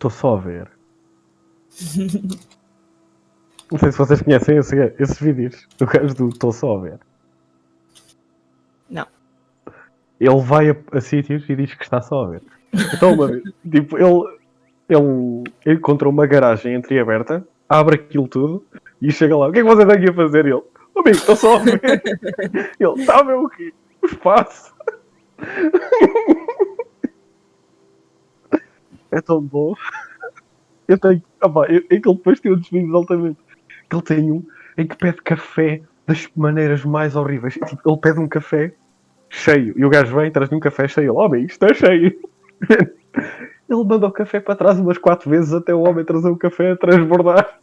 Estou só a ver. Não sei se vocês conhecem esses vídeos do gajo do Estou só a ver. Não. Ele vai a sítios e diz que está só a ver. Então, uma vez, tipo, ele encontrou uma garagem entreaberta, abre aquilo tudo e chega lá. O que é que você está aqui a fazer? Ele, amigo, estou só a ver. Ele, está a ver o quê? O espaço. É tão bom. Eu tenho. É que ele depois tem um desvio altamente. Que ele tem um em que pede café das maneiras mais horríveis. Tipo, ele pede um café cheio e o gajo vem e traz-lhe um café cheio. Ele, amigo, isto é cheio. Ele manda o café para trás umas 4 vezes até o homem trazer o café a transbordar.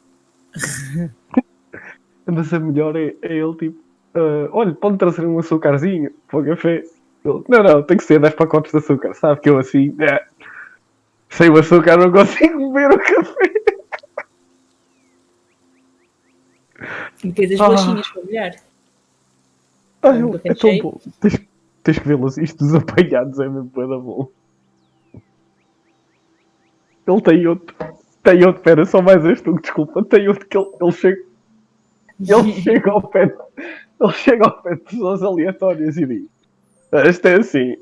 Mas a melhor é ele tipo: olha, pode trazer um açúcarzinho para o café. Ele, não, tem que ser 10 pacotes de açúcar. Sabe que eu assim, sem o açúcar não consigo beber o café. E tens as bolachinhas para molhar. É tão bom. Tens que vê-los. Isto dos apanhados é mesmo bem bom. Ele tem outro. Pera, só mais este, desculpa. Tem outro que ele chega. Ele chega ao pé. Ele chega ao pé de pessoas aleatórias e diz: isto é assim.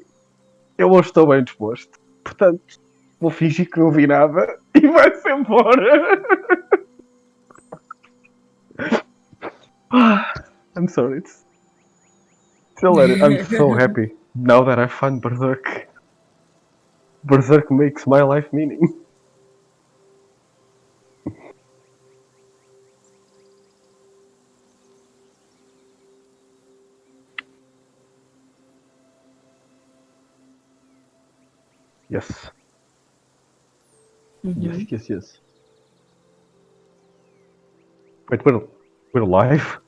Eu hoje estou bem disposto. Portanto, vou fingir que não vi nada e vai-se embora. I'm sorry. It's hilarious. I'm so happy now that I found Berserk. Berserk makes my life meaning. Yes. Mm-hmm. Yes. Wait, we're live?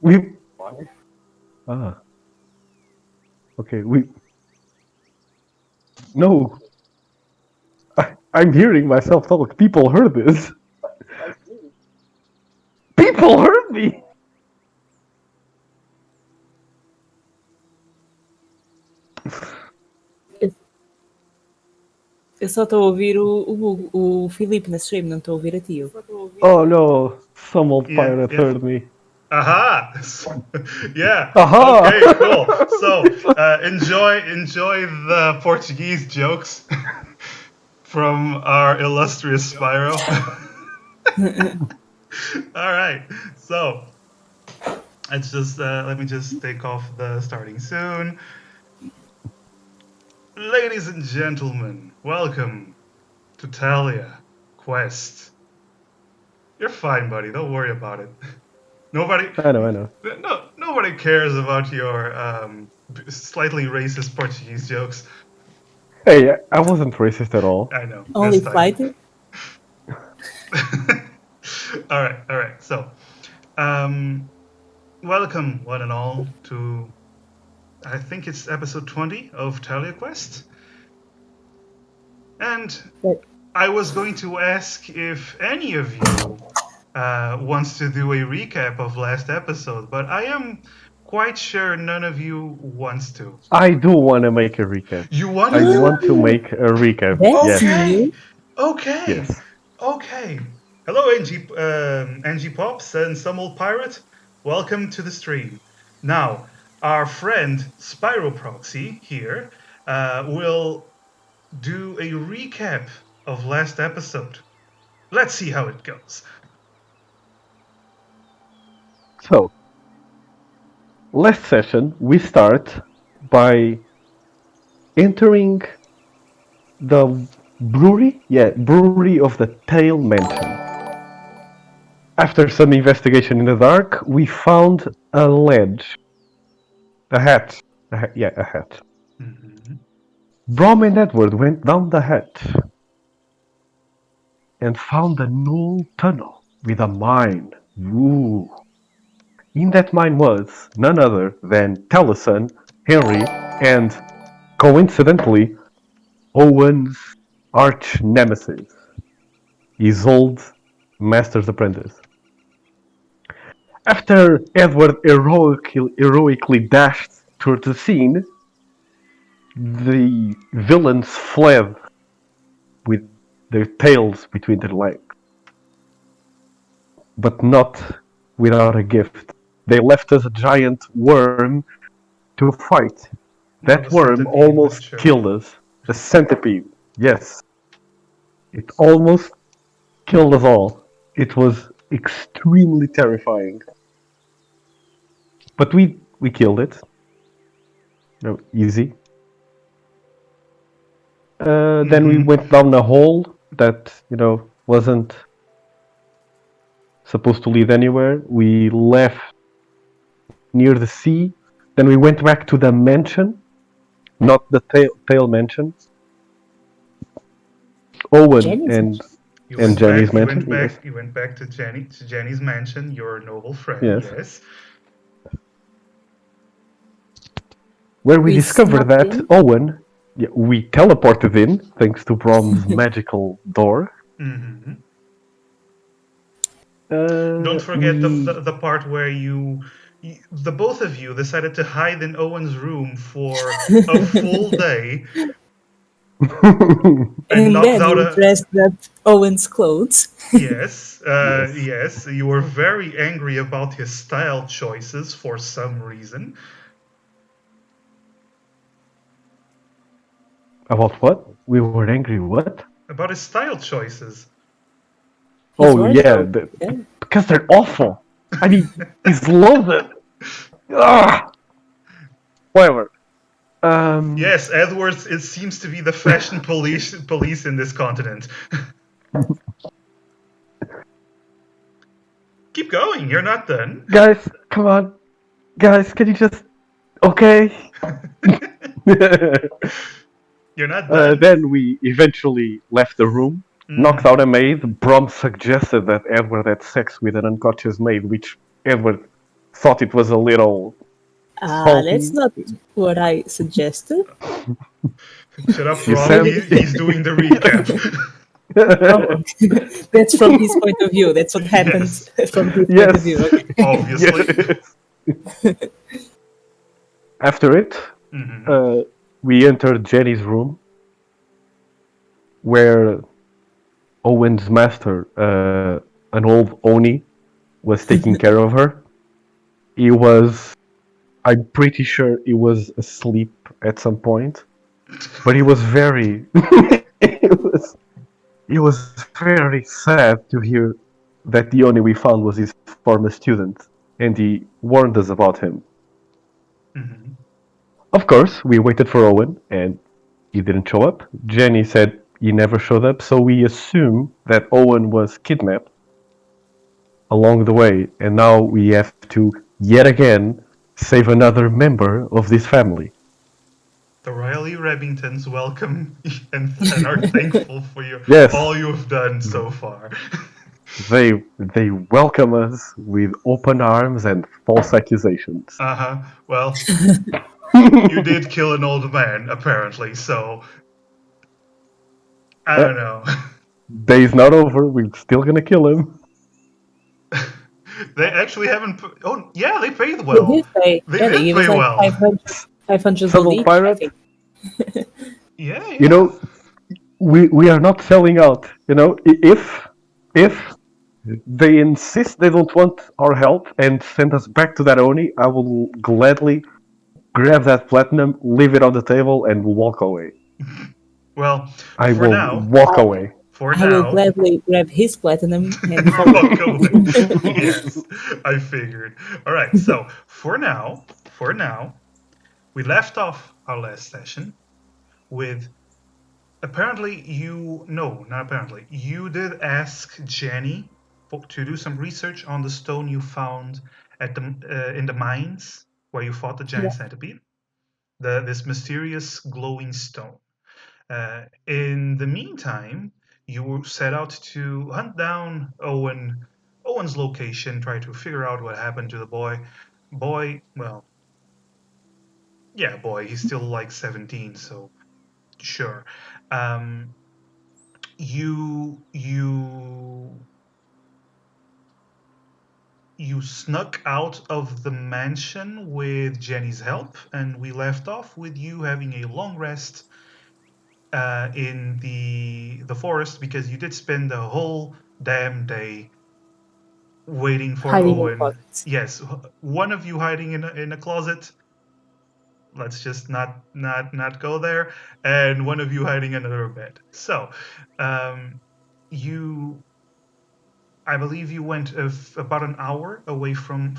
We... Okay, No. I'm hearing myself talk. People heard this. People heard me! Eu só estou a ouvir o Filipe na stream, não estou a ouvir a ti. Oh no, some old pirate heard me. Aha! Yeah. Aha! Okay, cool. So enjoy the Portuguese jokes from our illustrious Spyro. All right. So let's just let me just take off the starting soon. Ladies and gentlemen, welcome to Telia Quest. You're fine, buddy. Don't worry about it. I know. Nobody cares about your slightly racist Portuguese jokes. Hey, I wasn't racist at all. I know. Only fighting? All right. So, welcome one and all to, I think it's episode 20 of Telia Quest. And I was going to ask if any of you wants to do a recap of last episode, but I am quite sure none of you wants to. I do want to make a recap. You want to? I want to make a recap. Okay. Yes. Okay. Yes. Okay. Hello, NG Pops and some old pirate. Welcome to the stream. Now, our friend Spyro Proxy here will do a recap of last episode. Let's see how it goes. So, last session we start by entering the brewery of the Tail Mansion. After some investigation in the dark, we found a ledge. A hat. A hat. Mm-hmm. Brom and Edward went down the hatch and found a null tunnel with a mine. Ooh. In that mine was none other than Taliesin, Henry, and, coincidentally, Owen's arch nemesis, his old master's apprentice. After Edward heroically dashed toward the scene, the villains fled with their tails between their legs, but not without a gift. They left us a giant worm to fight. Not That a worm centipede, but almost sure. killed us. A centipede, yes. It almost killed us all. It was extremely terrifying. But we killed it. No, easy. Then we went down a hole that, wasn't supposed to lead anywhere. We left near the sea. Then we went back to the mansion, not the tail mansion. Owen Jenny's and You and went Jenny's back. You mansion. went Yes. back. You went back to Jenny's mansion. Your noble friend. Yes. Yes. Where we We discovered snuck that in. Owen, we teleported in thanks to Brom's magical door. Mm-hmm. Don't forget the part where the both of you decided to hide in Owen's room for a full day and And knocked then out you a. dressed up Owen's clothes. Yes, Yes. yes. You were very angry about his style choices for some reason. About what? We were angry. What? About his style choices. His Oh yeah, wardrobe. Yeah. because they're awful. I mean, he's loaded. Ah, whatever. Yes, Edwards. It seems to be the fashion police in this continent. Keep going. You're not done. Guys, come on. Guys, can you just? Okay. You're not done. Then we eventually left the room, knocked out a maid. Brom suggested that Edward had sex with an unconscious maid, which Edward thought it was a little salty. That's not what I suggested. Shut up, You Brom. said- He's doing the recap. Oh, that's from his point of view. That's what happened from his point of view. Okay. Obviously. Yes. After it, we entered Jenny's room, where Owen's master, an old Oni, was taking care of her. I'm pretty sure he was asleep at some point, but he was very, he was very sad to hear that the Oni we found was his former student, and he warned us about him. Of course, we waited for Owen, and he didn't show up. Jenny said he never showed up, so we assume that Owen was kidnapped along the way, and now we have to, yet again, save another member of this family. The Riley Remingtons welcome and are thankful for Yes. all you've done so far. They welcome us with open arms and false accusations. Well, you did kill an old man, apparently, so I don't know. Day's not over. We're still gonna kill him. They actually haven't. Oh, yeah, they paid well. They did pay. They Yeah, they did gave pay us like well. 500 Fellow gold each, I pirate? think. Yeah. You know, we are not selling out. You know, if they insist they don't want our help and send us back to that Oni, I will gladly grab that platinum, leave it on the table, and walk away. Well, I for will now, walk away. for I will now, gladly grab his platinum and follow. walk away. Yes, I figured. All right, so for now, we left off our last session with apparently not apparently, you did ask Jenny to do some research on the stone you found at the in the mines where you fought the giant centipede. This mysterious glowing stone. In the meantime, you set out to hunt down Owen's location, try to figure out what happened to the boy. Boy, well, yeah, boy, he's still like 17, so sure. You snuck out of the mansion with Jenny's help, and we left off with you having a long rest in the forest because you did spend the whole damn day waiting for Hiding in Owen. pockets. Yes, one of you hiding in a closet. Let's just not go there, and one of you hiding under a bed. So, you, I believe you went about an hour away from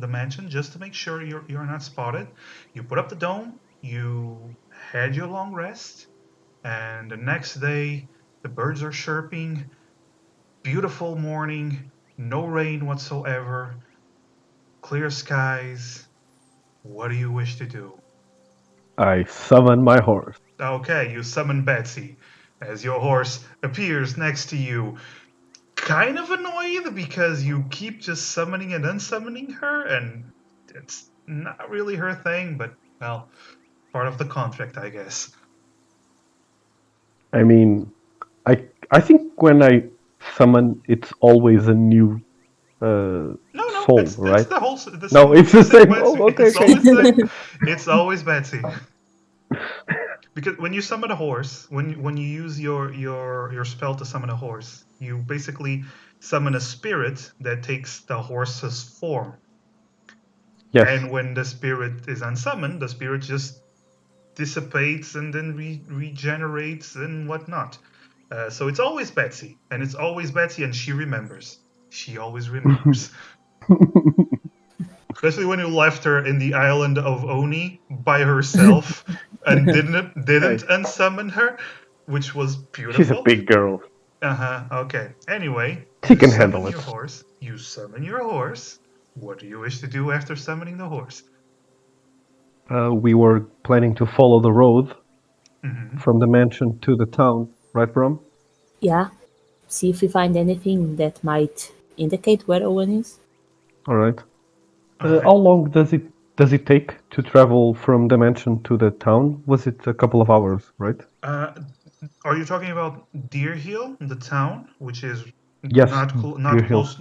the mansion just to make sure you're not spotted. You put up the dome. You had your long rest, and the next day the birds are chirping. Beautiful morning, no rain whatsoever, clear skies. What do you wish to do? I summon my horse. Okay, you summon Betsy as your horse appears next to you. Kind of annoyed because you keep just summoning and unsummoning her, and it's not really her thing, but well, part of the contract, I guess. I mean, I think when I summon, it's always a new No, soul, it's right? the No, same it's the same. Betsy. Oh, okay, It's okay. always the, it's always Betsy. Because when you summon a horse, when you use your spell to summon a horse, you basically summon a spirit that takes the horse's form. Yes. And when the spirit is unsummoned, the spirit just dissipates and then regenerates and whatnot. So it's always Betsy, and it's always Betsy, and she remembers. She always remembers. Especially when you left her in the island of Oni by herself and didn't Hey, unsummon her, which was she's a beautiful. big girl. Uh-huh. Okay. Anyway, She you can summon handle it. your horse. You summon your horse. What do you wish to do after summoning the horse? We were planning to follow the road Hmm. from the mansion to the town, right, Brom? Yeah. See if we find anything that might indicate where Owen is. All right. All right. How long does it take to travel from the mansion to the town? Was it a couple of hours, right? Uh, are you talking about Deer Hill, the town, which is Yes, Deer not Hill. close,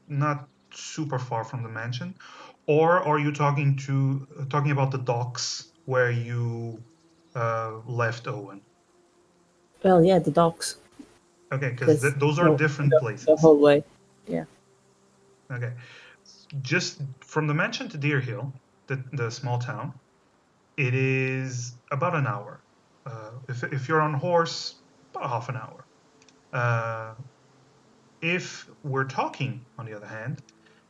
not super far from the mansion, or are you talking about the docks where you left Owen? Well, yeah, the dogs, Okay, because because those are different the places. whole way. Yeah. Okay, just from the mansion to Deer Hill, the small town, it is about an hour. If you're on horse, about half an hour. Uh, if we're talking, on the other hand,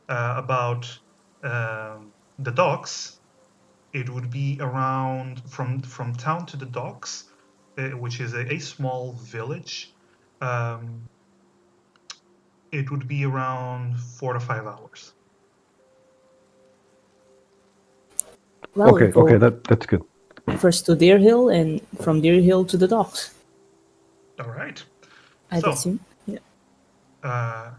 about the docks, it would be around from town to the docks, which is a small village. Um, it would be around 4 to 5 hours. Well, we Okay, okay, go that's good. first to Deer Hill and from Deer Hill to the docks, All right. I'd So assume. Yeah. uh,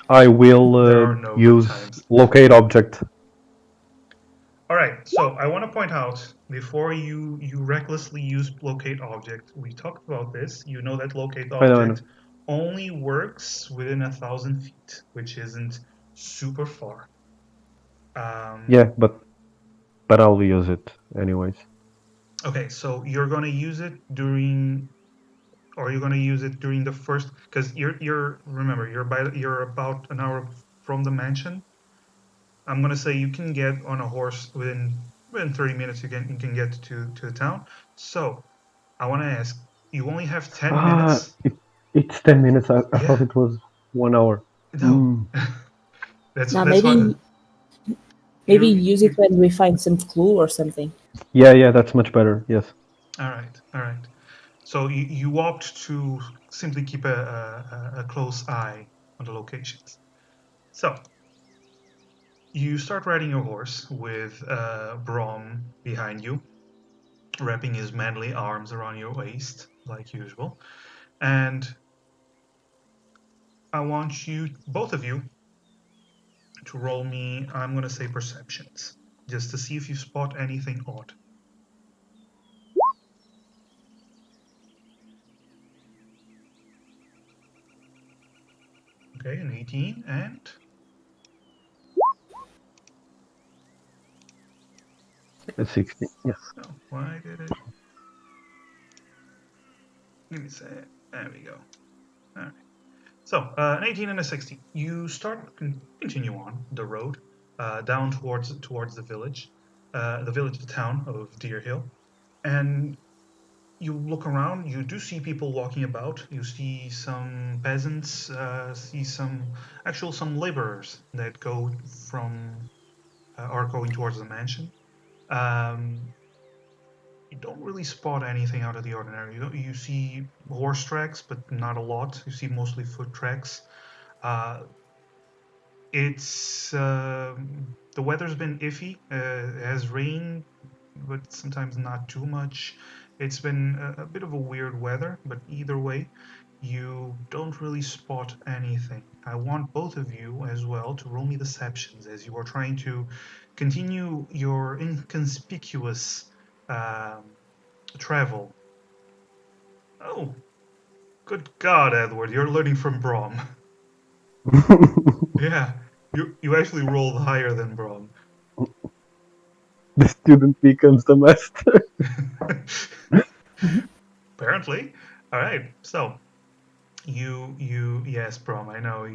I will there are no good use times. locate object. All right, so I want to point out before you recklessly use locate object, we talked about this. You know that locate I know. object only works within 1,000 feet, which isn't super far. Yeah, but I'll use it anyways. Okay, so you're gonna use it during, or you're gonna use it during the first, because you're remember you're about an hour from the mansion. I'm gonna say you can get on a horse within 30 minutes. You can get to the town. So I want to ask, you only have 10 Ah, minutes? it's 10 minutes. I thought Yeah. it was 1 hour. No. Mm. Now That's what maybe you use it when we find some clue or something. Yeah, that's much better. Yes. all right. All right. So you opt to simply keep a close eye on the locations. So you start riding your horse with Brom behind you, wrapping his manly arms around your waist like usual. And I want you, both of you, to roll me, I'm going to say perceptions, just to see if you spot anything odd. Okay, an 18 and A 16. Yes. no, why did it? Give me a sec. There we go. All right. So, an 18 and a 16. You continue on the road down towards the village, the town of Deer Hill, and you look around. You do see people walking about. You see some peasants, see some laborers that go from are going towards the mansion. Um, you don't really spot anything out of the ordinary. You see horse tracks, but not a lot. You see mostly foot tracks. Uh, it's the weather's been iffy. It has rained, but sometimes not too much. It's been a bit of a weird weather, but either way, you don't really spot anything. I want both of you as well to roll me deceptions as you are trying to continue your inconspicuous um, travel. Oh, good God, Edward, you're learning from Brom. Yeah, you actually rolled higher than Brom. The student becomes the master. Apparently. All right. So yes, Brom. I know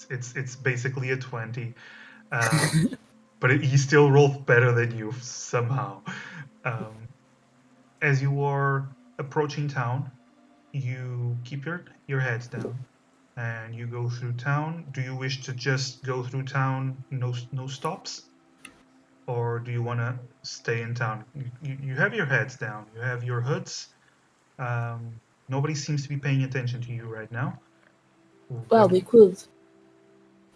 it's basically a 20, but he still rolled better than you somehow. Um, as you are approaching town, you keep your heads down and you go through town. Do you wish to just go through town, no stops? Or do you want to stay in town? You have your heads down, you have your hoods. Nobody seems to be paying attention to you right now. Well, we could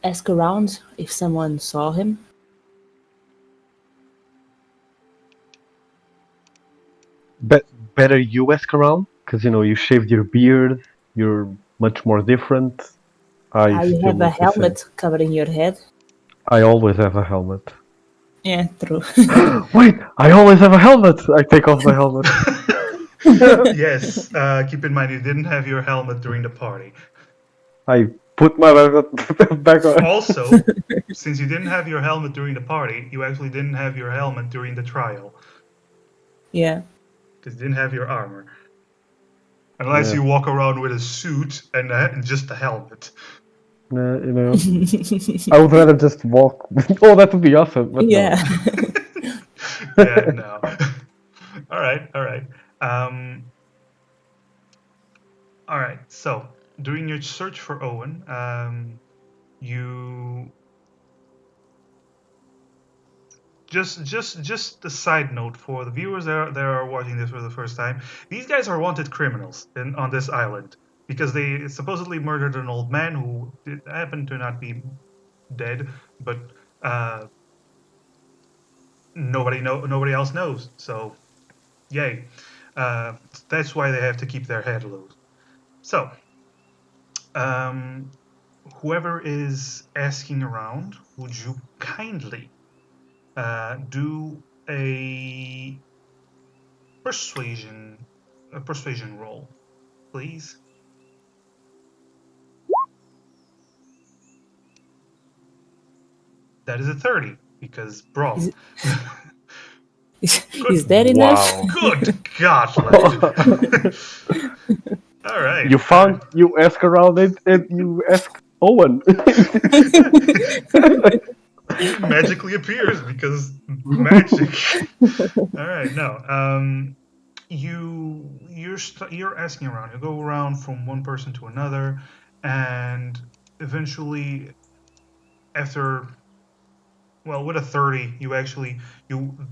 ask around if someone saw him. Better you ask around, because you shaved your beard. You're much more different. I You still have a look the same. helmet covering your head. I always have a helmet. Yeah, true. Wait, I always have a helmet. I take off my helmet. Yes, keep in mind you didn't have your helmet during the party. I put my helmet back on. Also, since you didn't have your helmet during the party, you actually didn't have your helmet during the trial. Yeah. Because you didn't have your armor. Unless Yeah. you walk around with a suit and just a helmet. I would rather just walk. Oh, that would be awesome. But Yeah. Yeah, no. All right. Um, all right. So during your search for Owen, you just a side note for the viewers that are watching this for the first time. These guys are wanted criminals on this island because they supposedly murdered an old man who happened to not be dead, but nobody else knows. So, yay. That's why they have to keep their head loose. So, um, whoever is asking around, would you kindly do persuasion a persuasion roll, please? That is a 30 because Brom. Is that enough? wow. Good God, lad. All right. You ask around it and you ask Owen. He magically appears because magic. All right, no. You're asking around. You go around from one person to another, and eventually, after with a 30,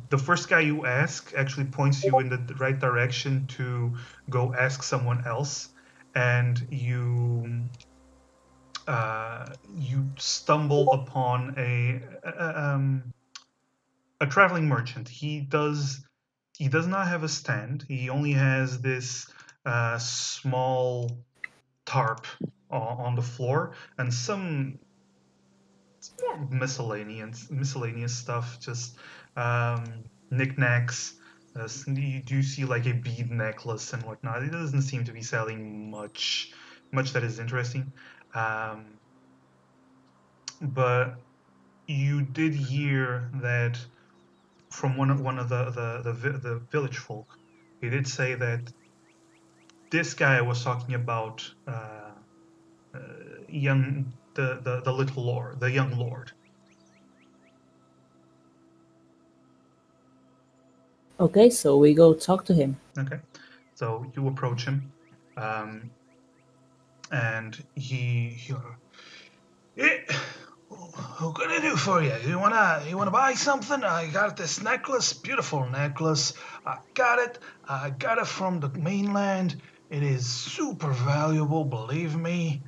the first guy you ask actually points you in the right direction to go ask someone else, and you stumble upon a traveling merchant. He does not have a stand. He only has this small tarp on the floor and some miscellaneous stuff, just knickknacks. You do see like a bead necklace and whatnot. It doesn't seem to be selling much that is interesting. Um, but you did hear that from one of the village folk. He did say that this guy was talking about the little lord, the young lord. Okay, so we go talk to him. Okay, so you approach him, and he what can I do for you? You wanna buy something? I got this necklace, beautiful necklace. I got it from the mainland. It is super valuable, believe me.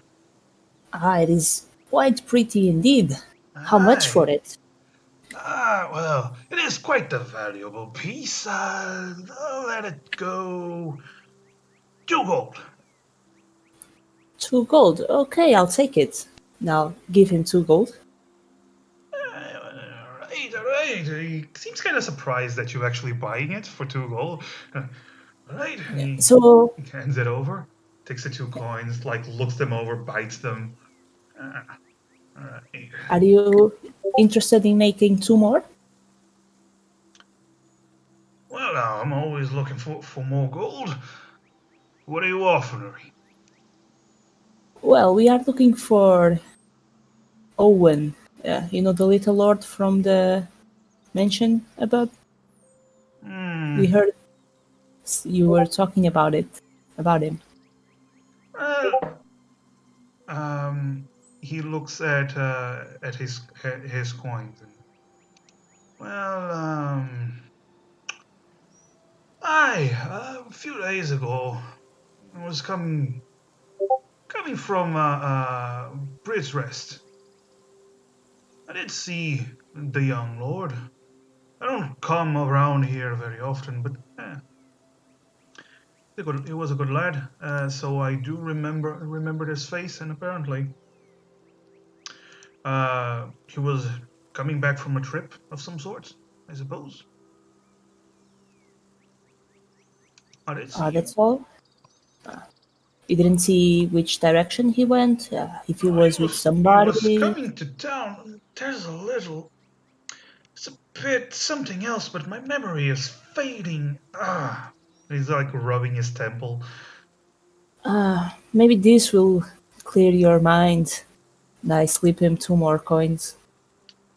It is quite pretty indeed. How much for Aye. it? Well, it is quite a valuable piece. I'll let it go 2 gold. 2 gold. Okay, I'll take it. Now give him 2 gold. Right. He seems kind of surprised that you're actually buying it for 2 gold. Right. And Yeah. he So, hands it over, takes the 2 coins, like looks them over, bites them. All right. are you interested in making 2 more? Well, I'm always looking for more gold. What are you offering? Well, we are looking for Owen. You know the little lord from the mansion above? We heard you were talking about him. Well, he looks at his coins and well, a few days ago, I was coming from Bridge Rest. I did see the young lord. I don't come around here very often, but he was a good lad. So I do remember his face, and apparently, he was coming back from a trip of some sort, I suppose. I did see him. That's all. You didn't see which direction he went. If he was with He was somebody. coming to town. It's a bit something else, but my memory is fading. He's like rubbing his temple. Maybe this will clear your mind. I slip him 2 more coins.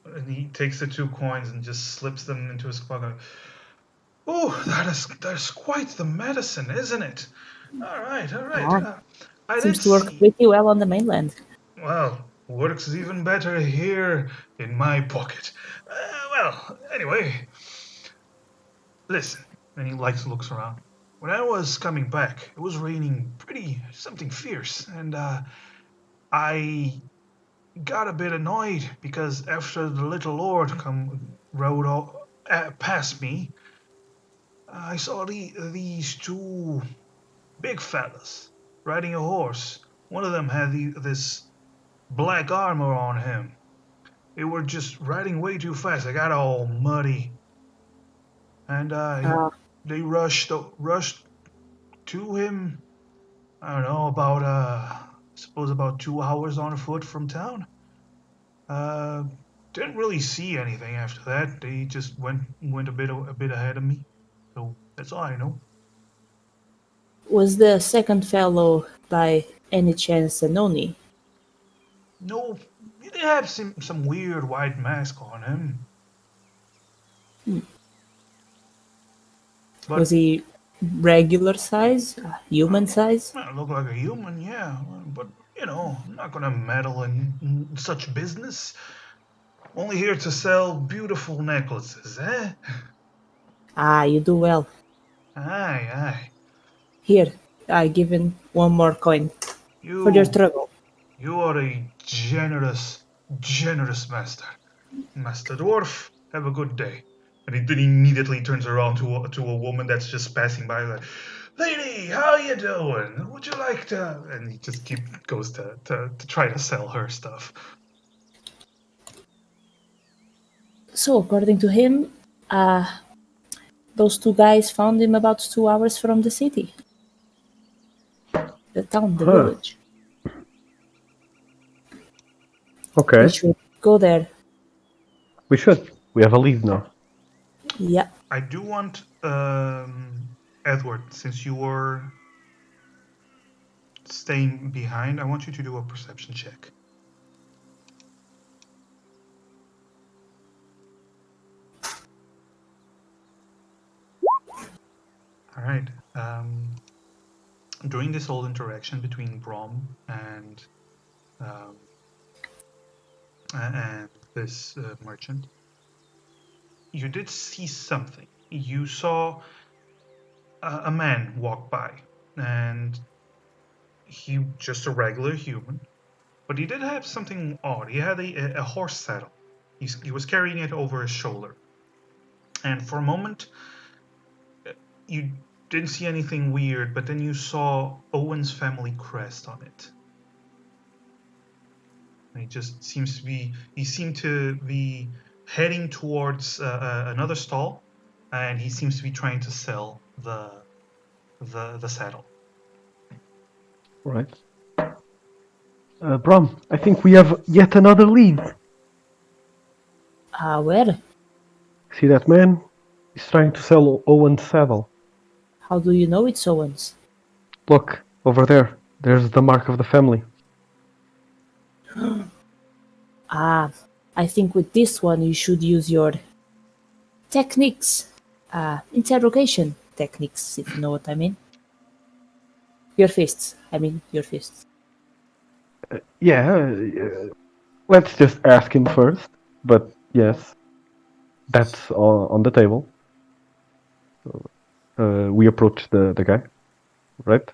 And he takes the 2 coins and just slips them into his pocket. Oh, that's quite the medicine, isn't it? All right. I did Seems to work see. pretty well on the mainland. Well, works even better here in my pocket. Well, anyway, listen. And he looks around. When I was coming back, it was raining something fierce, and I got a bit annoyed because after the little lord rode past me, I saw these 2 big fellas riding a horse. One of them had this black armor on him. They were just riding way too fast. I got all muddy, and they rushed to him. I don't know about I suppose about 2 hours on foot from town. Uh, didn't really see anything after that. They just went a bit ahead of me. So that's all I know. Was the second fellow by any chance a Noni? No, he did have some weird white mask on him. Was But he regular size? Human size? look like a human, yeah. But I'm not gonna meddle in such business. Only here to sell beautiful necklaces, eh? You do well. Aye. Here, I give him 1 more coin for your You trouble. you are a generous master. Master Dwarf, have a good day. And he then immediately turns around to a woman that's just passing by, like, lady, how you doing? Would you like to? And he just goes to try to sell her stuff. So, according to him, those 2 guys found him about 2 hours from the city. The town, the village. Okay. We should go there. We should. We have a lead now. Yeah. I do want Edward, since you were staying behind, I want you to do a perception check. All right. During this whole interaction between Brom and this merchant, you did see something. You saw a man walk by, and he just a regular human, but he did have something odd. He had a horse saddle. He was carrying it over his shoulder, and for a moment, you didn't see anything weird, but then you saw Owen's family crest on it. And he just seems to be. He seemed to be heading towards another stall, and he seems to be trying to sell the saddle. Right. Brom, I think we have yet another lead. Where? See that man? He's trying to sell Owen's saddle. How do you know it's Owen's? Look, over there. There's the mark of the family. I think with this one you should use your techniques. Interrogation techniques, if you know what I mean. Your fists. Yeah, let's just ask him first. But yes, that's on the table. We approach the guy, right?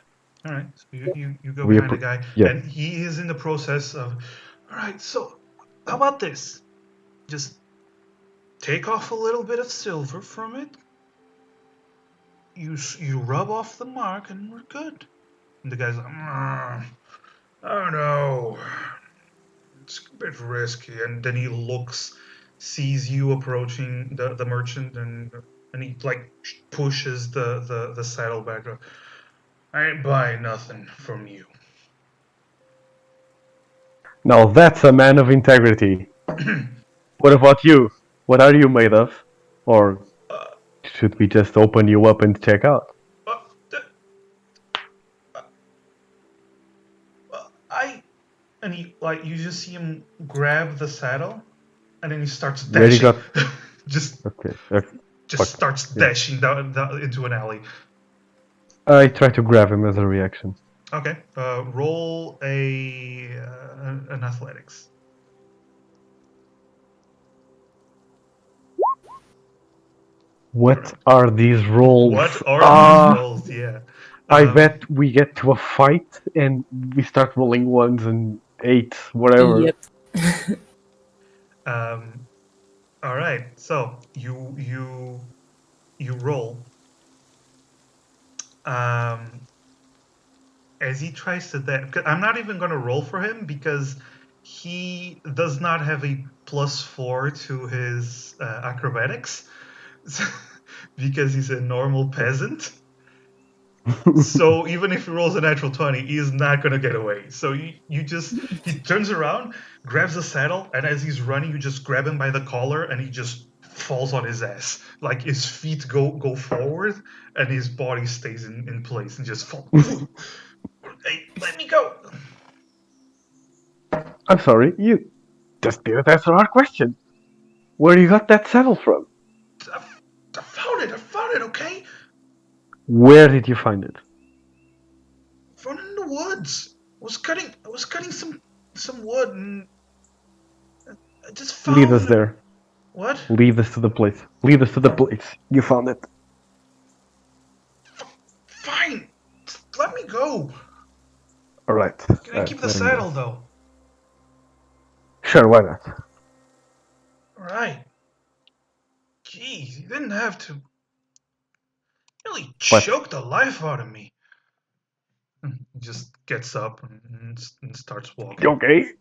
All right, so you go behind the guy, yeah. and he is in the process of. All right, so how about this? Just take off a little bit of silver from it. You rub off the mark, and we're good. And the guy's like, I don't know. It's a bit risky. And then he sees you approaching the merchant, and he like pushes the saddle back. I ain't buying nothing from you. Now that's a man of integrity. What about you? What are you made of? Or should we just open you up and check out? And he you just see him grab the saddle, and then he starts dashing. Just starts dashing down into an alley. I try to grab him as a reaction. Okay, roll an athletics. What are these rolls? What are these rolls? Yeah. I bet we get to a fight and we start rolling 1s and 8s, whatever. Yep. All right. So you roll. As he tries to I'm not even going to roll for him because he does not have a +4 to his acrobatics because he's a normal peasant. So even if he rolls a natural 20, he is not going to get away. So he turns around, grabs the saddle, and as he's running, you just grab him by the collar, and he just falls on his ass. Like his feet go forward, and his body stays in place and just falls. Hey, let me go. I'm sorry, you just didn't answer our question. Where you got that saddle from? I found it, okay? Where did you find it? Found it in the woods. I was cutting some wood, and I just found it. Lead us there. What? Lead us to the place. Lead us to the place. You found it. Fine. Just let me go. All right. Can I keep the saddle, though? Sure, why not? All right. Geez, you didn't have to. Really choked the life out of me. He just gets up and starts walking. Okay.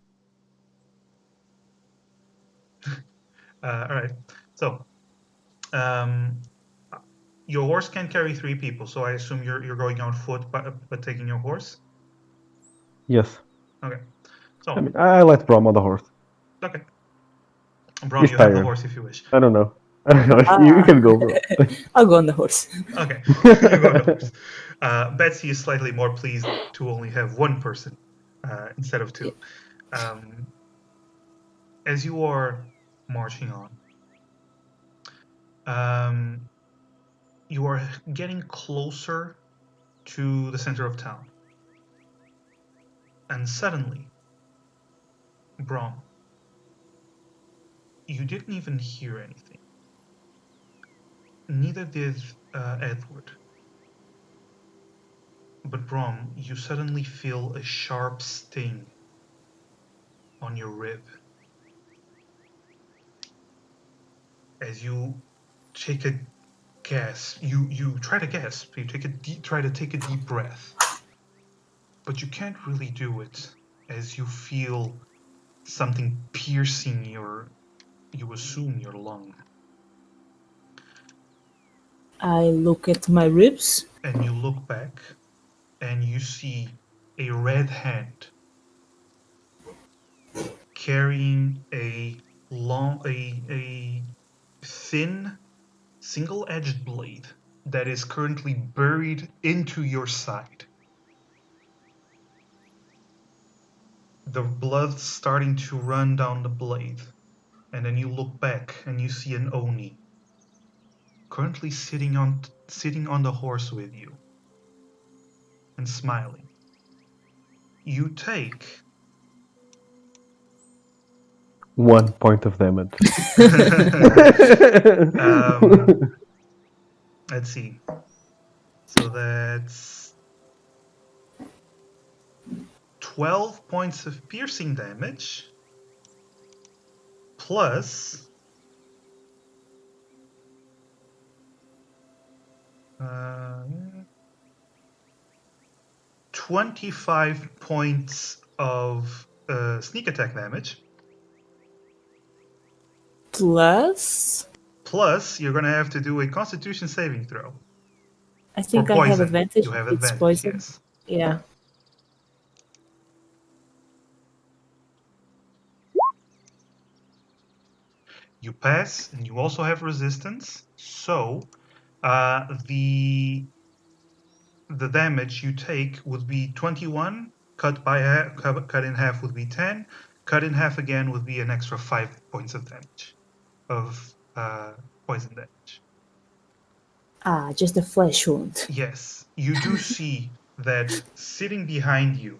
All right. So, your horse can carry 3 people, so I assume you're going on foot, but taking your horse. Yes. Okay. So I let Brom on the horse. Okay. Brom, you have the horse if you wish. I don't know. You can go, bro. I'll go on the horse. Okay, you go on the horse. Betsy is slightly more pleased to only have one person instead of two. As you are marching on, you are getting closer to the center of town. And suddenly, Brom, you didn't even hear anything. Neither did Edward. But Brom, you suddenly feel a sharp sting on your rib. As you take a gasp, you try to gasp. You try to take a deep breath, but you can't really do it, as you feel something piercing you assume your lung. I look at my ribs. And you look back, and you see a red hand carrying a thin, single-edged blade that is currently buried into your side. The blood starting to run down the blade, and then you look back and you see an Oni currently sitting on the horse with you and smiling. You take 1 point of damage. Let's see. So that's 12 points of piercing damage plus 25 points of sneak attack damage. Plus, you're going to have to do a Constitution saving throw. I think I have advantage. You have it's advantage, poison. yes. Yeah. You pass, and you also have resistance. So, the damage you take would be 21. Cut in half would be 10. Cut in half again would be an extra 5 points of damage, of poison damage. Just a flesh wound. Yes, you do see that sitting behind you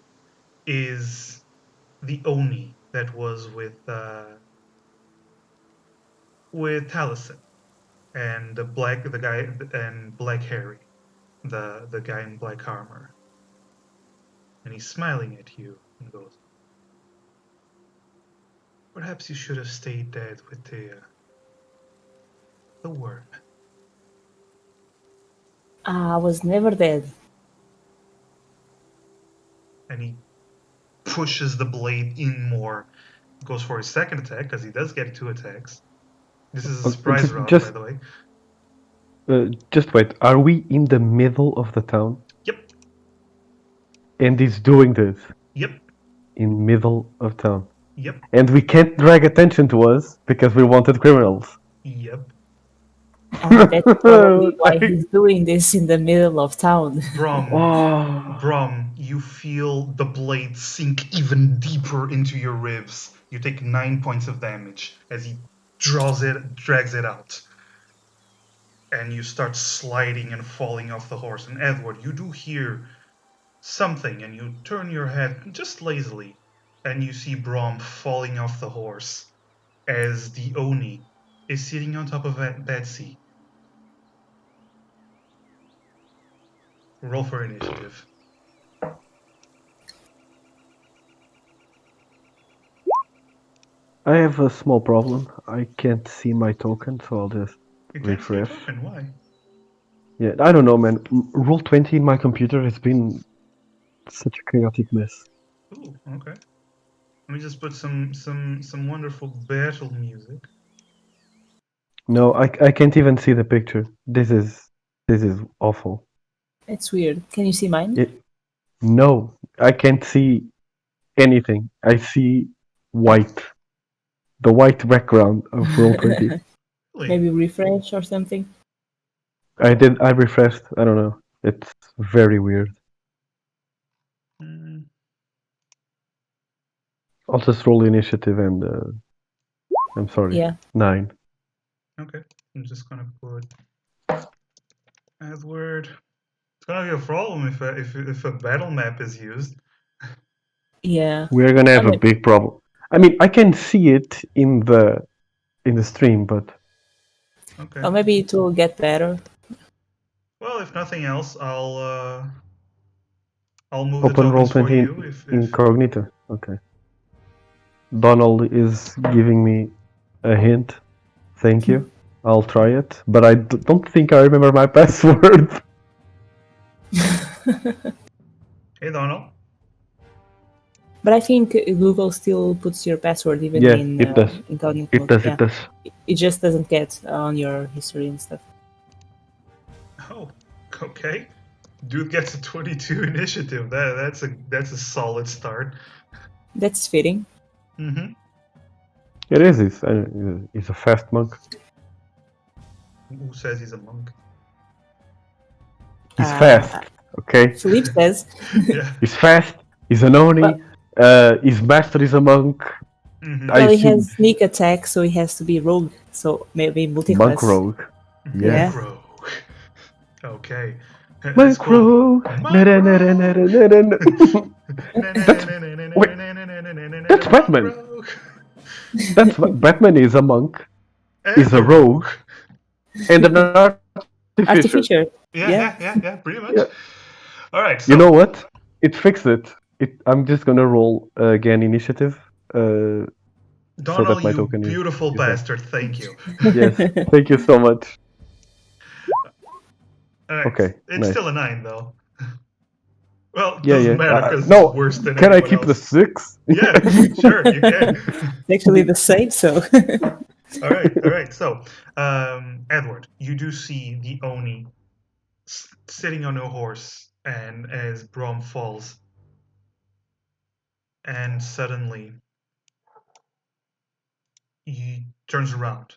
is the Oni that was with Taliesin and Black Harry, the guy in black armor, and he's smiling at you and goes, "Perhaps you should have stayed dead with the worm." I was never dead. And he pushes the blade in more, goes for his second attack, because he does get 2 attacks. This is a surprise round, by the way. Just wait, are we in the middle of the town? Yep. And he's doing this? Yep. In middle of town? Yep. And we can't drag attention to us because we're wanted criminals? Yep. That's probably why he's doing this in the middle of town. Brom, you feel the blade sink even deeper into your ribs. You take 9 points of damage as he drags it out. And you start sliding and falling off the horse. And Edward, you do hear something, and you turn your head just lazily, and you see Brom falling off the horse as the Oni is sitting on top of Betsy. Roll for initiative. I have a small problem. I can't see my token, so I'll just refresh. Why? Yeah, I don't know, man. Roll20 in my computer has been such a chaotic mess. Ooh, okay. Let me just put some wonderful battle music. No, I can't even see the picture. This is awful. It's weird. Can you see mine? No, I can't see anything. I see white. The white background of Roll20. Really? Maybe refresh or something. I did. I refreshed. I don't know. It's very weird. Mm, I'll just roll initiative and I'm sorry. Yeah. 9. okay. I'm just gonna put Edward. It's gonna be a problem if a battle map is used. Yeah. We're gonna have I a mean- big problem. I mean, I can see it in the stream, but Okay. Or maybe it will get better. Well, if nothing else, I'll move the open roll tokens for 20 you. If incognito. Okay. Donald is giving me a hint. Thank you. I'll try it, but I don't think I remember my password. Hey, Donald. But I think Google still puts your password even Yeah, in it does. incognito It mode. does. Yeah. It does. It just doesn't get on your history and stuff. Oh, okay. Dude gets a 22 initiative. That's a solid start. That's fitting. Mm-hmm. It is. He's a fast monk. Who says he's a monk? He's fast. Okay. Philippe says. Yeah. He's fast. He's an Oni. His master is a monk. Mm-hmm. Well, he assume- has sneak attack, so he has to be rogue. So maybe multi-class. Monk rogue. Yeah. Yeah. Rogue. Okay. Monk That's cool. rogue. Monk Nere, rogue. nere, nere, nere, nere. That's Batman. Rogue. That's Batman is a monk. And He's a rogue. And an artificer. Artificer. Yeah, pretty much. Yeah. All right. So, You know what? It fixed it. I'm just gonna roll again initiative. So Donald, that my you token beautiful is back. bastard. Thank you. Yes. Thank you so much. All right. Okay, It's nice. still a 9, though. Well, it Yeah, doesn't yeah. matter because No, it's worse than can I anyone keep the else. 6? Yeah, sure, you can. It's actually the same, so. All right. So, Edward, you do see the Oni sitting on a horse, and as Brom falls, and suddenly he turns around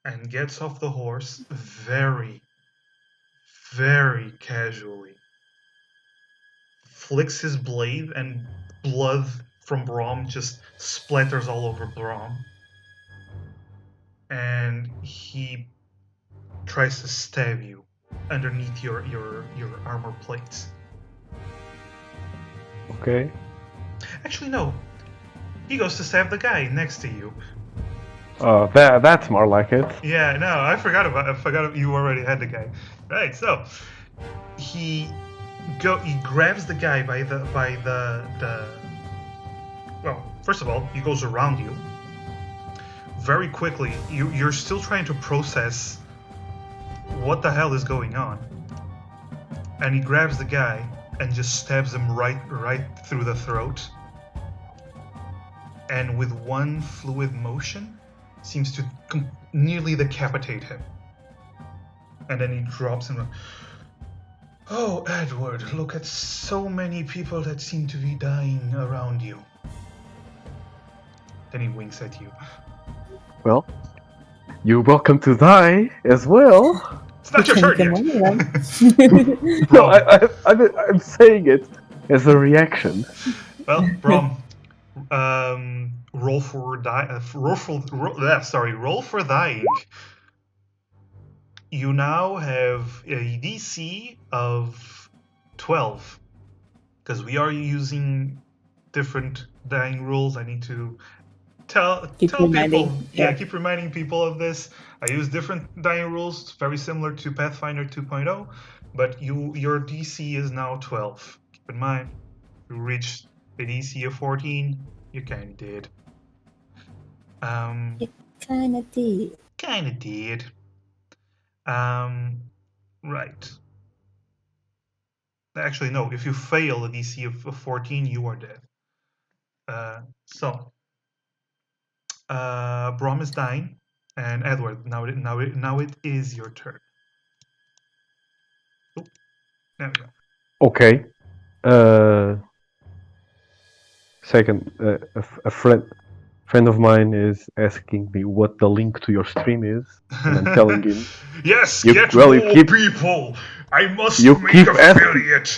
and gets off the horse very, very casually, flicks his blade, and blood from Brom just splatters all over Brom. And he tries to stab you underneath your armor plates. Okay. Actually, no. He goes to stab the guy next to you. Oh, that's more like it. Yeah, no, I forgot you already had the guy. Right, so he grabs the guy by the well, first of all, he goes around you. Very quickly, you're still trying to process what the hell is going on. And he grabs the guy and just stabs him right through the throat. And with one fluid motion, seems to nearly decapitate him. And then he drops him. Oh, Edward, look at so many people that seem to be dying around you. Then he winks at you. Well, you're welcome to die as well. It's not your turn Come yet. on, then. No, I'm saying it as a reaction. Well, Brom, roll for dying. You now have a DC of 12 because we are using different dying rules. I need to tell people. Keep reminding people of this. I use different dying rules, very similar to Pathfinder 2.0, but your DC is now 12. Keep in mind, you reached a DC of 14. You kind of did. Kind of did. Right. Actually, no. If you fail a DC of 14, you are dead. Brom is dying, and Edward. Now it is your turn. Oh, there we go. Okay. Second, a friend. friend of mine is asking me what the link to your stream is, and I'm telling him. Yes, You- get well, more you keep- people. I must you make keep asking. affiliate.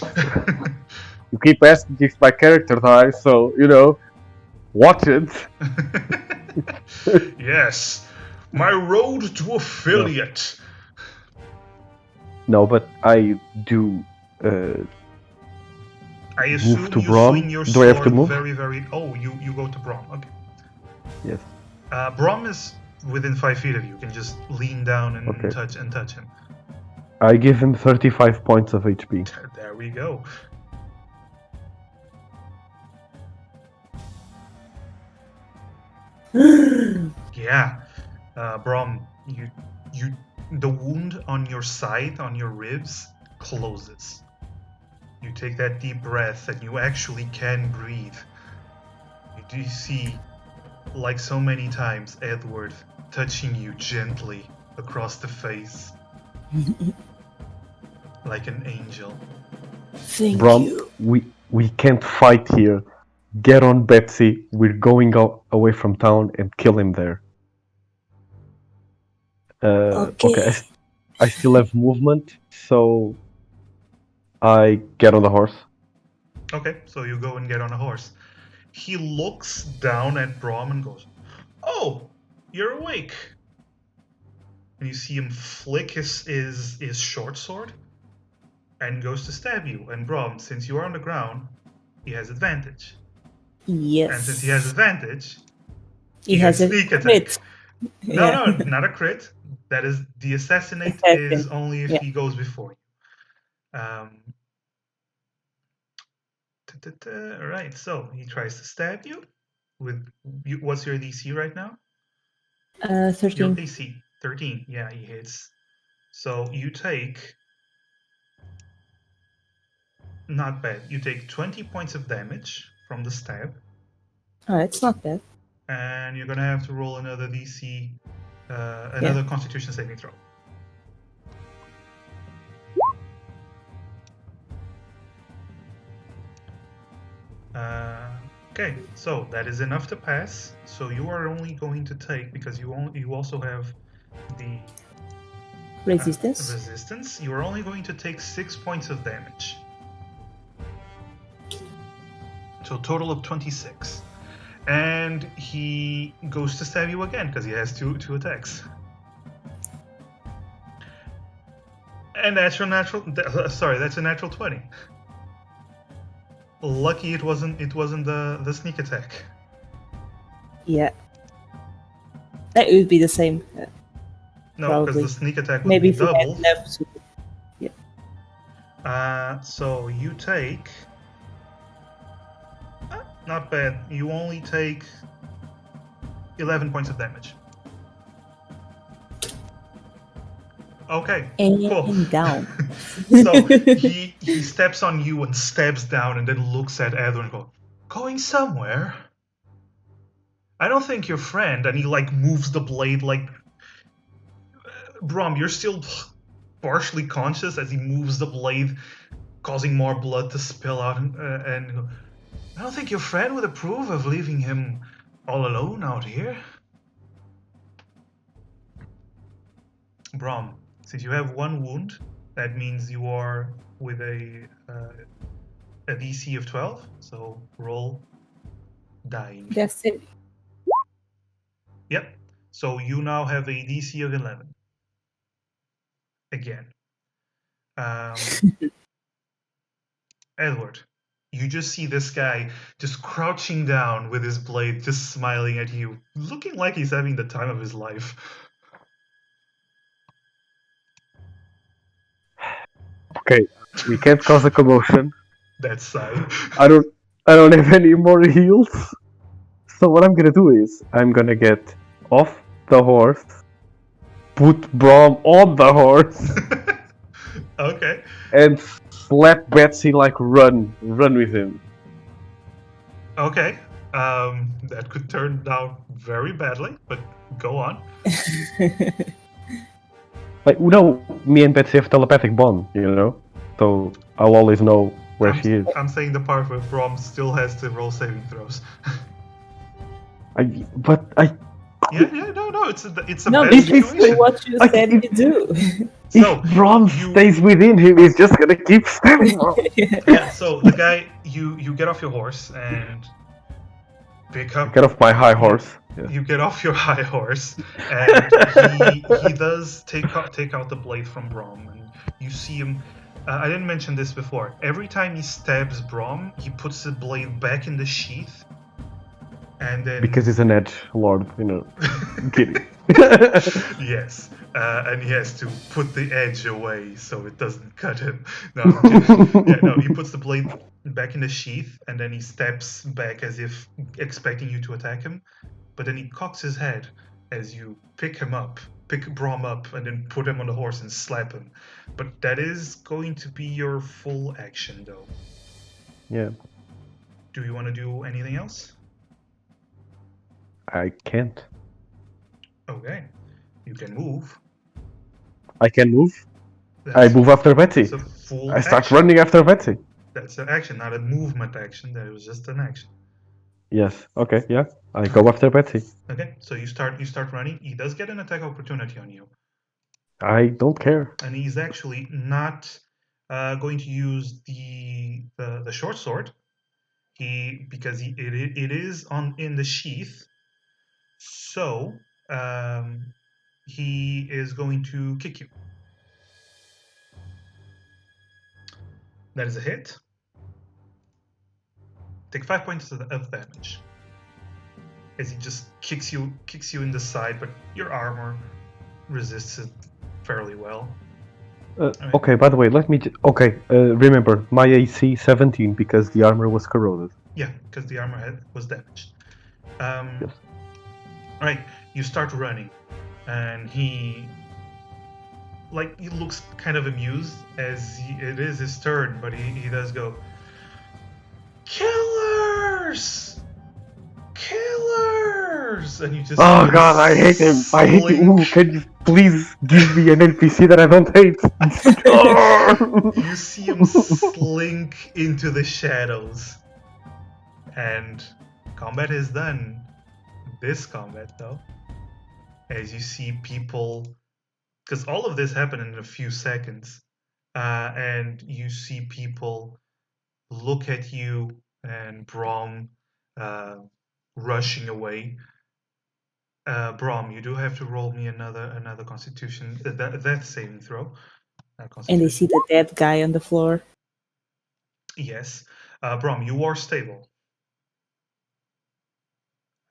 You keep asking if my character dies, so watch it. Yes, my road to affiliate. No, but I do. I assume to you Brom? swing your Do I have to sword move? very, very. Oh, you go to Brom. Okay. Yes. Brom is within 5 feet of you. You can just lean down and Okay. touch him. I give him 35 points of HP. There we go. Yeah, Brom, the wound on your side, on your ribs, closes. You take that deep breath, and you actually can breathe. You do see, like so many times, Edward touching you gently across the face, like an angel. Thank Brom, you. we can't fight here. Get on Betsy. We're going away from town and kill him there. Okay. I still have movement, so I get on the horse. Okay, so you go and get on a horse. He looks down at Brom and goes, "Oh, you're awake." And you see him flick his short sword and goes to stab you. And Brom, since you are on the ground, he has advantage. Yes. And since he has advantage, he has a sneak attack. crit. No, not a crit. That is the assassinate is only if he goes before you. Right, so he tries to stab you. What's your DC right now? 13. Your AC 13. Yeah, he hits. So you take, not bad. You take 20 points of damage from the stab. Oh, it's not bad. And you're gonna have to roll another DC, another Constitution saving throw. Okay, so that is enough to pass. So you are only going to take, because you also have the Resistance. You are only going to take 6 points of damage. So a total of 26. And he goes to stab you again because he has two attacks. And that's your that's a natural 20. Lucky it wasn't the sneak attack. Yeah. That would be the same. No, because the sneak attack would Maybe be doubled. Yeah. So you take... not bad. You only take 11 points of damage. Okay, cool. And down. So he steps on you and stabs down and then looks at Edward and goes, "Going somewhere? I don't think your friend," and he moves the blade Brom, you're still partially conscious as he moves the blade, causing more blood to spill out, and "I don't think your friend would approve of leaving him all alone out here." Brom, since you have one wound, that means you are with a DC of 12, so roll dying. That's it. Yep. So you now have a DC of 11. Again. Edward, you just see this guy just crouching down with his blade, just smiling at you, looking like he's having the time of his life. Okay, we can't cause a commotion. That side. I don't have any more heals. So what I'm gonna do is I'm gonna get off the horse, put Brom on the horse, Okay. and slap Betsy run with him. Okay. That could turn out very badly, but go on. Me and Betsy have telepathic bond, so I'll always know where she is. I'm saying the part where Brom still has to roll saving throws. But I. Yeah, no, it's a No, bad this is situation. what you I- said you do. So If Brom you- stays within him, he's just gonna keep stabbing Brom. yeah, so the guy, you get off your horse and pick up. Get off my high horse. Yeah. You get off your high horse, and he does take out the blade from Brom, and you see him. I didn't mention this before. Every time he stabs Brom, he puts the blade back in the sheath, and then Because he's an edge lord, you know. I'm kidding. yes, and he has to put the edge away so it doesn't cut him. No, I'm kidding. Yeah, no, he puts the blade back in the sheath, and then he steps back as if expecting you to attack him. But then he cocks his head as you pick Brom up, and then put him on the horse and slap him. But that is going to be your full action, though. Yeah. Do you want to do anything else? I can't. Okay, you can move. I can move. I That's- move after Betsy. It's a full I start action. running after Betsy. That's an action, not a movement action. That was just an action. Yes. Okay. Yeah. I go after Betsy. Okay, so you start running. He does get an attack opportunity on you, I don't care. and he's actually not going to use the short sword. Because it is in the sheath, so he is going to kick you. That is a hit. Take 5 points of damage as he just kicks you in the side, but your armor resists it fairly well. Okay. By the way, let me. Remember my AC 17 because the armor was corroded. Yeah, because the armor was damaged. Yes. All right, you start running, and he looks kind of amused as it is his turn, but he does go, "Killers! Killers!" And you just Oh God, I hate him. I hate him. Ooh, can you please give me an NPC that I don't hate? You see him slink into the shadows, and combat is done. This combat, though, as you see people, because all of this happened in a few seconds, and you see people look at you and Brom rushing away. Brom, you do have to roll me another Constitution that saving throw. And they see the dead guy on the floor. Yes, Brom, you are stable.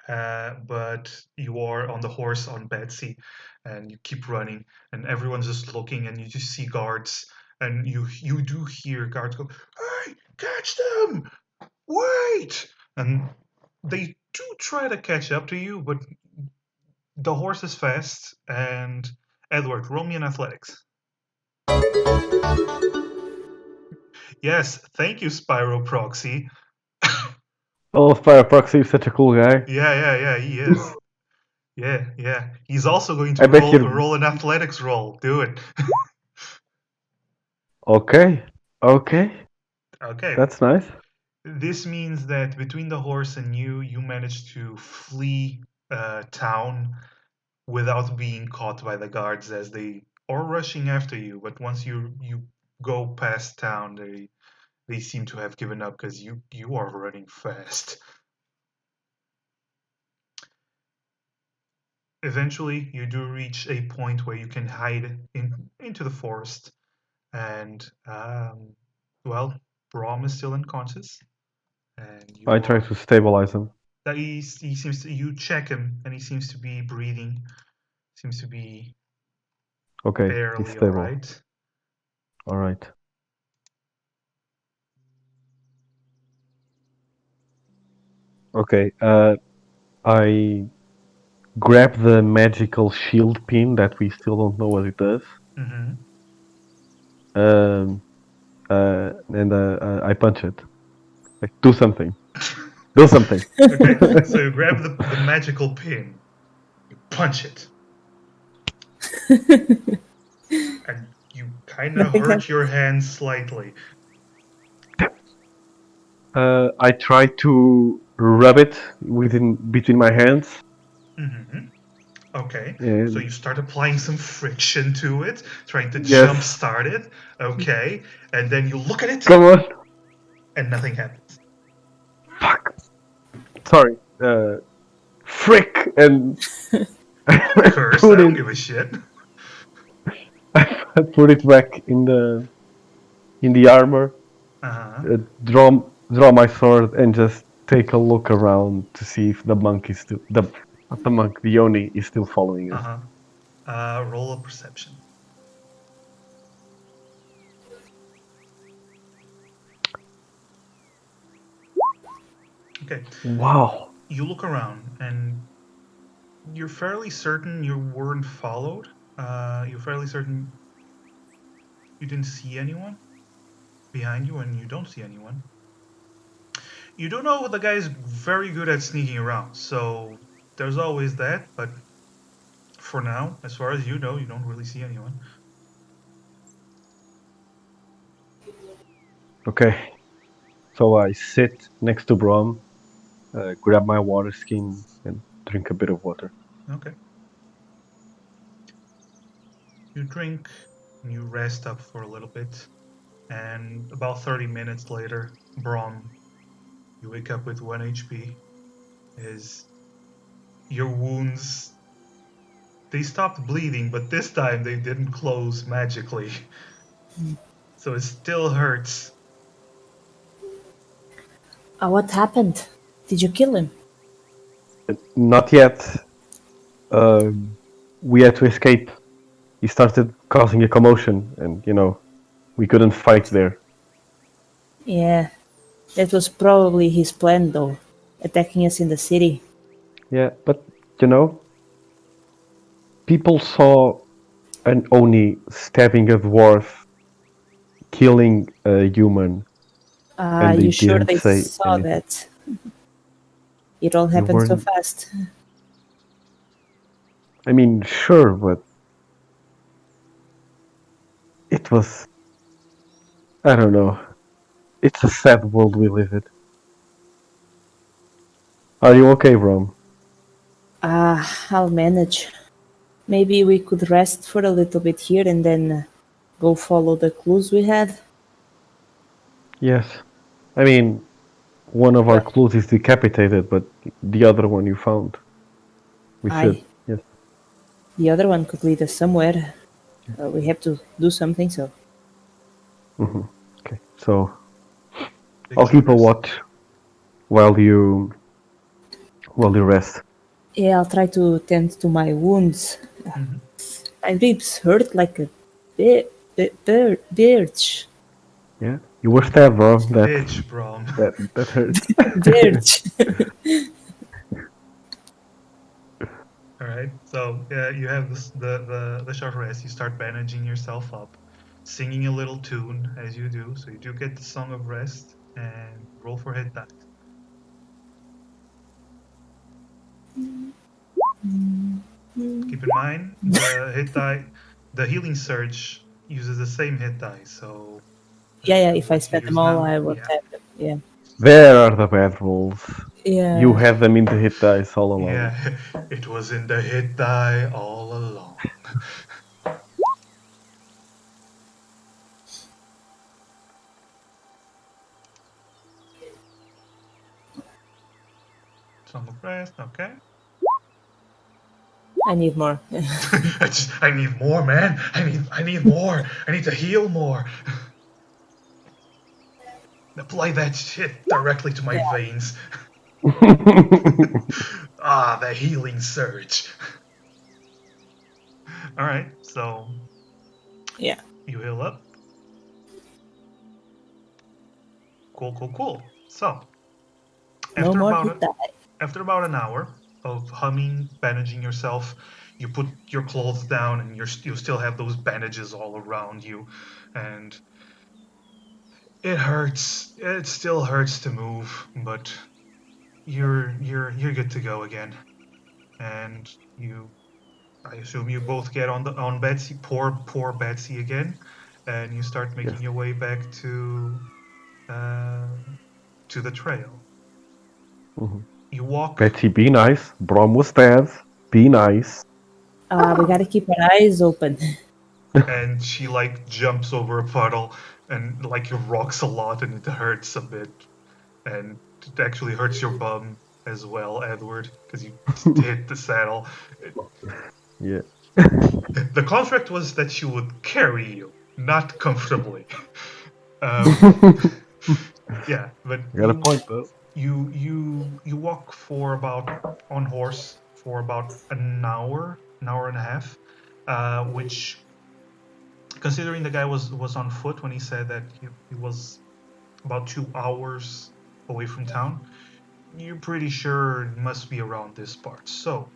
But you are on the horse on Betsy, and you keep running, and everyone's just looking, and you just see guards, and you do hear guards go, "Hey, catch them! Wait!" And they do try to catch up to you, but the horse is fast. And Edward, roll me an athletics. Yes, thank you, Spyro Proxy. Oh, Fire Proxy is such a cool guy. Yeah, he is. Yeah. He's also going I to bet you- roll an athletics roll. Do it. Okay. Okay. That's nice. This means that between the horse and you managed to flee town without being caught by the guards as they are rushing after you. But once you go past town, they seem to have given up because you are running fast. Eventually, you do reach a point where you can hide into the forest, and Brom is still unconscious, and I try to stabilize him. he seems to, you check him, and he seems to be breathing, seems to be Okay, he's barely stable. alright. All right. Okay. I grab the magical shield pin that we still don't know what it does. Mm-hmm. And I punch it. Like, do something. Do something. Okay, so you grab the magical pin, you punch it, and you kind of hurt your hand slightly. I try to rub it between my hands. Mm-hmm. Okay, And so you start applying some friction to it, trying to yes, jumpstart it. Okay, and then you look at it, come on. and nothing happens. Fuck. Sorry. Frick, and Curse, I don't give a shit. I put it back in the armor. Uh-huh. Draw my sword and just take a look around to see if the monk is still not the monk, the Oni is still following us. Uh-huh. Roll a perception. Okay, Wow. you look around, and you're fairly certain you weren't followed. You're fairly certain you didn't see anyone behind you, and you don't see anyone. You do know the guy's very good at sneaking around, so there's always that, but for now, as far as you know, you don't really see anyone. Okay. So I sit next to Brom, grab my water skin, and drink a bit of water. Okay. You drink, and you rest up for a little bit, and about 30 minutes later, Brom, you wake up with 1 HP. Is your wounds, they stopped bleeding, but this time they didn't close magically. So it still hurts. What happened? Did you kill him? Not yet. We had to escape. He started causing a commotion, and we couldn't fight there. Yeah, that was probably his plan, though, attacking us in the city. Yeah, but people saw an Oni stabbing a dwarf, killing a human, and they You sure didn't they say saw anything. that? It all You happened so weren't. fast. I mean, sure, but it was. I don't know. It's a sad world we live in. Are you okay, Brom? I'll manage. Maybe we could rest for a little bit here and then go follow the clues we had. Yes. I mean, one of our Well, clues is decapitated, but the other one you found. We should. aye, Yes. the other one could lead us somewhere. We have to do something, so. Okay. So Take I'll a short keep a rest. watch while you rest. Yeah, I'll try to tend to my wounds. Mhm. My ribs hurt like a birch. Yeah. You were stabbed, bro. Bitch, Brom. That hurt. Birch. All right. So you have the short rest. You start bandaging yourself up, singing a little tune as you do. So you do get the song of rest and roll for hit die. Keep in mind the hit die, the healing surge uses the same hit die. So Yeah, if I what you spend them use all, now, I won't yeah. have them. Yeah. There are the bad rolls. You Yeah. have them in the hit dice all along. Yeah, it was in the hit die all along. Song of rest, okay. I need more. I need more, man. I need more. I need to heal more. Apply that shit directly to my veins. Ah, the healing surge. All right, so Yeah. you heal up. Cool. So No after more about hit die. after about an hour of humming, bandaging yourself, you put your clothes down, and you still have those bandages all around you, and it hurts. It still hurts to move, but you're good to go again. And I assume you both get on Betsy, poor Betsy again, and you start making Yes. your way back to the trail. You walk. Betsy, be nice. Brom was dead. Be nice. We gotta keep our eyes open. And she like jumps over a puddle and like rocks a lot and it hurts a bit. And it actually hurts your bum as well, Edward, because you hit the saddle. Yeah. The contract was that she would carry you, not comfortably. Yeah, but I got a point though. you walk for about on horse for about an hour and a half, which, considering the guy was on foot when he said that he was about 2 hours away from town, you're pretty sure it must be around this part. So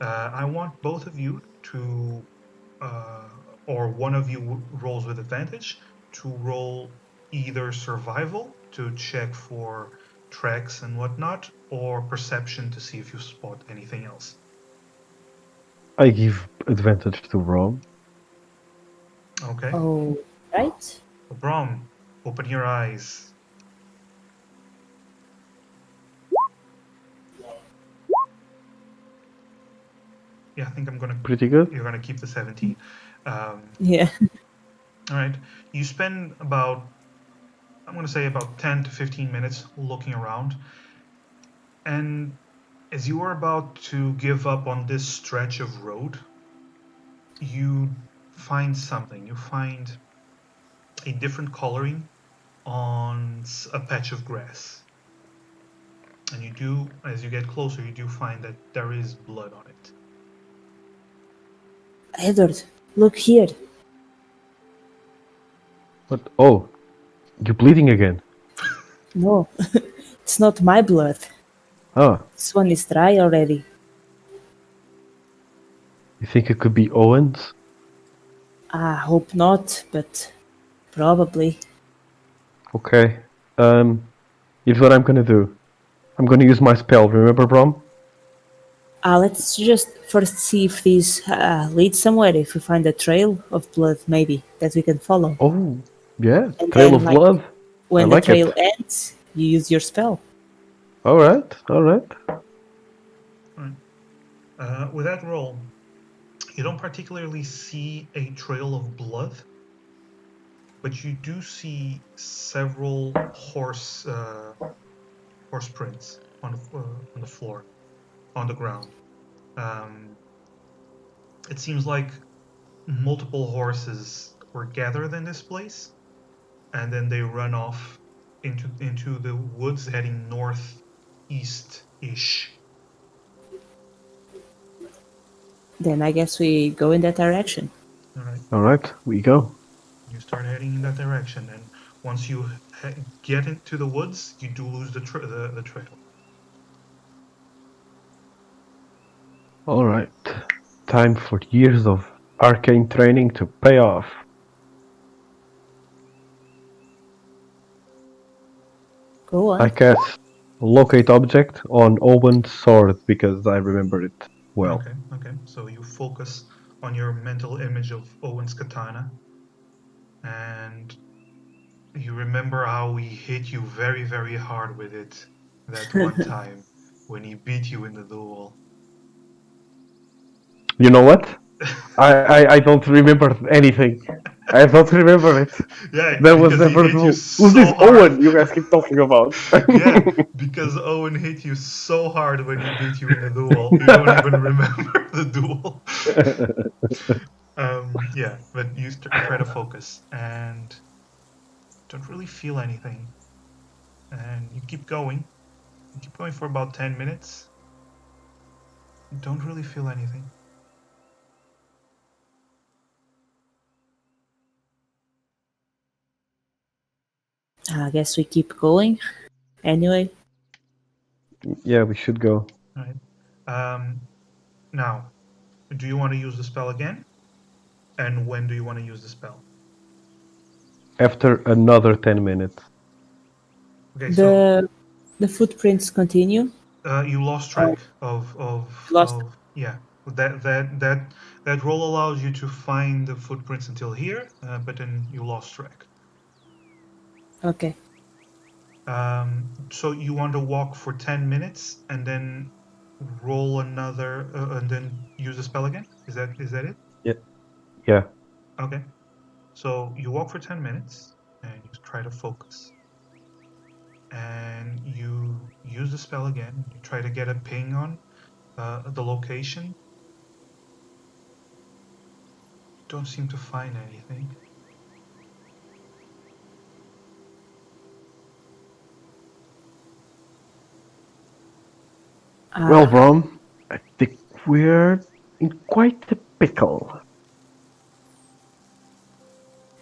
I want both of you to, or one of you rolls with advantage, to roll either survival to check for tracks and whatnot, or perception to see if you spot anything else. I give advantage to Brom. Okay. Oh, right. Brom, open your eyes. Yeah, I think I'm gonna. Pretty good. You're gonna keep the 17. Yeah. All right. You spend about, I'm going to say about 10 to 15 minutes looking around. And as you are about to give up on this stretch of road, you find something. You find a different coloring on a patch of grass. And you do, as you get closer, you do find that there is blood on it. Edward, look here. But oh, you're bleeding again. No, it's not my blood. Ah, This one is dry already. you think it could be Owen's? I hope not, but probably. Okay. Here's what I'm gonna do. I'm gonna use my spell. Remember, Brom? Let's just first see if these lead somewhere. If we find a trail of blood, maybe that we can follow. Oh, yeah. And Trail then, of like, blood. when I the like trail it. ends, you use your spell. All right. All right. With that roll, you don't particularly see a trail of blood, but you do see several horse prints on the floor, on the ground. It seems like multiple horses were gathered in this place, and then they run off into the woods heading northeast-ish. Then I guess we go in that direction. All right. All right. We go. You start heading in that direction, and once you get into the woods, you do lose the trail. All right. Time for years of arcane training to pay off. Go on. I cast locate object on Owen's sword because I remember it well. Okay. So you focus on your mental image of Owen's katana, and you remember how he hit you very, very hard with it that one time when he beat you in the duel. You know what? I don't remember anything. I don't remember it. Yeah, There was because he never hit you Who's so this hard. Owen you guys keep talking about? Yeah, because Owen hit you so hard when he beat you in the duel, you don't even remember the duel. Yeah, but you try to focus and don't really feel anything. And you keep going. You keep going for about 10 minutes. You don't really feel anything. I guess we keep going. Anyway. Yeah, we should go. All right. Now, do you want to use the spell again? And when do you want to use the spell? After another 10 minutes. Okay, so the footprints continue. You lost track of yeah. That roll allows you to find the footprints until here, but then you lost track. Okay. So you want to walk for 10 minutes and then roll another, and then use a spell again? Is that it? Yeah. Okay. So you walk for 10 minutes and you try to focus. And you use the spell again. You try to get a ping on the location. Don't seem to find anything. Well, Brom, I think we're in quite a pickle.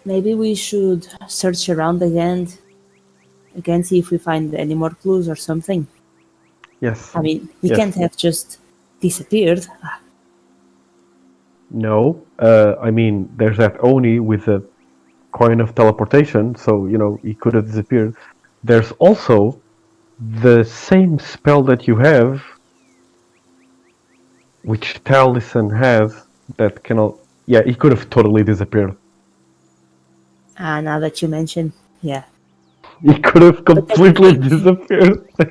Maybe we should search around again, see if we find any more clues or something. Yes. I mean, he Yes. can't have just disappeared. No. I mean, there's that Oni with a coin of teleportation, so, he could have disappeared. There's also the same spell that you have, which Taliesin has, that cannot... Yeah, he could have totally disappeared. Now that you mention, yeah. He could have completely disappeared. But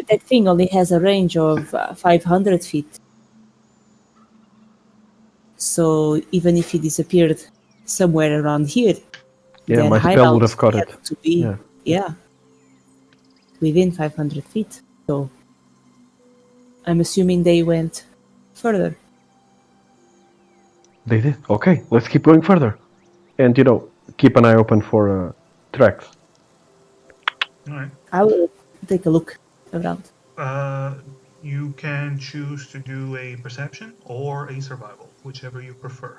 that thing only has a range of 500 feet. So even if he disappeared somewhere around here, Yeah, their my spell would have hideout caught had it. to be, within 500 feet. So I'm assuming they went further. They did. Okay, let's keep going further. And, keep an eye open for tracks. All right. I will take a look around. You can choose to do a perception or a survival, whichever you prefer.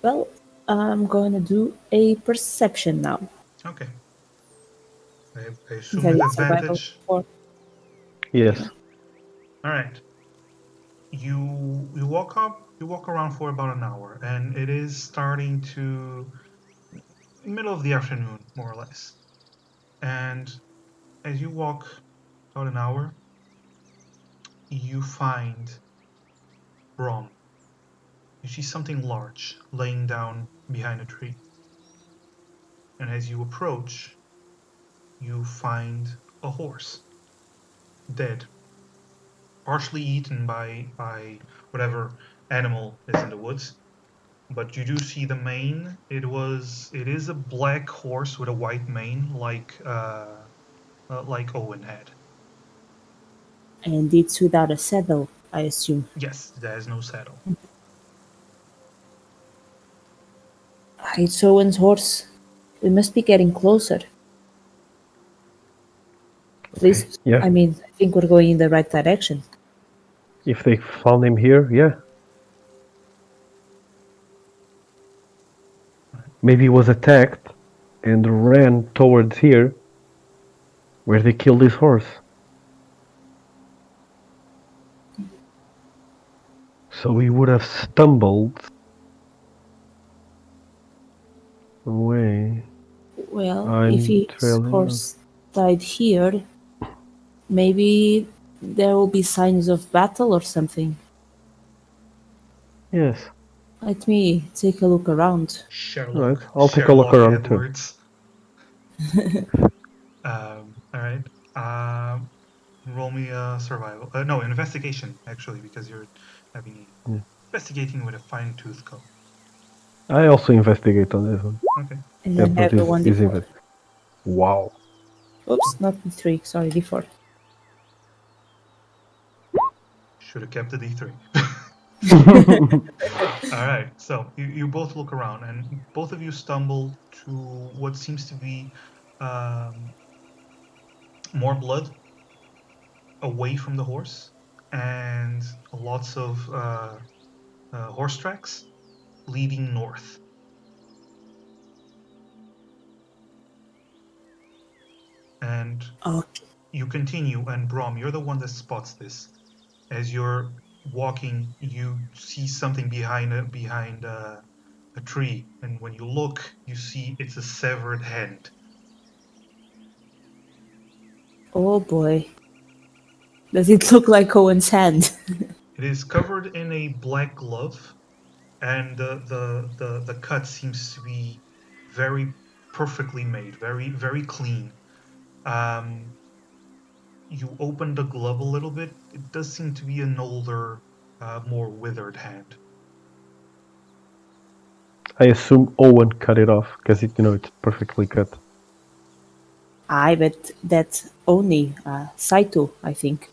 Well, I'm going to do a perception now. Okay. I assume Very with survival advantage. for Yes. All right. You walk around for about an hour, and it is starting to middle of the afternoon, more or less. And as you walk about an hour, you find Brom. You see something large laying down behind a tree. And as you approach, you find a horse, dead, partially eaten by whatever animal is in the woods. But you do see the mane. It is a black horse with a white mane, like Owen had. and it's without a saddle, I assume. Yes, there is no saddle. It's Owen's horse. We must be getting closer. At least, Yeah. I mean, I think we're going in the right direction. If they found him here, yeah. Maybe he was attacked and ran towards here, where they killed his horse. So he would have stumbled away. Well, if his horse died here, maybe there will be signs of battle or something. Yes. Let me take a look around. Sherlock. Right, I'll take a look around Edwards. All right. Roll me a survival. No, investigation actually, because you're having investigating with a fine-tooth comb. I also investigate on this one. Okay. And then have the 1d4. Wow. Oops, not d3, sorry, d4. Should have kept the d3. All right, so you both look around, and both of you stumble to what seems to be more blood away from the horse, and lots of horse tracks leading north. And you continue, and Brom, you're the one that spots this. As you're walking, you see something behind a tree, and when you look, you see it's a severed hand. Oh boy. Does it look like Owen's hand? It is covered in a black glove, and the cut seems to be very perfectly made, very, very clean. You open the glove a little bit. It does seem to be an older, more withered hand. I assume Owen cut it off because it's perfectly cut. I bet that's only Saito, I think.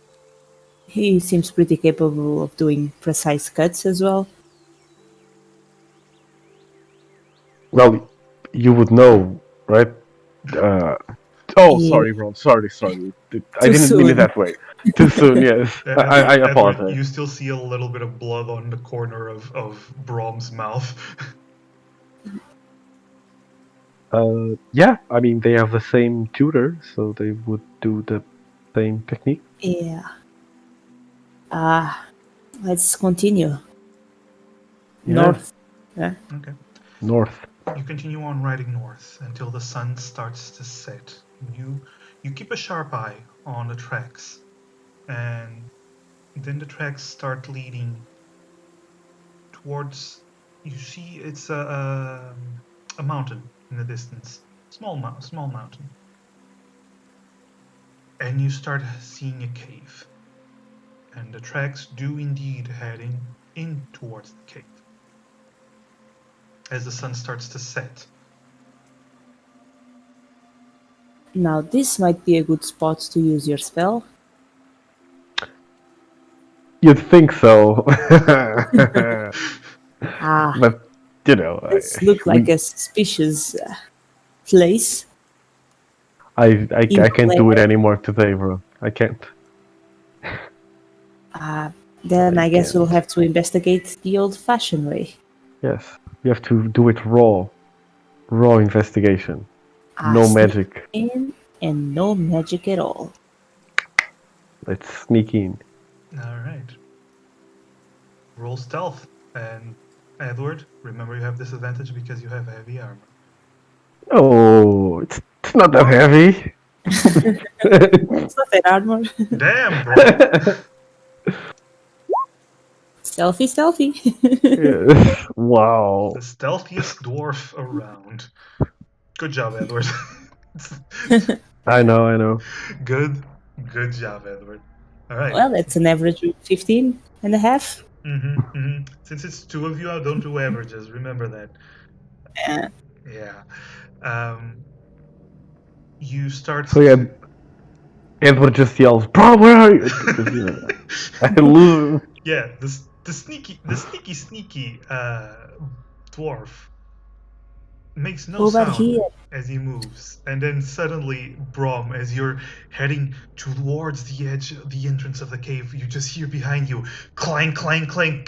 He seems pretty capable of doing precise cuts as well. Well, you would know, right? Oh, Yeah, sorry, Brom. Sorry. I too didn't mean it soon. that way. Too soon, yes. I Edward, apologize. you still see a little bit of blood on the corner of Brom's mouth. Yeah, I mean, they have the same tutor, so they would do the same technique. Yeah. Let's continue. Yeah. North. Yeah. Okay. North. You continue on riding north until the sun starts to set. You keep a sharp eye on the tracks, and then the tracks start leading towards. You see, it's a mountain in the distance, small mountain, and you start seeing a cave. And the tracks do indeed heading in towards the cave as the sun starts to set. Now this might be a good spot to use your spell. You'd think so. Ah, But, this look like a suspicious place. I Evil can't do it lair. anymore today, bro. I can't. Then I guess can't. we'll have to investigate the old-fashioned way. Yes, you have to do it raw. Raw investigation. No Sneak magic. in and no magic at all. Let's sneak in. All right. Roll stealth. And Edward, remember you have disadvantage because you have heavy armor. Oh, it's not that heavy. It's not that armor. Damn, bro. Stealthy. Yes. Wow. The stealthiest dwarf around. Good job, Edward. I know. Good job, Edward. All right. Well, that's an average of 15 and a half. Since it's two of you, I don't do averages. Remember that. Uh, Yeah. You start. So yeah, Edward just yells, "Bro, where are you?" Because I lose. Yeah, the sneaky dwarf makes no Over sound here. as he moves, and then suddenly, Brom, as you're heading towards the edge, the entrance of the cave, you just hear behind you clang, clang, clang,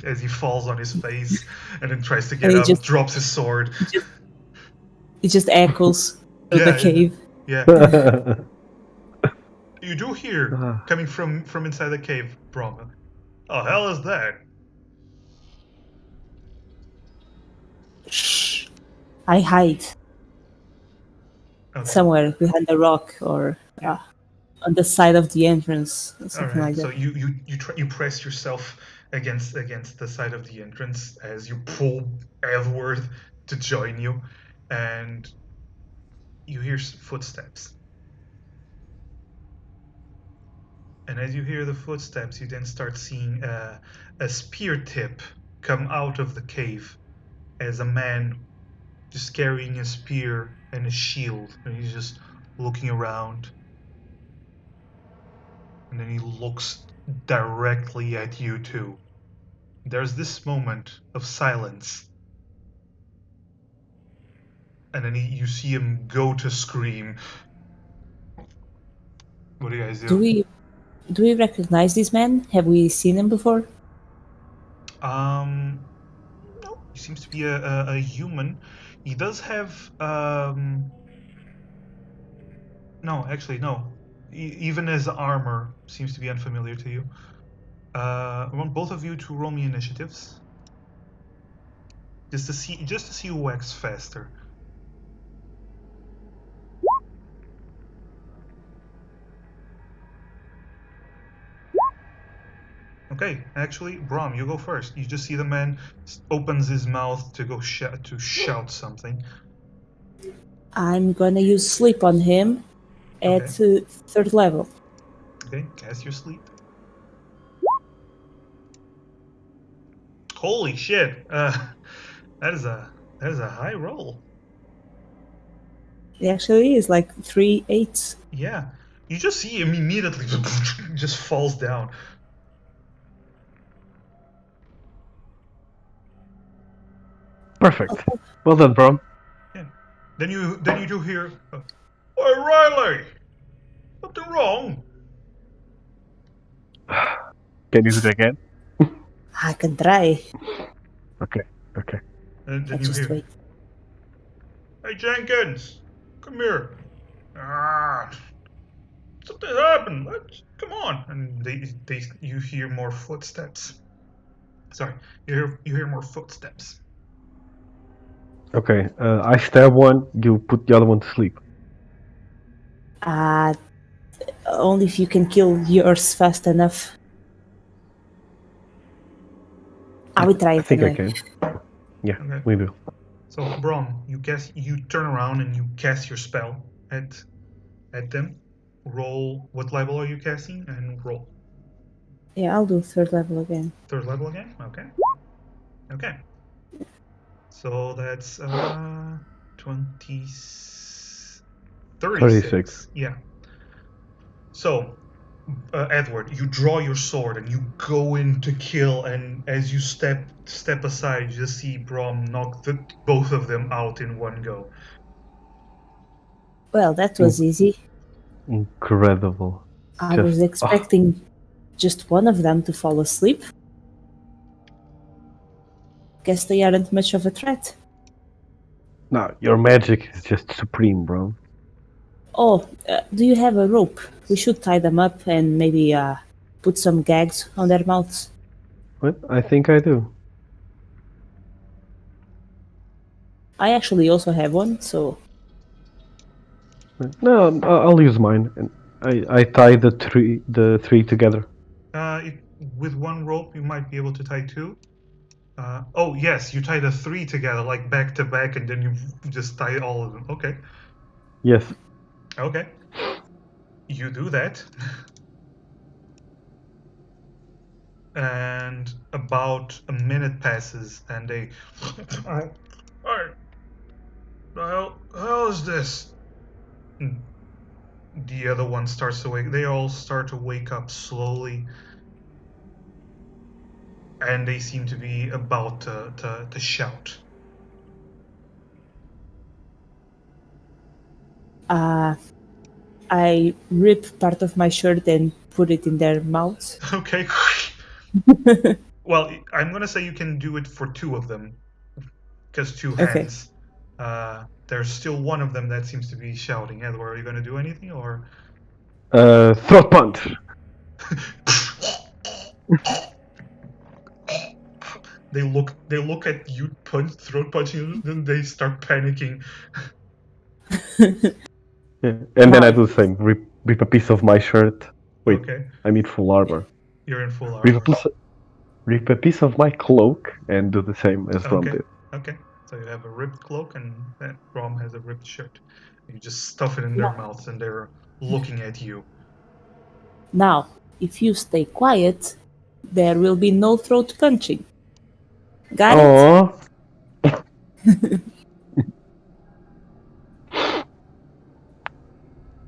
as he falls on his face, and then tries to get And up, drops his sword. It just echoes through the cave. Yeah. You do hear coming from inside the cave, Brom. Oh, hell is that? Shh. I hide somewhere behind a rock or on the side of the entrance, or something like that. So you press yourself against the side of the entrance as you pull Edward to join you, and you hear footsteps. And as you hear the footsteps, you then start seeing a spear tip come out of the cave as a man just carrying a spear and a shield, and he's just looking around. And then he looks directly at you two. There's this moment of silence. And then you see him go to scream. What do you guys do? Do we recognize this man? Have we seen him before? No, he seems to be a human. He does have no, actually no. Even his armor seems to be unfamiliar to you. I want both of you to roll me initiatives. Just to see who acts faster. Okay, actually, Brom, you go first. You just see the man opens his mouth to go to shout something, I'm gonna use sleep on him at third level. Okay, cast your sleep. Holy shit! That is a high roll. It actually is like 3 8s. Yeah, you just see him immediately just falls down. Perfect. Well done, Brom. Yeah. Then you do hear, "Oi, Riley, something wrong?" Can you do it again? I can try. Okay. And then Let's you just hear, wait. "Hey Jenkins, come here. Something happened. Come on." And you hear more footsteps. Sorry, you hear more footsteps. Okay. I stab one. You put the other one to sleep. Only if you can kill yours fast enough. I will try I it think anyway. I can. Yeah, Okay. we do. So Brom, you turn around and you cast your spell at them. Roll. What level are you casting? And roll. Yeah, I'll do third level again. Third level again. Okay. So that's 20, 36. Yeah. So, Edward, you draw your sword and you go in to kill, and as you step aside, you just see Brom knock both of them out in one go. Well, that was easy. Incredible. I was expecting just one of them to fall asleep. Guess they aren't much of a threat. No, your magic is just supreme, bro. Oh, do you have a rope? We should tie them up and maybe put some gags on their mouths. What? I think I do. I actually also have one, so No, I'll use mine, and I tie the three together. With one rope, you might be able to tie two. Oh yes, you tie the three together, like back to back, and then you just tie all of them. Okay. Yes. Okay. You do that. And about a minute passes, and they. Alright. The hell is this? And the other one starts to wake. They all start to wake up slowly, and they seem to be about to shout. I rip part of my shirt and put it in their mouths. Okay. Well, I'm gonna say you can do it for two of them, because two hands. There's still one of them that seems to be shouting. Edward, are you gonna do anything or? Throat punch. They look at you throat punching, then they start panicking. Yeah. And then I do the same. Rip a piece of my shirt. Wait, Okay. I'm in full armor. You're in full Rip armor. rip a piece of my cloak and do the same as Brom did. Okay. So you have a ripped cloak, and Brom has a ripped shirt. You just stuff it in their mouths, and they're looking at you. Now, if you stay quiet, there will be no throat punching. Got it?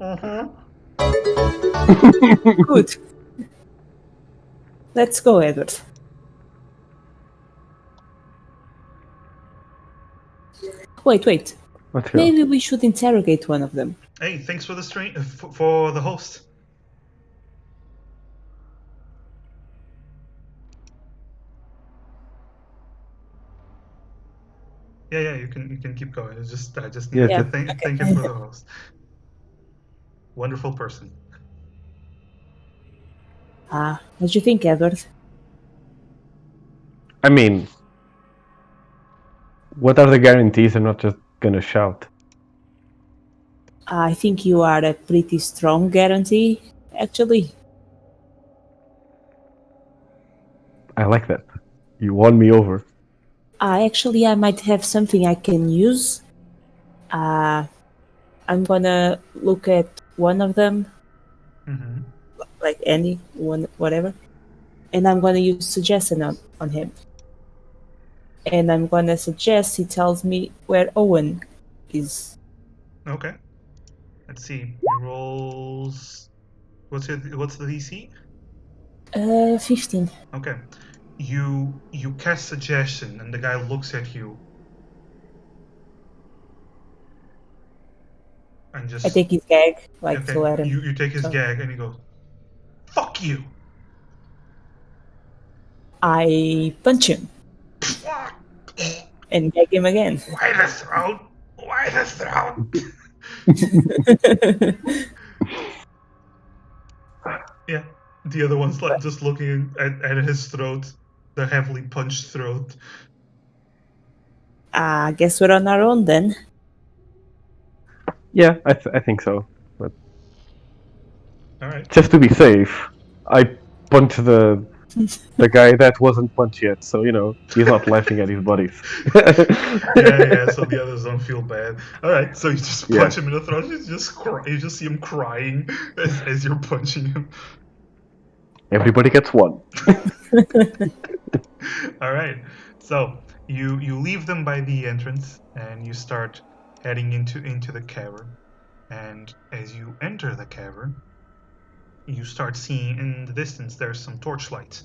Aww. Good. Let's go, Edward. Wait. Maybe we should interrogate one of them. Hey, thanks for the stream for the host. Yeah, you can keep going. It's just I just need to thank you for the host. Wonderful person. What do you think, Edward? I mean, what are the guarantees? I'm not just gonna shout. I think you are a pretty strong guarantee, actually. I like that. You won me over. Actually, I might have something I can use. I'm gonna look at one of them, Mm-hmm. like any one, whatever, and I'm gonna use suggestion on him. And I'm gonna suggest he tells me where Owen is. Okay. Let's see. He rolls. What's the DC? 15. Okay. You cast suggestion, and the guy looks at you and I just take his gag, like to okay. let him. You take his So gag, and he goes, "Fuck you." I punch him and gag him again. Why the throat? Why the throat? Yeah. The other one's like just looking at his throat, the heavily punched throat. I guess we're on our own then. Yeah, I think so. But All right. just to be safe, I punch the guy that wasn't punched yet, so he's not laughing at his buddies. Yeah. So the others don't feel bad. All right. So you just Yeah. punch him in the throat. You just see him crying as you're punching him. Everybody gets one. All right. So you leave them by the entrance and you start heading into the cavern. And as you enter the cavern, you start seeing in the distance there's some torchlights,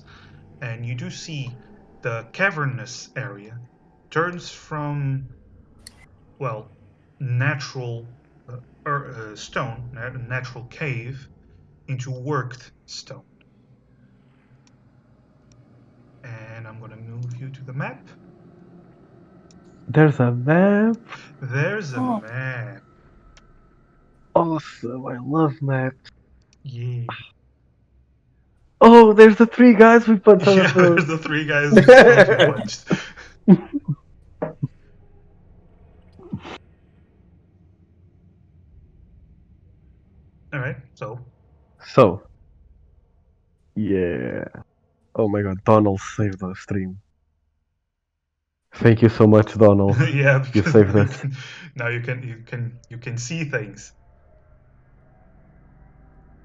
and you do see the cavernous area turns from natural stone, natural cave into worked stone. And I'm gonna move you to the map. There's a map. There's a Oh. map. Awesome. I love maps. Yeah. Oh, there's the 3 guys we punched on the Yeah, throat. there's the 3 guys whose throats you punched. All right, so. So, yeah. Oh my god, Donald saved the stream. Thank you so much, Donald. Yeah, You because saved us. now you can see things.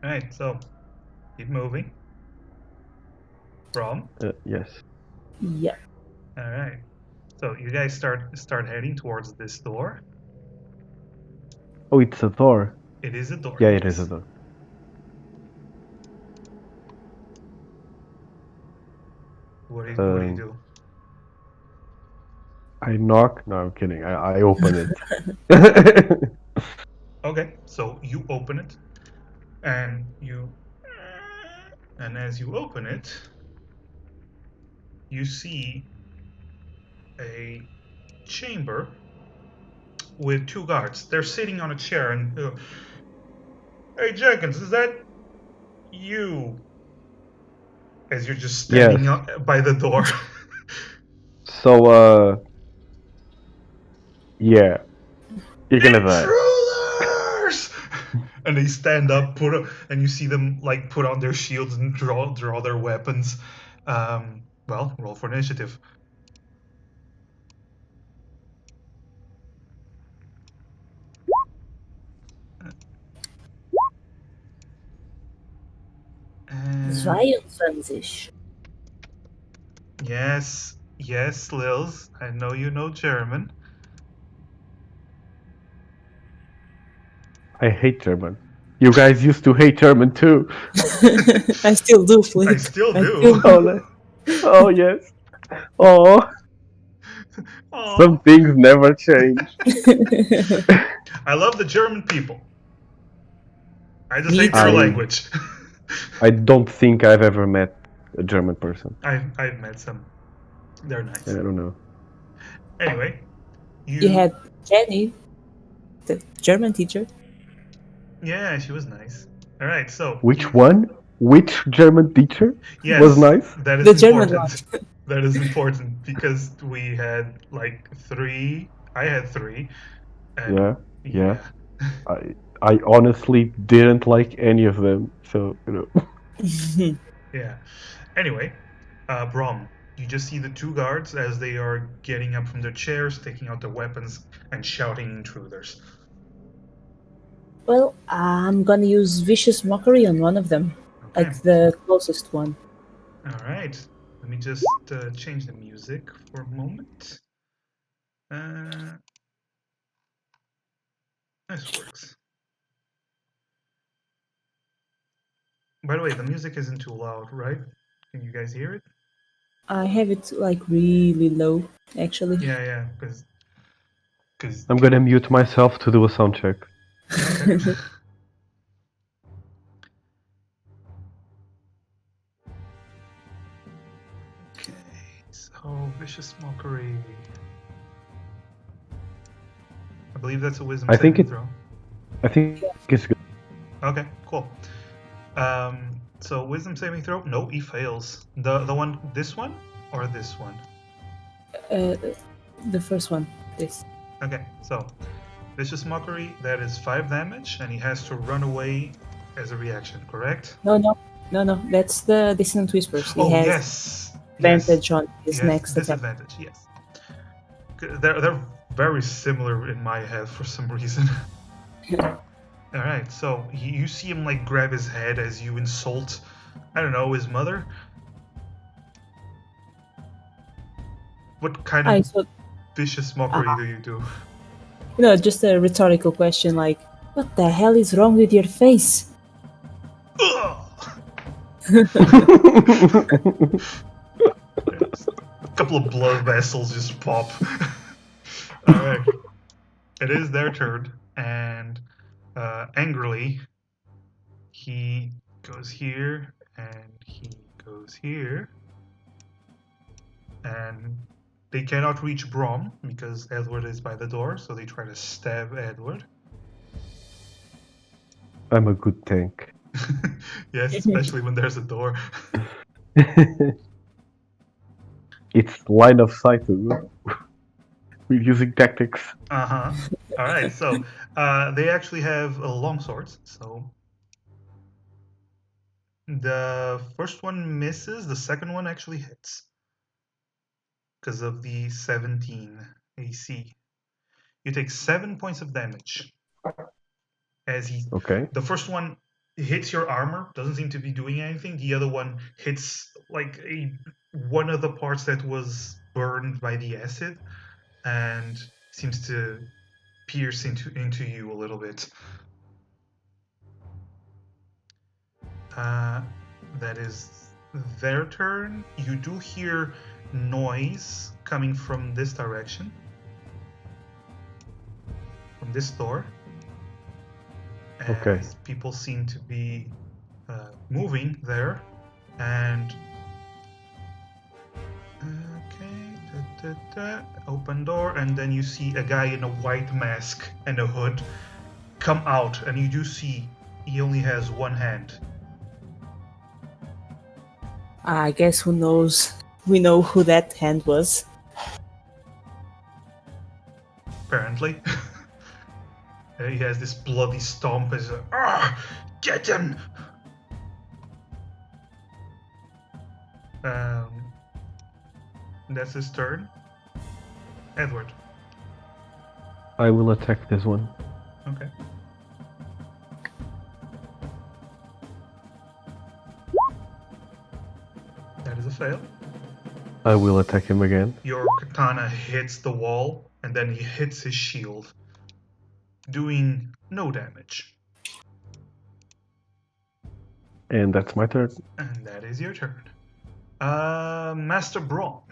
All right, so keep moving. Brom. Yes. Yeah. All right, so you guys start heading towards this door. Oh, it's a door. It is a door. Yeah, yes. it is a door. What do you do? I knock. No, I'm kidding. I open it. Okay, so you open it, and as you open it, you see a chamber with 2 guards. They're sitting on a chair and hey Jenkins, is that you? As you're just standing Yes. by the door. So, yeah. You're gonna die. Intruders! And they stand up, and you see them like put on their shields and draw their weapons. Roll for initiative. And 22. yes, Lils, I know you know German. I hate German. You guys used to hate German too. I still do, Flip. I still do. Oh yes. Oh, some things never change. I love the German people. I just Me hate their too. language. I don't think I've ever met a German person. I've met some. They're nice. I don't know. Anyway, You had Jenny, the German teacher. Yeah, she was nice. All right, so Which one? Which German teacher was nice? That is The German important. That is important because we had like 3. I had 3. And Yeah. I honestly didn't like any of them, so Yeah. Anyway, Brom, you just see the 2 guards as they are getting up from their chairs, taking out their weapons, and shouting intruders. Well, I'm gonna use Vicious Mockery on one of them. Okay. Like the closest one. All right. Let me just change the music for a moment. This works. By the way, the music isn't too loud, right? Can you guys hear it? I have it like really low, actually. Yeah, because I'm gonna mute myself to do a sound check. okay. Okay, so Vicious Mockery. I believe that's a wisdom I think saving throw. I think it's good. Okay, cool. So wisdom saving throw? No, he fails. The one, this one or this one? The first one. This. Okay, so Vicious Mockery, that is 5 damage, and he has to run away as a reaction, correct? No. That's the Dissonant Whispers. He has yes! advantage on his next attack. Disadvantage, yes. They're very similar in my head for some reason. Alright, so you see him like grab his head as you insult, I don't know, his mother? What kind of vicious mockery do you do? Just a rhetorical question like, what the hell is wrong with your face? A couple of blood vessels just pop. Alright. It is their turn, and angrily, he goes here, and he goes here. And they cannot reach Brom, because Edward is by the door, so they try to stab Edward. I'm a good tank. Yes, especially when there's a door. It's line of sight. We're using tactics. Alright, so they actually have long swords, so the first one misses, the second one actually hits because of the 17 AC. You take 7 points of damage as the first one hits your armor, doesn't seem to be doing anything. The other one hits like one of the parts that was burned by the acid and seems to pierce into you a little bit. That is their turn. You do hear noise coming from this direction, from this door. Okay. People seem to be moving there, and open door, and then you see a guy in a white mask and a hood come out, and you do see he only has one hand. I guess we know who that hand was. Apparently. He has this bloody stomp as get him! That's his turn. Edward. I will attack this one. Okay. That is a fail. I will attack him again. Your katana hits the wall, and then he hits his shield, doing no damage. And that's my turn. And that is your turn. Master Brom.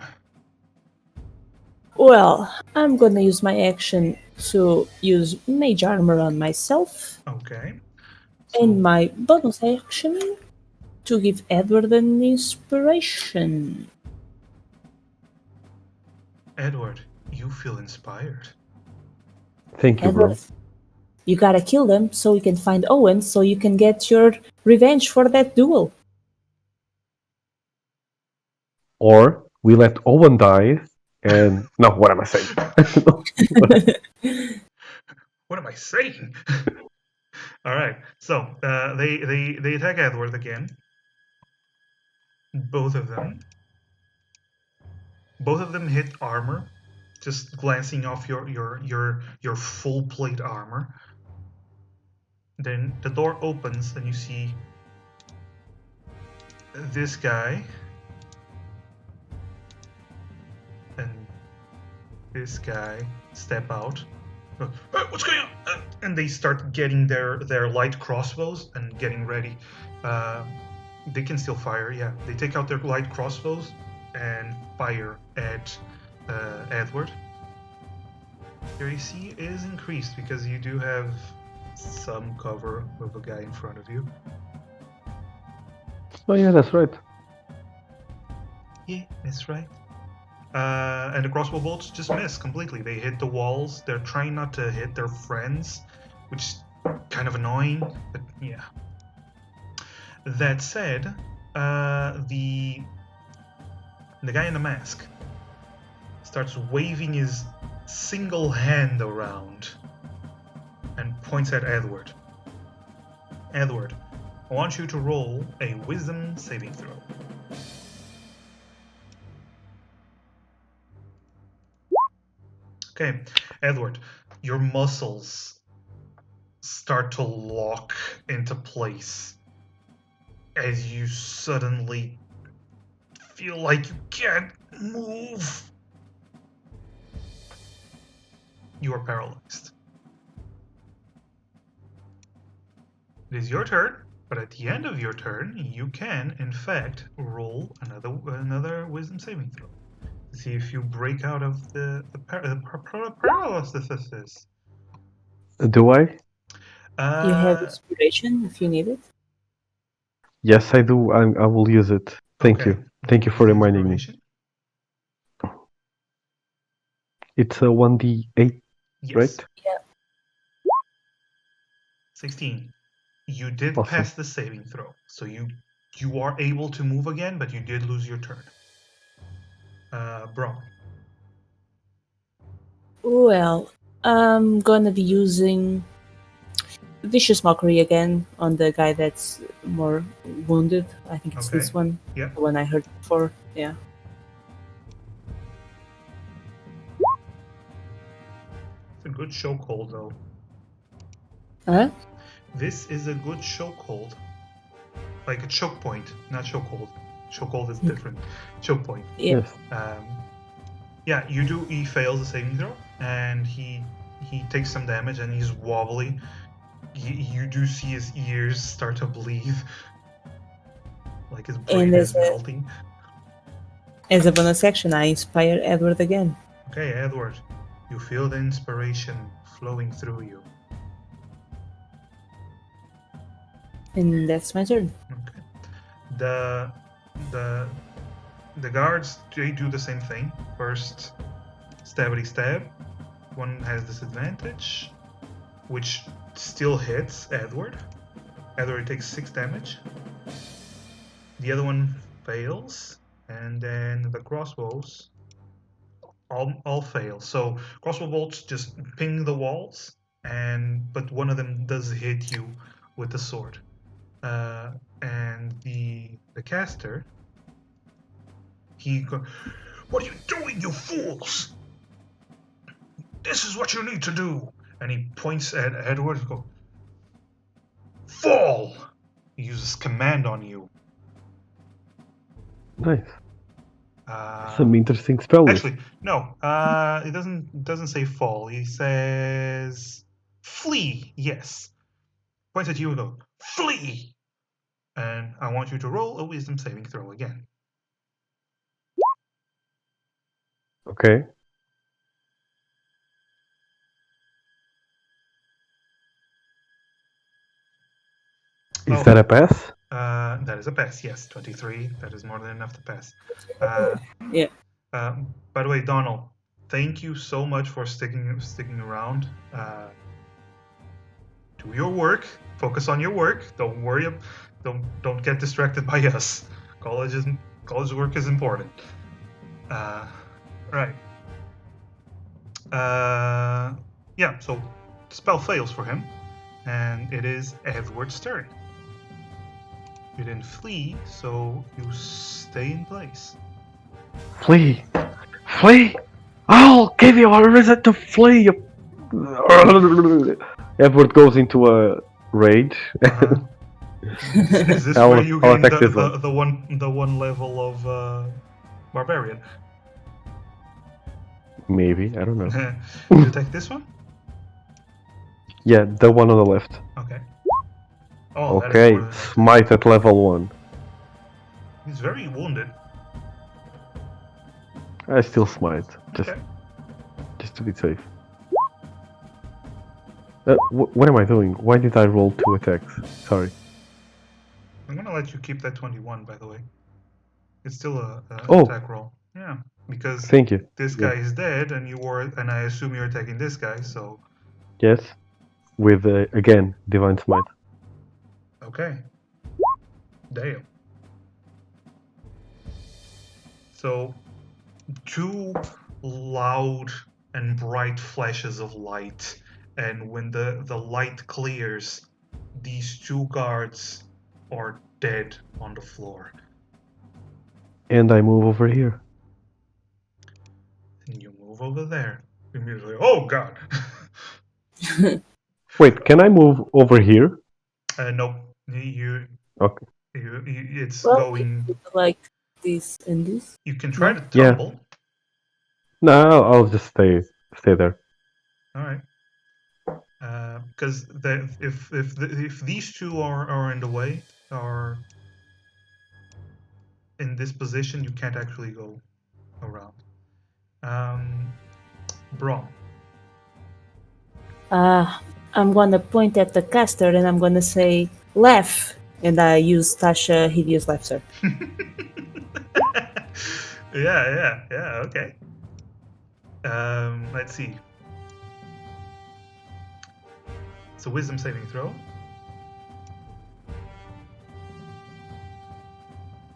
Well, I'm gonna use my action to use mage armor on myself. Okay. And my bonus action to give Edward an inspiration. Edward, you feel inspired. Thank you, Edward, bro. you gotta kill them so we can find Owen so you can get your revenge for that duel. Or we let Owen die and... No, what am I saying? What am I saying? Alright, so they attack Edward again. Both of them. Both of them hit armor. Just glancing off your full plate armor. then the door opens and you see this guy and this guy step out. Hey, what's going on? And they start getting their light crossbows and getting ready. They can still fire, yeah. They take out their light crossbows and fire at Edward. Your AC is increased because you do have some cover with a guy in front of you. Oh yeah, that's right. Yeah, that's right. And the crossbow bolts just miss completely. They hit the walls. They're trying not to hit their friends, which is kind of annoying, but yeah. That said, the guy in the mask starts waving his single hand around and points at Edward. Edward, I want you to roll a wisdom saving throw. Okay, Edward, your muscles start to lock into place as you suddenly feel like you can't move. You are paralyzed. It is your turn, but at the end of your turn, you can, in fact, roll another wisdom saving throw. See if you break out of the paralysis. Do I? You have inspiration if you need it. Yes, I do. I will use it. Thank you. Thank you for reminding me. It's a 1d8, yes. Right? Yeah. 16. You did Awesome. pass the saving throw, so you are able to move again, but you did lose your turn. Brom. Well, I'm gonna be using Vicious Mockery again on the guy that's more wounded. I think it's this one. Yeah. The one I heard before. Yeah. It's a good chokehold, though. Huh? This is a good chokehold. Like a choke point, not chokehold. Chokehold is different. Choke point. Yeah. Yes. Yeah, he fails the saving throw, and he takes some damage, and he's wobbly. You do see his ears start to bleed. Like his brain is melting. As a bonus action, I inspire Edward again. Okay, Edward, you feel the inspiration flowing through you. And that's my turn. Okay. The guards, they do the same thing. First, stabbity stab. One has disadvantage, which still hits Edward. Edward takes 6 damage. The other one fails, and then the crossbows all fail. So crossbow bolts just ping the walls, but one of them does hit you with the sword. And the caster, what are you doing, you fools? This is what you need to do. And he points at Edward and goes, fall! He uses command on you. Nice. Some interesting spell list. Actually, no. It doesn't say fall. He says flee. Yes. Points at you and goes, flee! And I want you to roll a wisdom saving throw again. Okay. Is that a pass? That is a pass, yes. 23. That is more than enough to pass. Yeah. By the way, Donald, thank you so much for sticking around. Do your work. Focus on your work. Don't worry. Don't get distracted by us. College work is important. Right. Yeah. So the spell fails for him, and it is Edward's turn. You didn't flee, so you stay in place. Flee! Flee! I'll give you a reason to flee! Edward goes into a rage. Uh-huh. Is this I'll- where you I'll gain attack this one. the one level of barbarian? Maybe, I don't know. You attack this one? Yeah, the one on the left. Okay. Oh, that is Okay, more than enough. smite at level 1. He's very wounded. I still smite, Okay. just to be safe. What am I doing? Why did I roll 2 attacks? Sorry. I'm gonna let you keep that 21, by the way. It's still a Oh. attack roll. Yeah, because Thank you. this Yeah. guy is dead, and I assume you're attacking this guy. So Yes. With, again, Divine Smite. okay. Damn. So 2 loud and bright flashes of light, and when the light clears, these 2 guards are dead on the floor. And I move over here. And you move over there. Immediately, oh god! Wait, can I move over here? No, you, Okay. it's Well, going. like this and this. You can try No? to tumble. No, I'll just stay there. All right. Because if these 2 are in the way, are in this position, you can't actually go around. Brom. I'm gonna point at the caster and I'm gonna say laugh, and I use Tasha Hideous Laughter. Yeah. Okay. Let's see. It's a wisdom saving throw.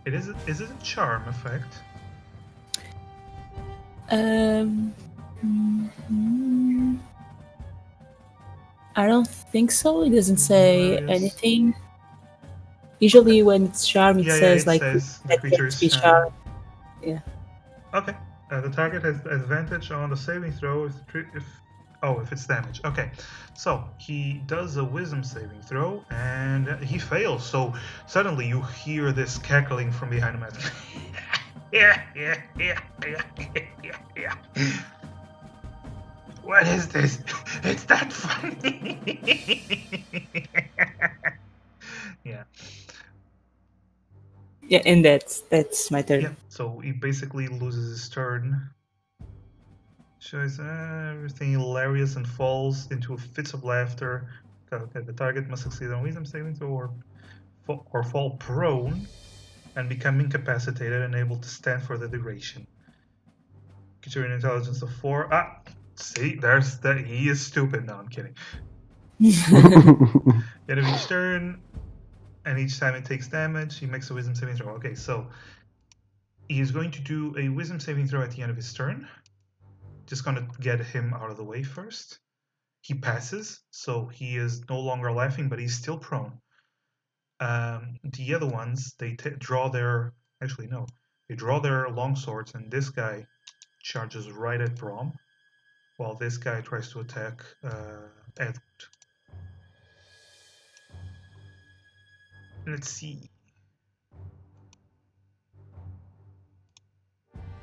Is it a charm effect? I don't think so. It doesn't say Yes. anything. Usually, when it's charm, it Yeah, says it like says the that creature's be charmed. Okay. The target has advantage on the saving throw if it's damage. Okay. So he does a wisdom saving throw and he fails. So suddenly you hear this cackling from behind him. Yeah. What is this? It's that funny. Yeah. Yeah, and that's my turn. Yeah, so he basically loses his turn. Shows everything hilarious and falls into fits of laughter. Okay, the target must succeed on wisdom saving throw or fall prone and become incapacitated and able to stand for the duration. Creature an intelligence of 4. See, there's that. He is stupid. No, I'm kidding. End of each turn, and each time it takes damage, he makes a wisdom saving throw. Okay, so he is going to do a wisdom saving throw at the end of his turn. Just gonna get him out of the way first. He passes, so he is no longer laughing, but he's still prone. The other ones, they draw their... Actually, no. They draw their long swords, and this guy charges right at Brom, while this guy tries to attack Edward. Let's see.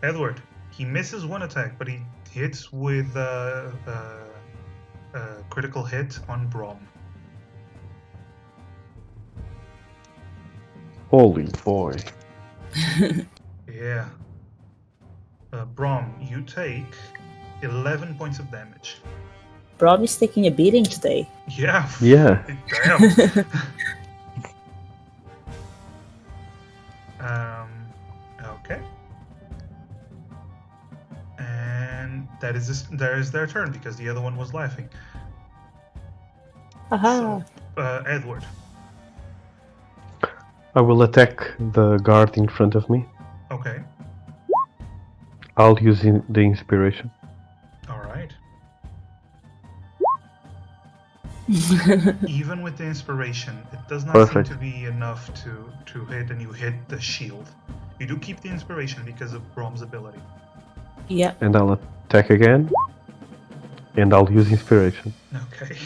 Edward, he misses one attack, but he hits with a critical hit on Brom. Holy boy. Yeah. Brom, you take 11 points of damage. Brom is taking a beating today. Yeah. Yeah. Damn. Okay. And that is their turn because the other one was laughing. Aha! So, Edward. I will attack the guard in front of me. Okay. I'll use the inspiration. All right. Even with the inspiration, it does not Perfect. seem to be enough to hit, and you hit the shield. You do keep the inspiration because of Brom's ability. Yeah. And I'll attack again. And I'll use inspiration. Okay.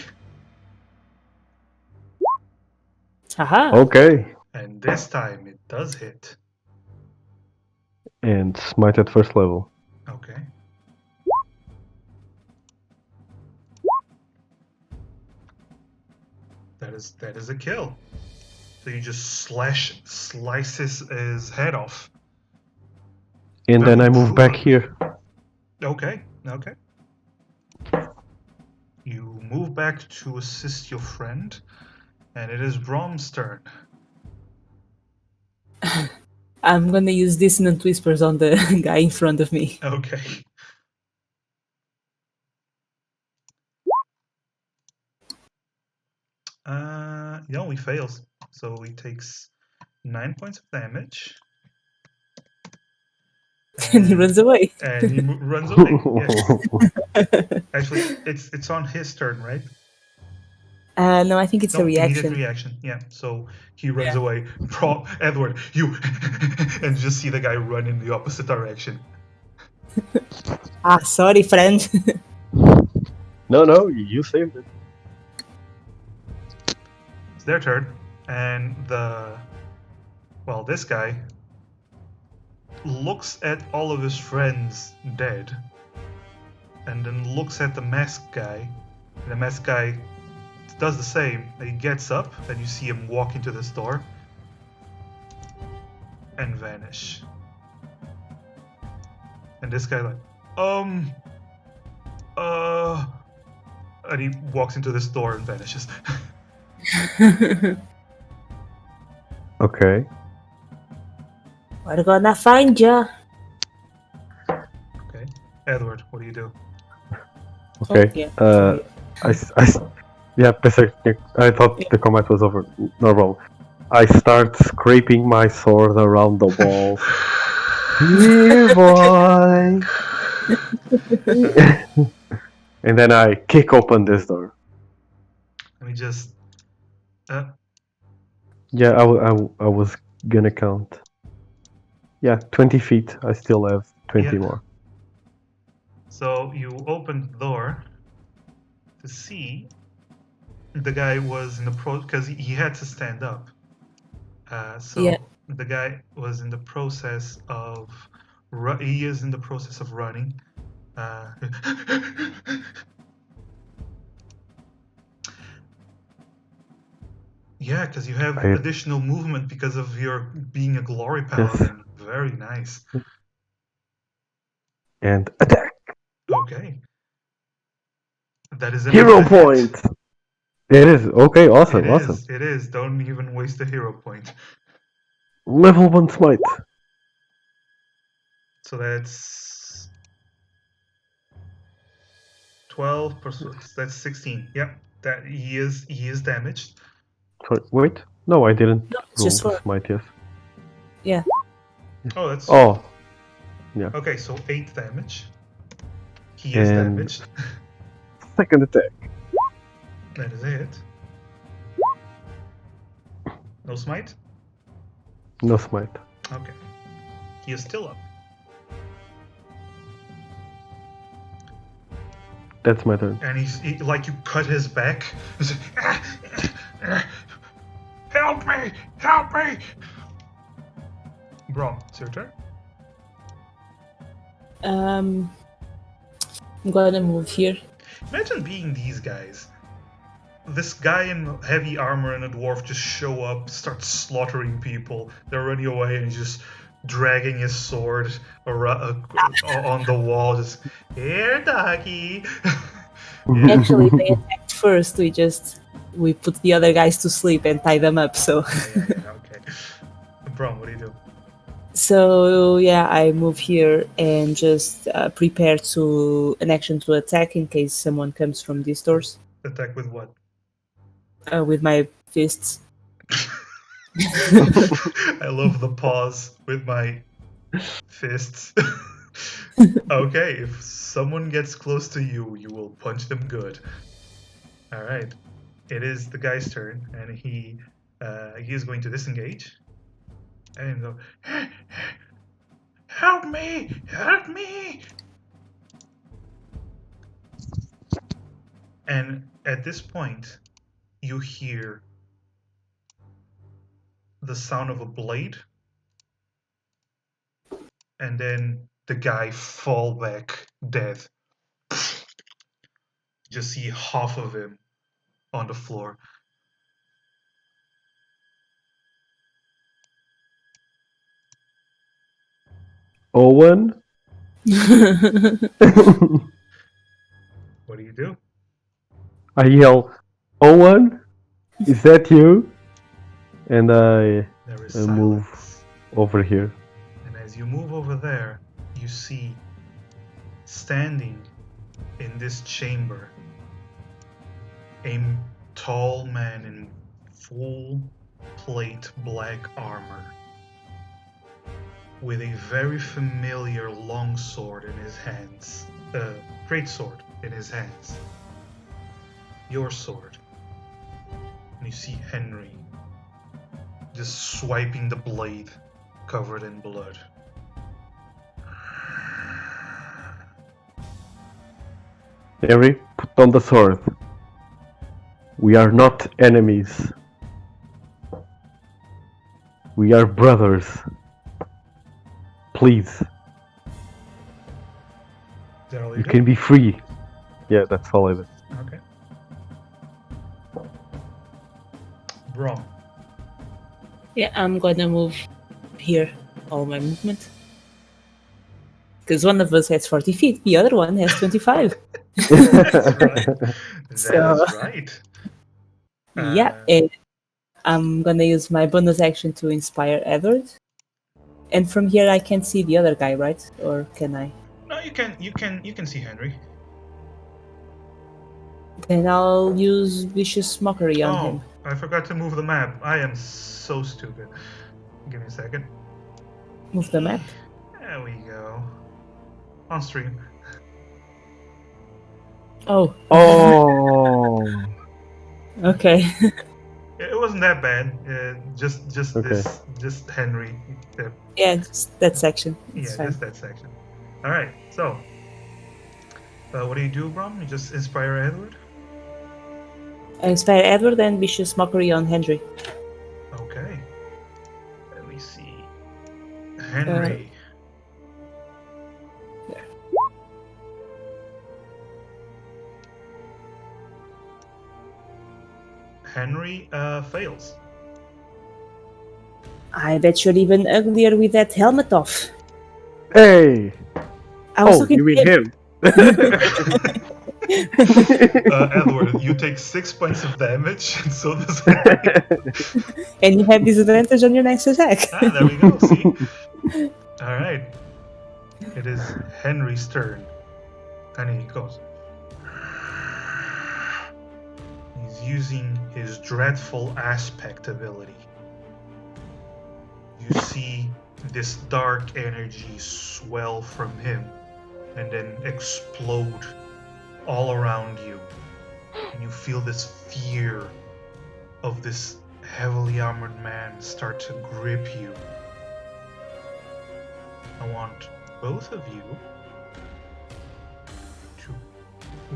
Haha. Okay. And this time it does hit. And smite at first level. Okay. That is a kill. So you just slices his head off. And then Very I move back brutally. here. Okay. You move back to assist your friend, and it is Brom's turn. I'm gonna use dissonant whispers on the guy in front of me. Okay. No, he fails. So he takes 9 points of damage. And he runs away. And he runs away. Yes. Actually, it's on his turn, right? No, I think it's a Immediate reaction. reaction. Yeah. So he runs away. Edward, you and just see the guy run in the opposite direction. Sorry, friend. No, you saved it. It's their turn, and this guy looks at all of his friends dead, and then looks at the masked guy. And the masked guy does the same. He gets up, and you see him walk into the store and vanish. And this guy and he walks into the store and vanishes. Okay. We're gonna find ya. Okay, Edward, what do you do? Okay. Oh, yeah. Yeah, I thought the combat was over. No problem. I start scraping my sword around the walls. Yeah, boy. And then I kick open this door. Let me just. Yeah, I was gonna count. Yeah, 20 feet. I still have 20 more. So you open the door to see the guy was in the because he had to stand up. The guy was in the process of. He is in the process of running. Yeah, because you have additional movement because of your being a glory paladin. Yes. Very nice. And attack. Okay. That is a hero point. It is okay. Awesome. It is. Don't even waste a hero point. Level 1 smite. So that's 12 plus. That's 16. Yep. That he is damaged. Wait. No, I didn't. No, it's just smite. Yes. Yeah. Oh, that's. Oh. Yeah. Okay, so 8 damage. He is damaged. Second attack. That is a hit. No smite? No smite. Okay. He is still up. That's my turn. And he like you cut his back. Help me! Help me! Brom, it's your turn. I'm gonna move here. Imagine being these guys. This guy in heavy armor and a dwarf just show up, start slaughtering people. They're running away and he's just dragging his sword on the wall. Just, here, doggy. Actually, they attacked first. We put the other guys to sleep and tie them up. So. Okay. Brom, what do you do? So yeah, I move here and just prepare an action to attack in case someone comes from these doors. Attack with what? With my fists. I love the pause with my fists. Okay, if someone gets close to you, you will punch them good. All right, it is the guy's turn, and he is going to disengage and go. Help me! Help me! And at this point, you hear the sound of a blade, and then the guy fall back dead. Just see half of him on the floor. Owen? What do you do? I yell, Owen? Is that you? And I There is move silence. over here. And as you move over there, you see standing in this chamber a tall man in full plate black armor with a very familiar long sword in his hands, great sword in his hands, your sword. And you see Henry just swiping the blade covered in blood. Henry, put down the sword. We are not enemies. We are brothers. Please, Is that all you can be free. Yeah, that's all it is. Okay. Brom. Yeah, I'm gonna move here. All my movement. Because one of us has 40 feet, the other one has 25. That's right. So- That's right. Yeah, and I'm gonna use my bonus action to inspire Edward. And from here I can see the other guy, right? Or can I? No, you can see Henry. Then I'll use vicious mockery on him. I forgot to move the map. I am so stupid. Give me a second. Move the map. There we go. On stream. Oh, Oh. okay. It wasn't that bad. Just Okay. just Henry. Yeah, just that section. Yeah, It's fine. just that section. All right. So, what do you do, Brom? You just inspire Edward. I inspire Edward and vicious mockery on Henry. Okay. Let me see. Henry. Henry fails. I bet you're even uglier with that helmet off. Hey! I was Oh, looking you mean at him? Edward, you take 6 points of damage, and so does Henry. and you have disadvantage on your next attack. There we go. See. All right. It is Henry's turn, and he goes. He's using his dreadful aspect ability. You see this dark energy swell from him and then explode all around you. And you feel this fear of this heavily armored man start to grip you. I want both of you to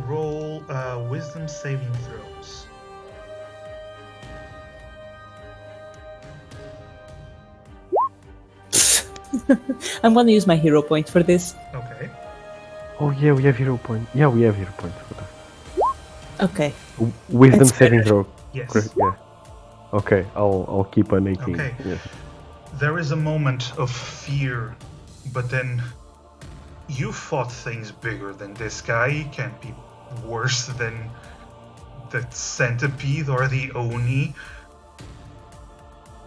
roll wisdom saving throws. I'm gonna use my hero point for this. Okay. Oh yeah, we have hero point. Yeah, we have hero point. Okay. Wisdom That's saving better. throw. Yes. Correct, yeah. Okay, I'll keep an 18. Okay. Yeah. There is a moment of fear, but then you fought things bigger than this guy. He can't be worse than the centipede or the Oni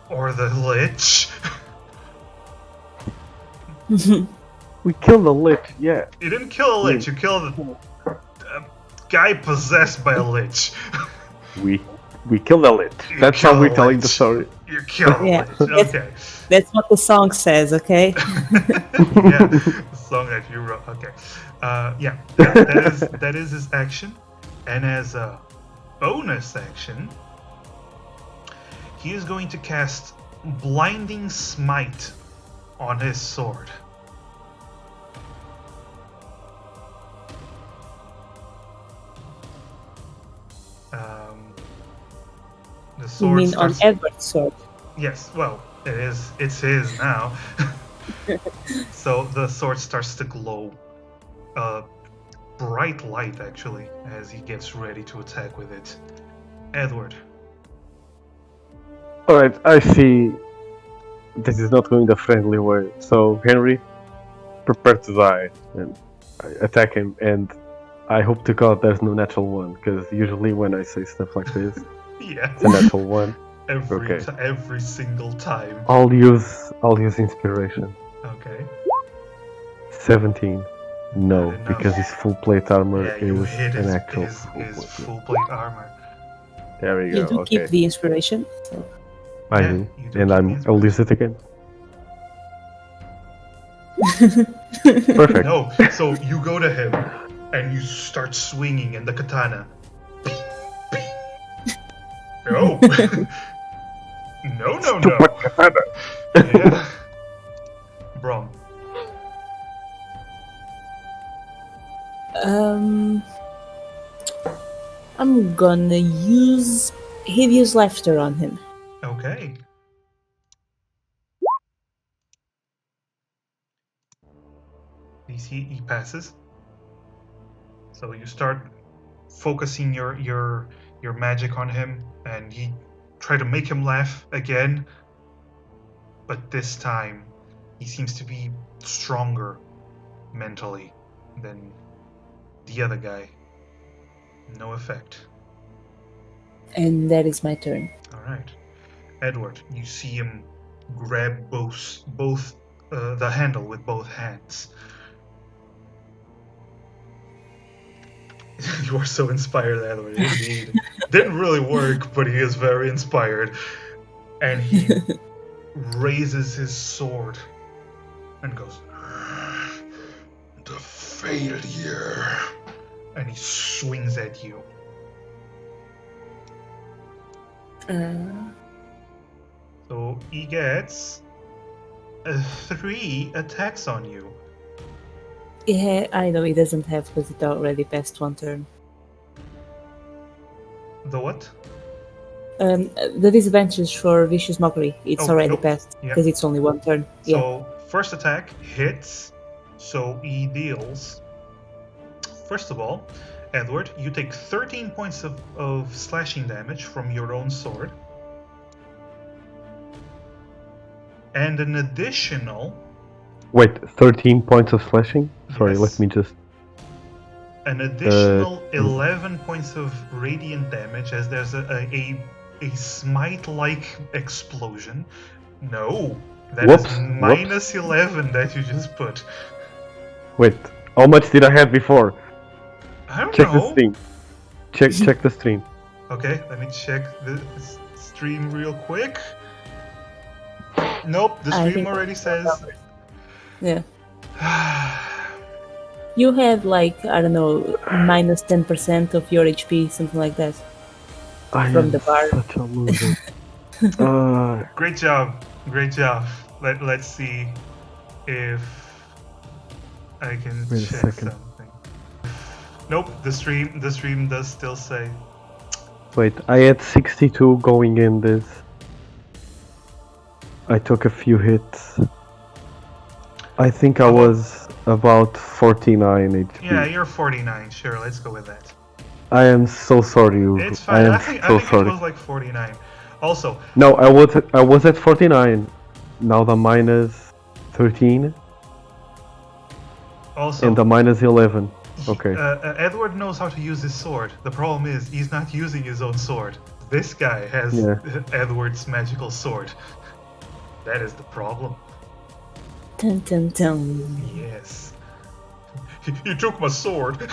or the Lich. We killed the lich, yeah. You didn't kill a Lich, you killed a guy possessed by a Lich. We killed the lich. You That's how killed we're a telling the lich. story. You killed a Yeah. Lich, okay. That's what the song says, okay? Yeah, the song that you wrote. Okay, yeah, that is his action, and as a bonus action, he is going to cast Blinding Smite on his sword. The You sword mean on starts. Edward's sword? Yes, well, it's his now. So the sword starts to glow. Bright light, actually, as he gets ready to attack with it. Edward. Alright, I see this is not going the friendly way. So, Henry, prepare to die. And I attack him, and I hope to God there's no natural one, because usually when I say stuff like this, Yeah. it's a natural one. Every single time. I'll use inspiration. Okay. 17. No, Not enough. because his full plate armor Yeah, you is hit an his, actual his, full his plate. full plate armor. There we go. You do Okay. keep the inspiration. So. I Yeah, do, you do and keep I'll use it again. Perfect. No, so you go to him and you start swinging in the katana. No. No. Stupid katana. Yeah. Brom. I'm gonna use hideous laughter on him. Okay. He passes. So you start focusing your magic on him, and you try to make him laugh again. But this time, he seems to be stronger mentally than the other guy. No effect. And that is my turn. All right, Edward. You see him grab both the handle with both hands. You are so inspired, Edward. Indeed. Didn't really work, but he is very inspired. And he raises his sword and goes, "The failure." And he swings at you. So he gets 3 attacks on you. Yeah, I know he doesn't have because it already passed one turn. The what? The disadvantage for Vicious Mockery, it's already nope. passed Yeah. because it's only one turn. Yeah. So first attack hits, so he deals. First of all, Edward, you take 13 points of slashing damage from your own sword. And an additional... Wait, 13 points of slashing? Sorry, Yes. let me just... An additional 11 points of radiant damage as there's a smite-like explosion. No, that is minus 11 that you just put. Wait, how much did I have before? I don't Check know. the stream. Check the stream. Okay, let me check the stream real quick. Nope, the stream already says. Yeah. You had like, I don't know, minus 10% of your HP, something like that. From the bar. Such a loser. Great job. Let's see if I can Wait a check second. something. Nope, the stream does still say. Wait, I had 62 going in this. I took a few hits. I think I was about 49 HP. Yeah, you're 49. Sure, let's go with that. I am so sorry, Hugo. It's fine. I think sorry. it was like 49. Also. No, I was at 49. Now the minus 13. Also. And the minus 11. Okay. Edward knows how to use his sword. The problem is he's not using his own sword. This guy has Edward's magical sword. That is the problem. Dun, dun, dun. Yes. You took my sword.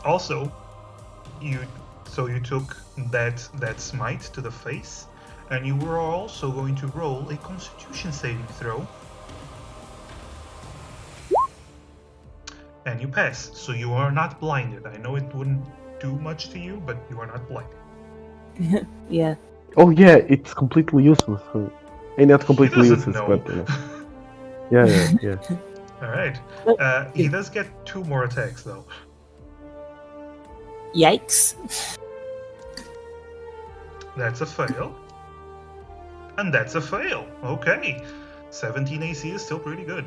Also, you took that smite to the face, and you were also going to roll a Constitution saving throw. And you pass, so you are not blinded. I know it wouldn't do much to you, but you are not blinded. Yeah. Oh yeah, it's completely useless. And not completely useless, know. but yeah. All right. He does get 2 more attacks though. Yikes. That's a fail. And that's a fail. Okay. 17 AC is still pretty good.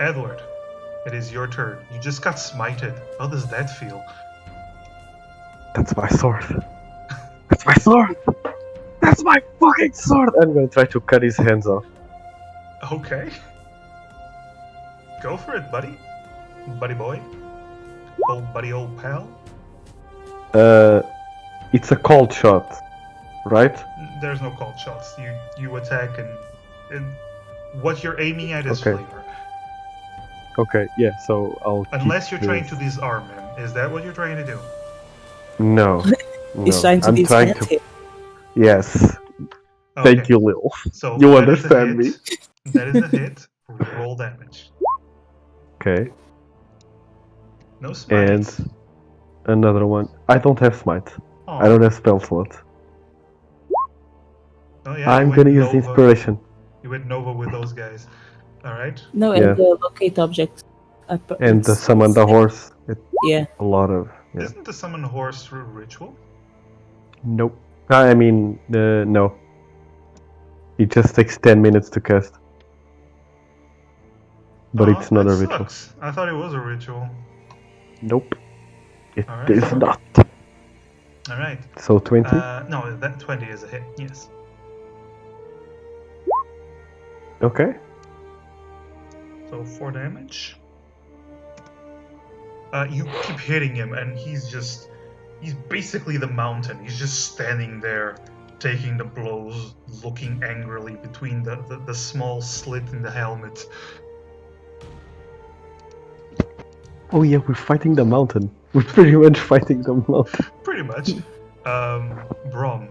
Edward, it is your turn. You just got smited. How does that feel? That's my sword. That's my sword. That's my fucking sword. I'm gonna try to cut his hands off. Okay. Go for it, buddy. Buddy boy. Old pal. It's a cold shot, right? There's no called shots. You attack and what you're aiming at is Okay. flavor. Okay, yeah. So I'll. Unless keep you're trying this. to disarm him. Is that what you're trying to do? No. He's no. trying to I'm disarm trying to. him. Yes. Okay. Thank you, Lil. So You that is a understand me. hit. That is a hit. Roll damage. Okay. No smites. And another one. I don't have smite. Aw. I don't have spell slot. Oh, yeah, I'm you gonna went use Nova. inspiration. You went Nova with those guys. Alright. No, Yeah. and the locate object. And the summon the horse. Yeah. A lot of. Yeah. Isn't the summon horse through ritual? Nope. I mean, no. It just takes 10 minutes to cast. But Aw, it's not that a ritual. sucks. I thought it was a ritual. Nope. It Alright. is not. Alright. So 20? No, that 20 is a hit, yes. Okay. So 4 damage. You keep hitting him, and he's basically the mountain. He's just standing there, taking the blows, looking angrily between the small slit in the helmet. Oh yeah, we're fighting the mountain. We're pretty much fighting the mountain. Pretty much. Brom.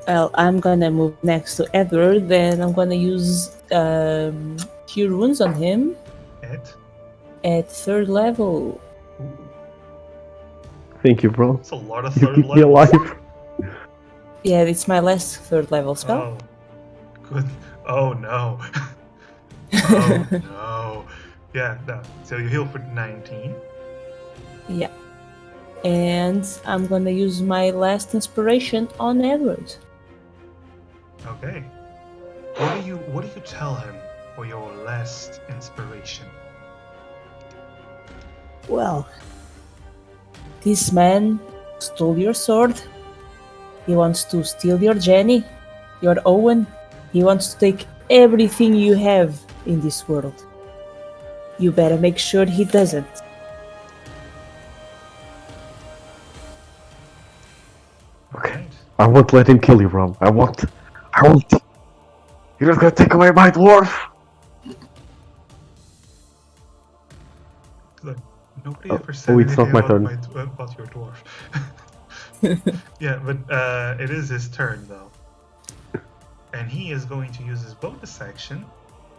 Well, I'm gonna move next to Edward, then I'm gonna use Cure Wounds on him at 3rd level. Ooh, Thank you, bro. that's a lot of You third keep me levels. alive. Yeah, it's my last 3rd level spell. Oh, good. Oh no. Oh no. Yeah, no. So you heal for 19. Yeah. And I'm gonna use my last inspiration on Edward. Okay. What do you tell him for your last inspiration? Well, this man stole your sword. He wants to steal your Jenny, your Owen. He wants to take everything you have in this world. You better make sure he doesn't. Okay. Right. I won't let him kill you, Brom. I won't. You're not gonna take away my dwarf. Look, nobody Oh, ever said oh, it's not anything my about your dwarf. Yeah, but it is his turn though, and he is going to use his bonus action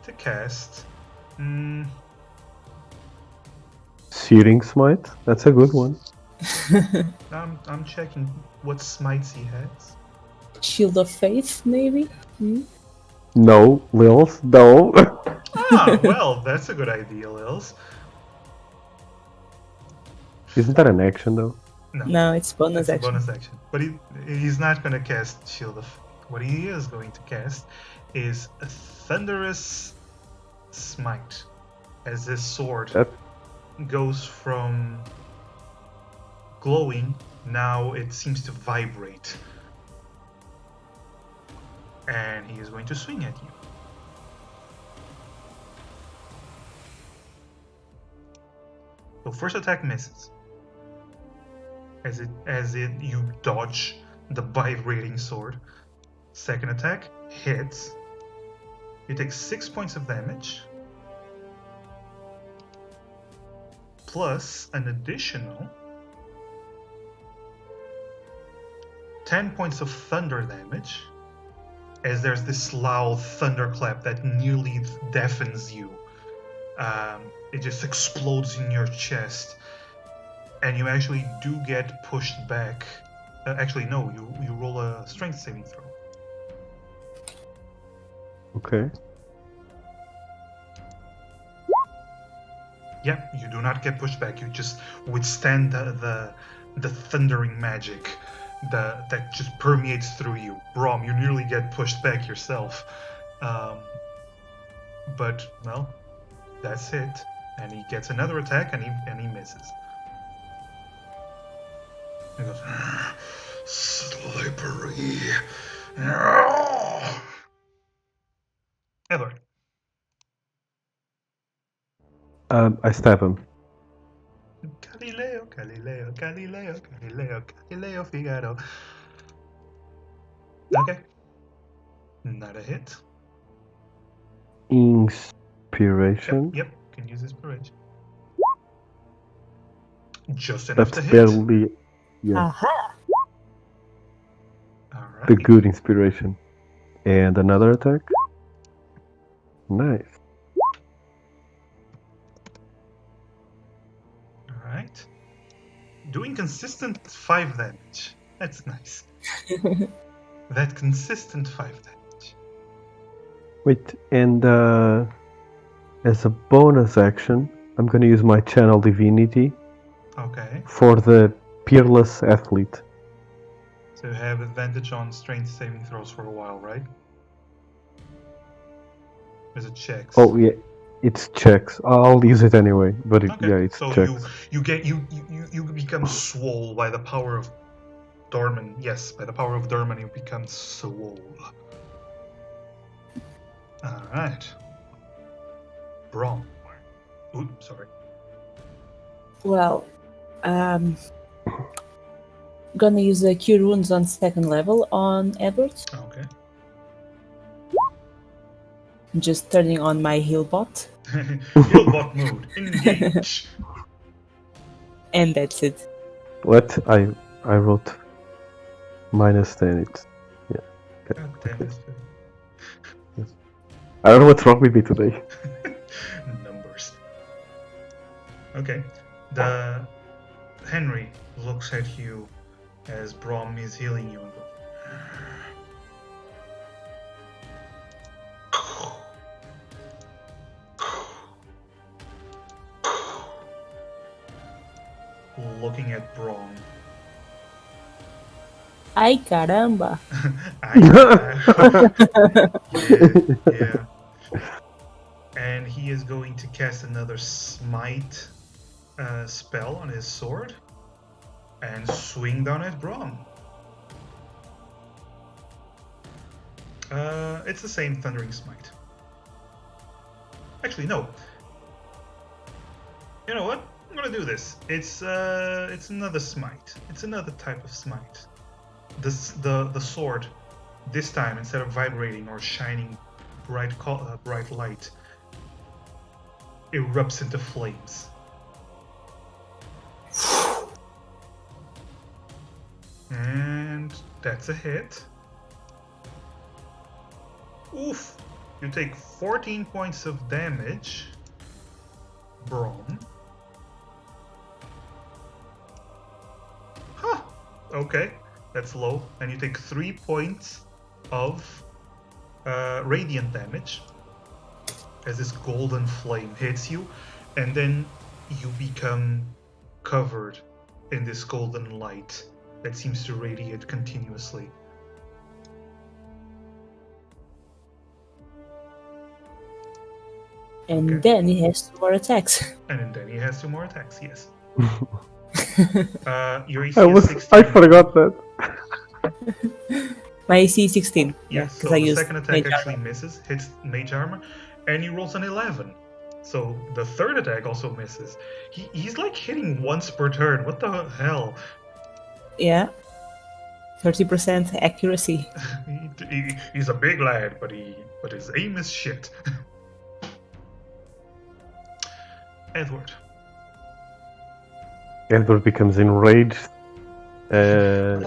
to cast. Searing smite. That's a good one. I'm checking what smites he has. Shield of Faith, maybe? No, Lils. No. Ah, well, that's a good idea, Lils. Isn't that an action though? No, it's bonus That's a action. bonus action. But he's not going to cast Shield of. What he is going to cast is a Thunderous Smite, as his sword That- goes from glowing, now it seems to vibrate. And he is going to swing at you. So first attack misses. As it you dodge the vibrating sword. Second attack hits. You take 6 points of damage. Plus an additional 10 points of thunder damage, as there's this loud thunderclap that nearly deafens you. It just explodes in your chest, and you actually do get pushed back. Actually, no, you roll a strength saving throw. Okay. Yep, you do not get pushed back. You just withstand the thundering magic. that just permeates through you. Brom, you nearly get pushed back yourself. But well, that's it. And he gets another attack, and he misses. He goes, slippery. Edward. I stab him. Galileo Figaro. Okay. Not a hit. Inspiration. Yep. Can use inspiration. Just enough That's to hit. barely. Yeah. Aha! Alright. The good inspiration. And another attack. Nice. Alright. Doing consistent 5 damage. That's nice. That consistent 5 damage. Wait, and as a bonus action, I'm gonna use my channel divinity Okay. for the peerless athlete. So you have advantage on strength saving throws for a while, right? Is it checks? Oh yeah, it's checks. I'll use it anyway, but Okay. yeah, it's So checks. you become swole by the power of Dorman. Yes, by the power of Dorman you become swole. Alright. Brom. Ooh, sorry. Well, gonna use the Cure Wounds on 2nd level on Edward. Okay. Just turning on my heal bot. Healbot mode. Engage. And that's it. What? I wrote -10. It's God damn it. I don't know what's wrong with me today. Numbers. Okay. The Henry looks at you as Brom is healing you and goes, looking at Brom. Ay caramba! Yeah. And he is going to cast another smite spell on his sword and swing down at Brom. It's the same Thundering Smite. Actually, no. You know what? I'm gonna do this. It's another smite. It's another type of smite. The sword, this time instead of vibrating or shining bright light, erupts into flames. And that's a hit. Oof! You take 14 points of damage, Brom. Huh! Okay, that's low. And you take 3 points of radiant damage as this golden flame hits you, and then you become covered in this golden light that seems to radiate continuously. And Okay. then he has 2 more attacks. And then he has 2 more attacks, yes. Your AC is 16. I forgot that. My AC is 16. Yes, because so I the used second attack mage actually armor. misses, hits mage armor, and he rolls an 11. So the third attack also misses. He's like hitting once per turn. What the hell? Yeah. 30% accuracy. He's a big lad, but his aim is shit. Edward. Edward becomes enraged. And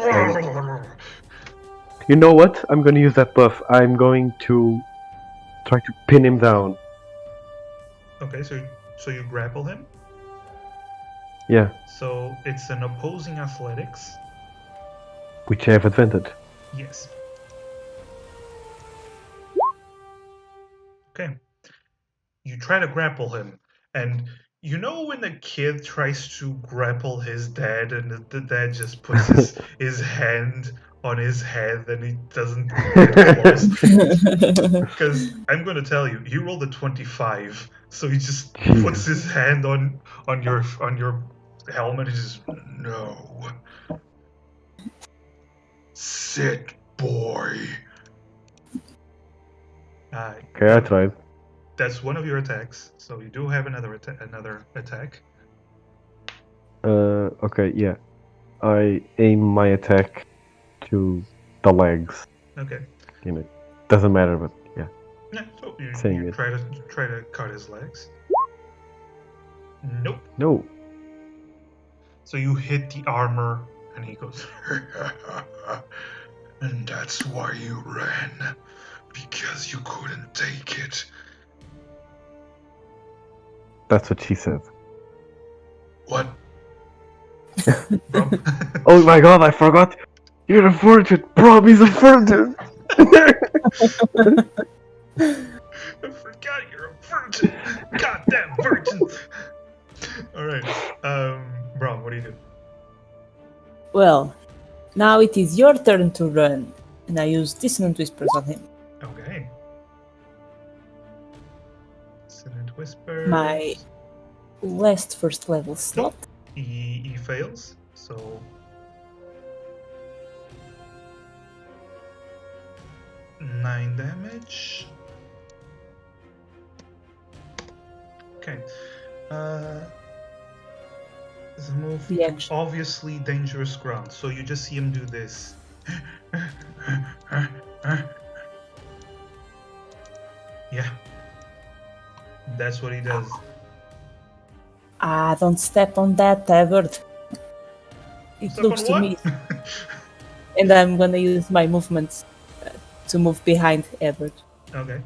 you know what? I'm gonna use that buff. I'm going to try to pin him down. Okay, so you grapple him. Yeah, So it's an opposing athletics. which I have advantage. Yes. Okay. You try to grapple him, and You know when a kid tries to grapple his dad and the dad just puts his hand on his head and he doesn't get close? Because I'm going to tell you, he rolled a 25, so he just puts his hand on your helmet and just, no. Sit, boy. Okay, I tried. That's one of your attacks, so you do have another attack. Okay, yeah. I aim my attack to the legs. Okay. You know, doesn't matter, but yeah. Yeah, so you Saying it. try to cut his legs. Nope. No. So you hit the armor, and he goes, and that's why you ran, because you couldn't take it. That's what she said. What? Brom? Oh my god, I forgot! You're a virgin! Brom is a virgin! I forgot you're a virgin! Goddamn virgin! Alright, Brom, what do you do? Well, now it is your turn to run, and I use Dissonant Whispers on him. Okay. Dissonant Whisper. My last first level slot. He fails, so 9 damage. Okay. This move Reaction. obviously dangerous ground, so you just see him do this. Yeah. That's what he does. Don't step on that, Edward. It Step looks on to what? me. And I'm gonna use my movements to move behind Edward. Okay.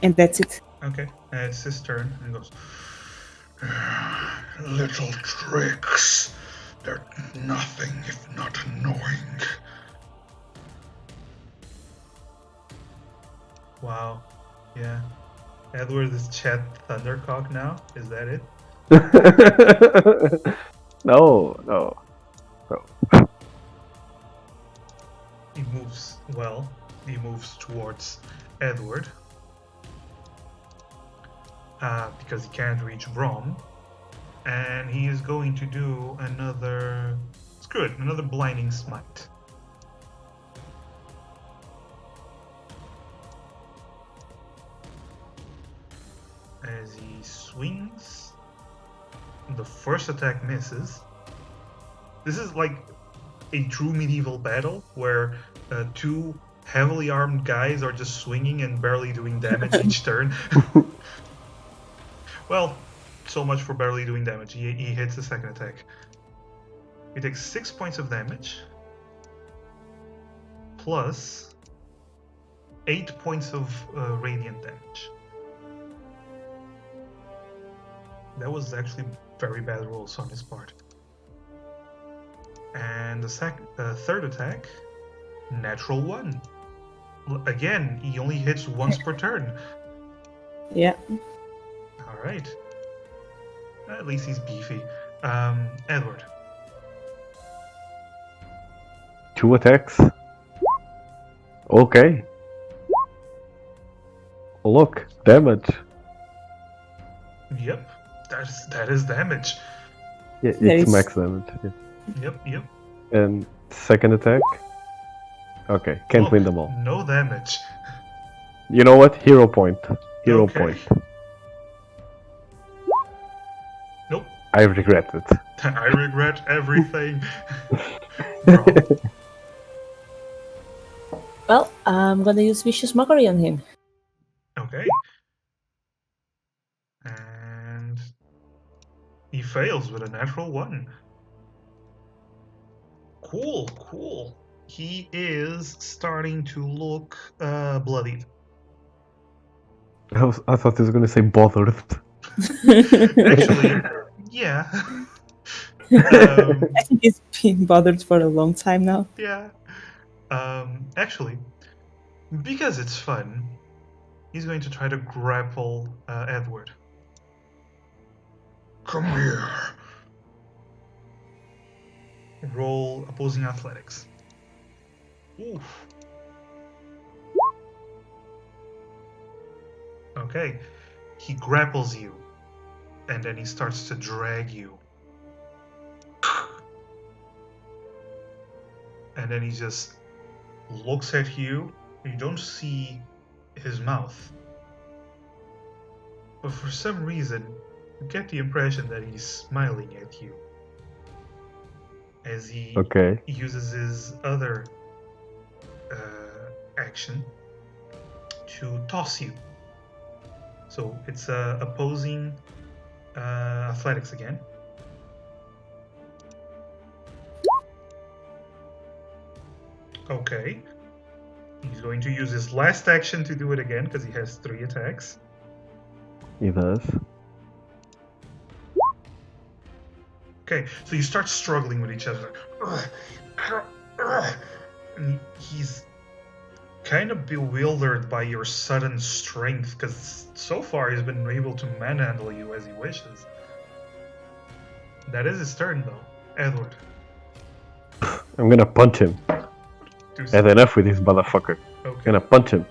And that's it. Okay. It's his turn, and he goes, little tricks. They're nothing if not annoying. Wow. Yeah. Edward is Chet Thundercock now? Is that it? No. He moves, well, he moves towards Edward. Because he can't reach Brom. And he is going to do another... Screw it, another Blinding Smite. As he swings, the first attack misses. This is like a true medieval battle where two heavily armed guys are just swinging and barely doing damage each turn. Well, so much for barely doing damage. He hits the second attack. He takes 6 points of damage, plus 8 points of radiant damage. That was actually very bad rolls on his part. And the third attack, natural 1. Again, he only hits once per turn. Yeah. Alright. At least he's beefy. Edward. 2 attacks. Okay. Look, damage. Yep. That is damage. Yeah, There it's is- max damage. Yeah. Yep. And second attack. Okay, can't win them all. No damage. You know what? Hero point. Hero Okay. point. Nope. I regret it. I regret everything. Bro. Well, I'm gonna use Vicious Mockery on him. Okay. And he fails with a natural 1. Cool. He is starting to look bloodied. I thought he was gonna say bothered. Actually, yeah. I think he's been bothered for a long time now. Yeah. Actually, because it's fun, He's going to try to grapple Edward. Come here. Roll opposing athletics. Oof. Okay. He grapples you, and then he starts to drag you. And then he just looks at you. You don't see his mouth. But for some reason, you get the impression that he's smiling at you. As he Okay. uses his other action to toss you. So it's opposing athletics again. Okay. He's going to use his last action to do it again because he has 3 attacks. He does. Okay, so you start struggling with each other. And he's kind of bewildered by your sudden strength because so far he's been able to manhandle you as he wishes. That is his turn though. Edward. I'm gonna punch him. Had enough with this motherfucker. Okay. Gonna punch him.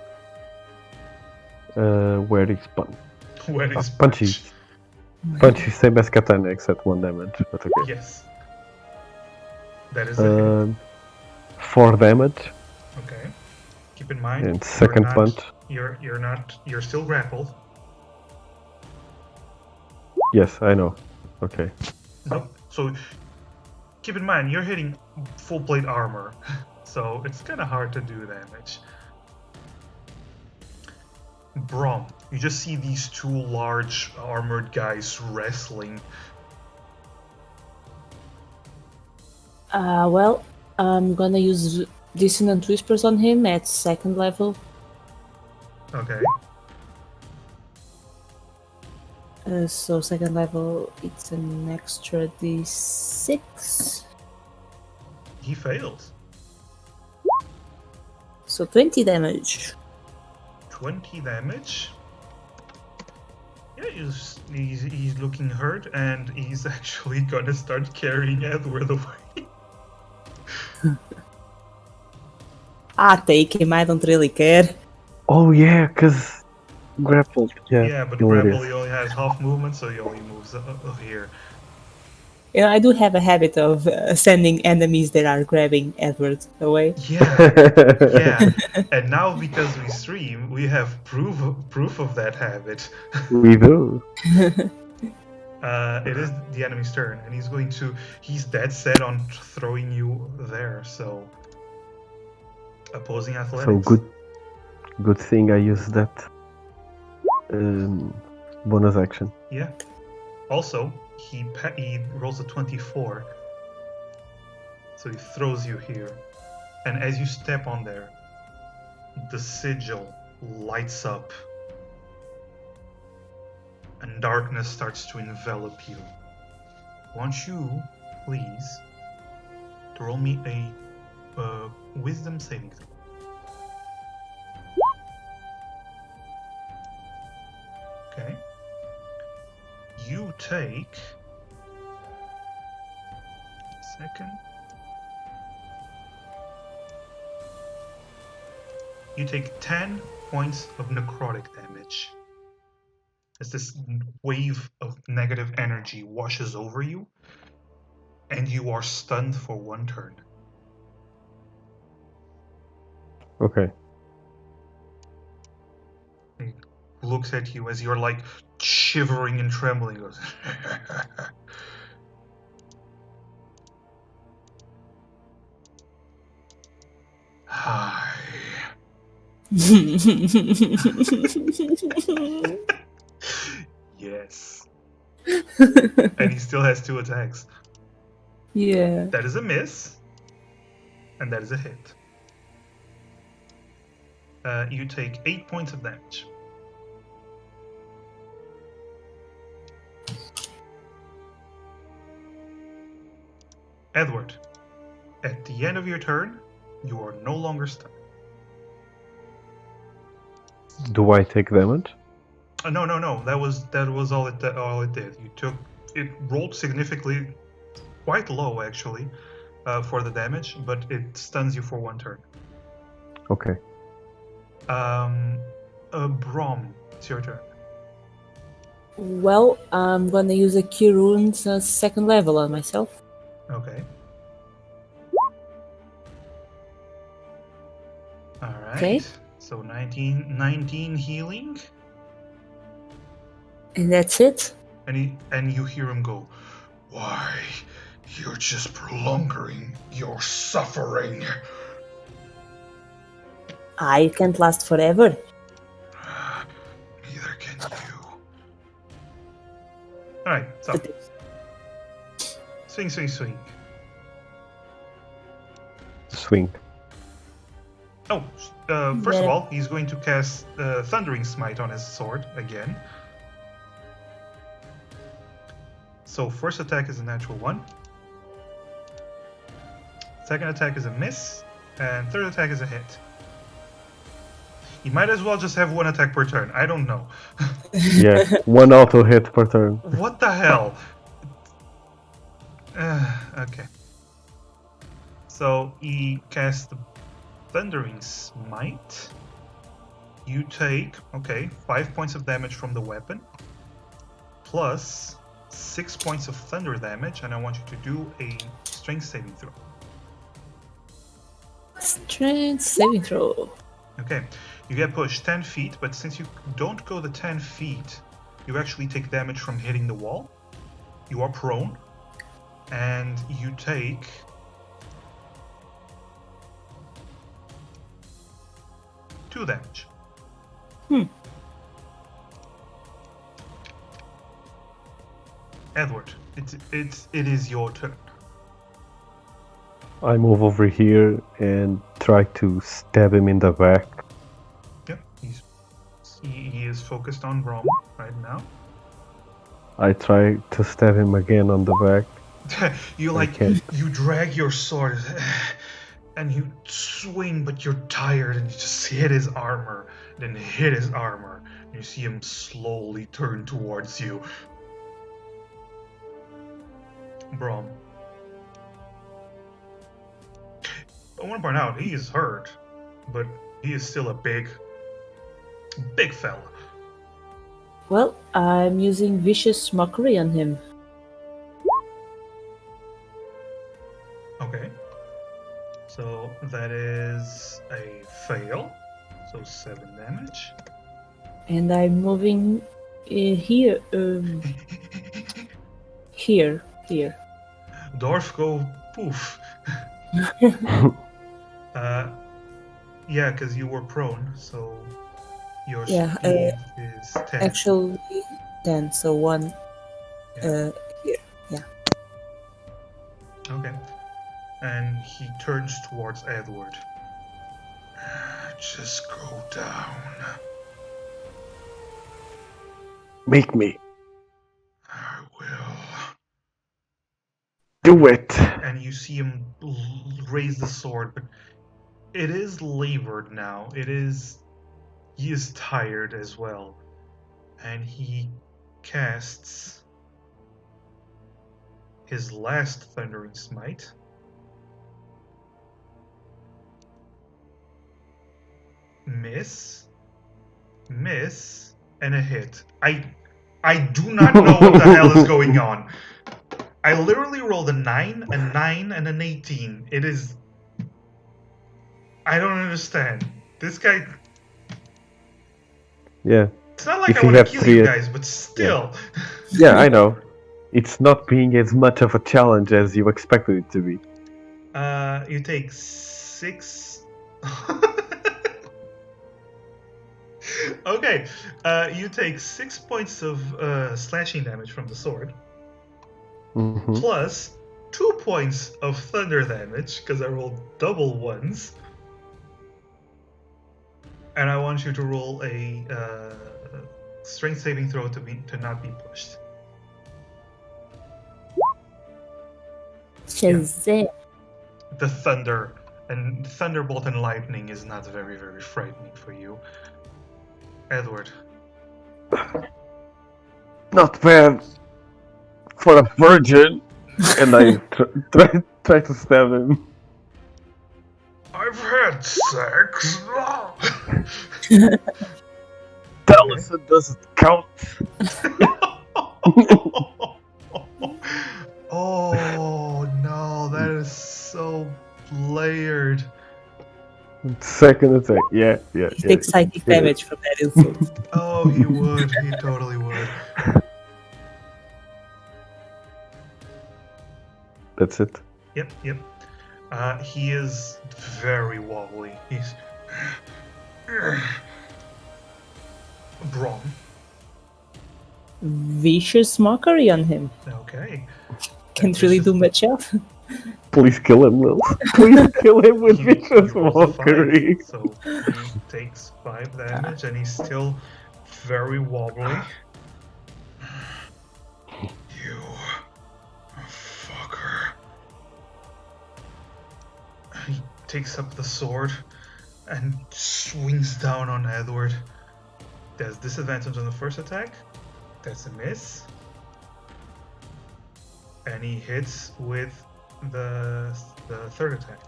Where is punch? Where is Punch is same as katana except 1 damage, but okay. Yes. That is a hit. 4 damage. Okay. Keep in mind. And second punch. You're still grappled. Yes, I know. Okay. Nope. So keep in mind you're hitting full plate armor, so it's kind of hard to do damage. Brom, you just see these 2 large armored guys wrestling. Well, I'm gonna use Dissonant Whispers on him at 2nd level. Okay. So 2nd level, it's an extra d6. He fails. So 20 damage. 20 damage. Yeah, he's looking hurt, and he's actually gonna start carrying Edward away. Take him, I don't really care. Oh yeah, cause grappled. Yeah, but hilarious. grapple he only has half movement, so he only moves here. You know, I do have a habit of sending enemies that are grabbing Edward away. Yeah. And now because we stream, we have proof of that habit. We do. It is the enemy's turn, and he's dead set on throwing you there, so opposing athletics. So good thing I used that bonus action. Yeah. Also, he rolls a 24, so he throws you here, and as you step on there, the sigil lights up, and darkness starts to envelop you. I want you, please, to roll me a wisdom saving throw. Okay. You take... Second. You take 10 points of necrotic damage. As this wave of negative energy washes over you, and you are stunned for 1 turn. Okay. He looks at you as you're like shivering and trembling. He goes, hi. Yes. And he still has 2 attacks. Yeah. That is a miss, and that is a hit. You take 8 points of damage. Edward, at the end of your turn, you are no longer stunned. Do I take damage? No. That was all it did. It rolled significantly, quite low actually, for the damage, but it stuns you for 1 turn. Okay. Brom, it's your turn. Well, I'm gonna use a Cure Wounds 2nd level on myself. Okay. All right. Okay. So 19 healing, And that's it. and you hear him go, "Why, you're just prolonging your suffering." I can't last forever. Neither can you. All right. So swing. Swing. Oh, first of Yeah. all, he's going to cast Thundering Smite on his sword again. So first attack is a natural 1. Second attack is a miss, and third attack is a hit. You might as well just have 1 attack per turn. I don't know. Yeah, 1 auto hit per turn. What the hell? Okay. So he casts the Thundering Smite. You take, 5 points of damage from the weapon, plus 6 points of thunder damage, and I want you to do a strength saving throw. Strength saving throw. Okay, you get pushed 10 feet, but since you don't go the 10 feet, you actually take damage from hitting the wall. You are prone, and you take 2 damage. Edward, it is your turn. I move over here and try to stab him in the back. Yep, he is focused on Brom right now. I try to stab him again on the back. You drag your sword and you swing, but you're tired, and you just hit his armor, then hit his armor, and you see him slowly turn towards you. Brom. I want to point out, he is hurt, but he is still a big fella. Well, I'm using Vicious Mockery on him. Okay. So that is a fail. So 7 damage. And I'm moving here. Here. Dwarf go poof. Yeah, because you were prone, so your Yeah, speed is 10. Actually 10, so 1 Yeah. here. Yeah. Okay. And he turns towards Edward. Just go down. Make me. I will. Do it! And you see him raise the sword, but it is labored now. He is tired as well. And he casts his last Thundering Smite. Miss, and a hit. I do not know what the hell is going on. I literally rolled a 9, a 9, and an 18. It is... I don't understand. This guy... Yeah. It's not like I want to kill you guys, but still. Yeah, I know. It's not being as much of a challenge as you expected it to be. You take 6... Okay. You take 6 points of slashing damage from the sword. Mm-hmm. Plus 2 points of thunder damage, because I rolled double ones. And I want you to roll a strength saving throw to not be pushed. Shazam. The thunder and thunderbolt and lightning is not very, very frightening for you. Edward. Not bad for a virgin. And I try to stab him. I've had sex. Tell us it doesn't count. Oh no, that is so layered. Second attack. Yeah. He takes psychic damage from that insult. Oh, he would. He totally would. That's it. Yep. He is very wobbly. He's Brom. Vicious mockery on him. Okay. Can't really do much else. Please kill him, Lil. Please kill him with vicious rolls a mockery. 5, so he takes 5 damage and he's still very wobbly. You fucker. He takes up the sword and swings down on Edward. There's disadvantage on the first attack. That's a miss. And he hits with the third attack.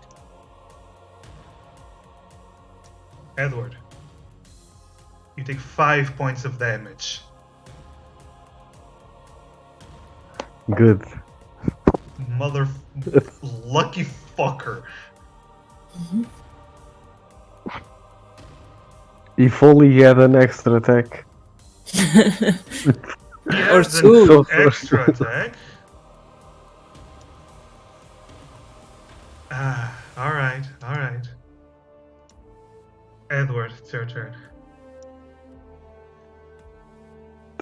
Edward, you take 5 points of damage. Good. Mother lucky fucker. If only he had an extra attack. Or Yes, two. an extra attack. Alright. Edward, it's your turn.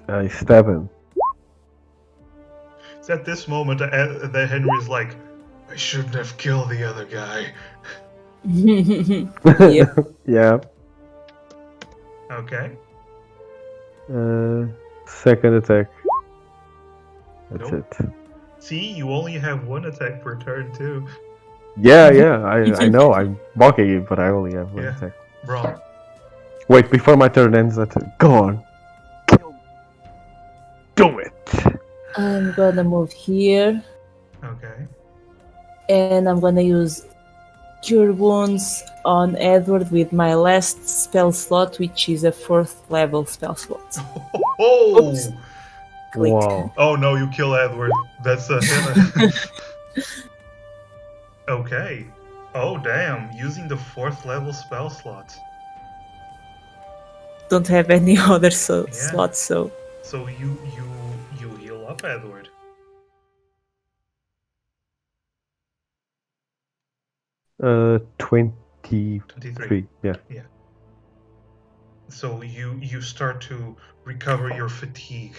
I stab him. It's at this moment that Henry's like, I shouldn't have killed the other guy. Yep. Yeah. Okay. Second attack. That's Nope. it. See, you only have 1 attack per turn too. Yeah. I know. I'm mocking you, but I only have one Yeah. attack. Brom. Wait, before my turn ends, go on. Kill. Do it. I'm gonna move here, Okay. and I'm gonna use Cure Wounds on Edward with my last spell slot, which is a 4th level spell slot. Oh! Oops. Click. Wow. Oh no, you kill Edward. That's a Okay. Oh damn, using the 4th level spell slot. Don't have any other Yeah. slots, so So you heal up Edward. Uh, 23. 23. Yeah. So you start to recover your fatigue,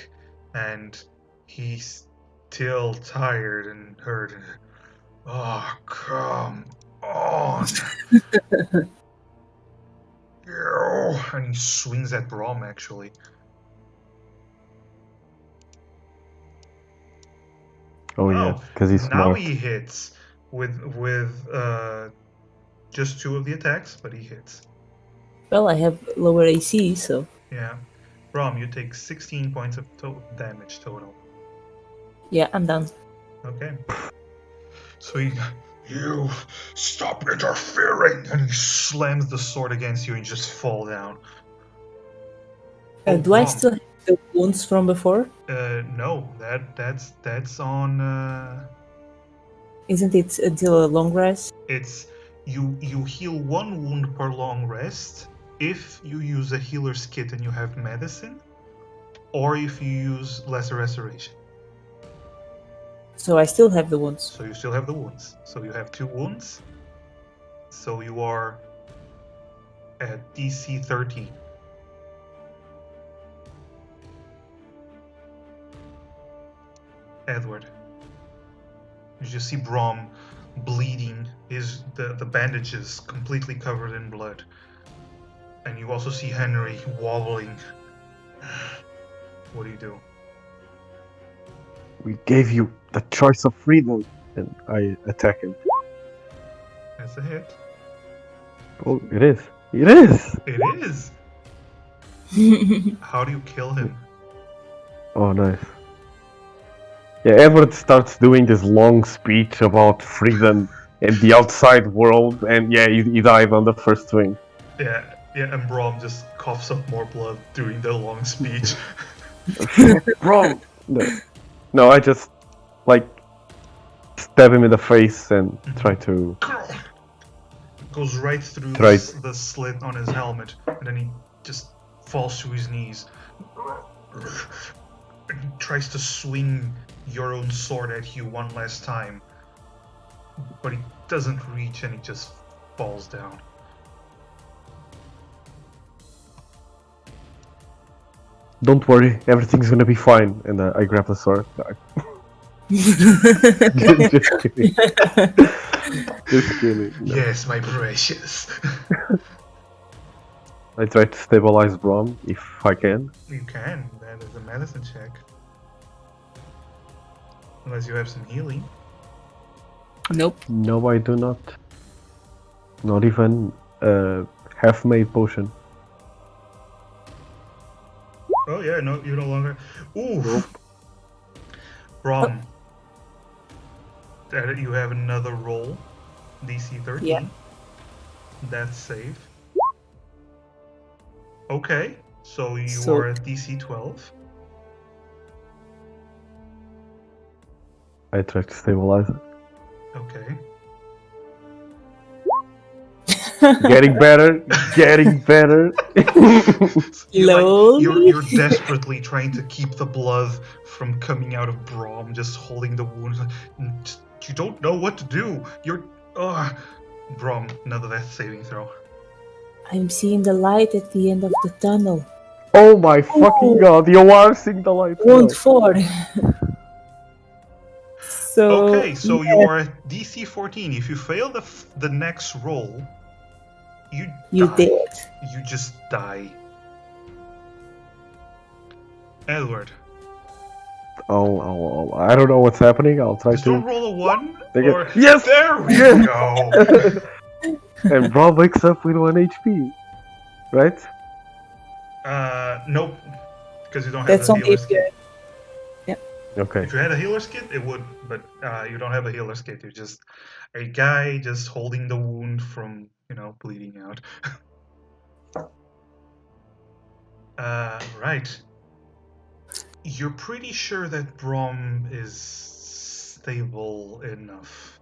and he's still tired and hurt. Oh, come on! You! And he swings at Brom actually. Oh yeah, because he's now smart. he hits with just 2 of the attacks, but he hits. well, I have lower AC, so Yeah. Brom, you take 16 points of damage total. yeah, I'm done. Okay. So you stop interfering, and he slams the sword against you and you just fall down. Do I Brom. still have the wounds from before? No, that's on. Isn't it until a long rest? It's you heal 1 wound per long rest if you use a healer's kit and you have medicine, or if you use lesser restoration. So I still have the wounds. So you still have the wounds. So you have 2 wounds. So you are at DC 13. Edward. You just see Brom bleeding, the bandages completely covered in blood. And you also see Henry wobbling. What do you do? We gave you the choice of freedom, and I attack him. That's a hit. Oh, it is. It is. It is. How do you kill him? Oh, nice. Yeah, Edward starts doing this long speech about freedom and the outside world, and yeah, he died on the first swing. Yeah, and Brom just coughs up more blood during the long speech. Brom! No, I just, like, stab him in the face and try to... Goes right through Right. the slit on his helmet, and then he just falls to his knees. And he tries to swing your own sword at you one last time, but he doesn't reach and he just falls down. Don't worry, everything's gonna be fine. And I grab the sword. Just kidding. Just kidding. No. Yes, my precious. I try to stabilize Brom if I can. You can. That is a medicine check. Unless you have some healing. Nope. No, I do not. Not even a half-made potion. Oh yeah, no, you no longer. Ooh. Brom. That you have another roll. DC 13. Yeah. That's safe. Okay, so you So- are at DC 12. I try to stabilize it. Okay. Getting better, getting better. You're desperately trying to keep the blood from coming out of Brom, just holding the wound. You don't know what to do. Brom, another death saving throw. I'm seeing the light at the end of the tunnel. Oh my fucking god, you are seeing the light. Wound 4. So Okay, so you are at DC 14. If you fail the next roll, you die. did. You just die. Edward, Oh, I don't know what's happening. I'll try just to. don't roll a 1. Take it. Or... Yes! There we Yes! go! And Brom wakes up with 1 HP. Right? Nope. Because you don't have That's the on healer's kit. API. Okay. If you had a healer's kit, it would, but you don't have a healer's kit. You're just a guy just holding the wound from, bleeding out. Right. You're pretty sure that Brom is stable enough.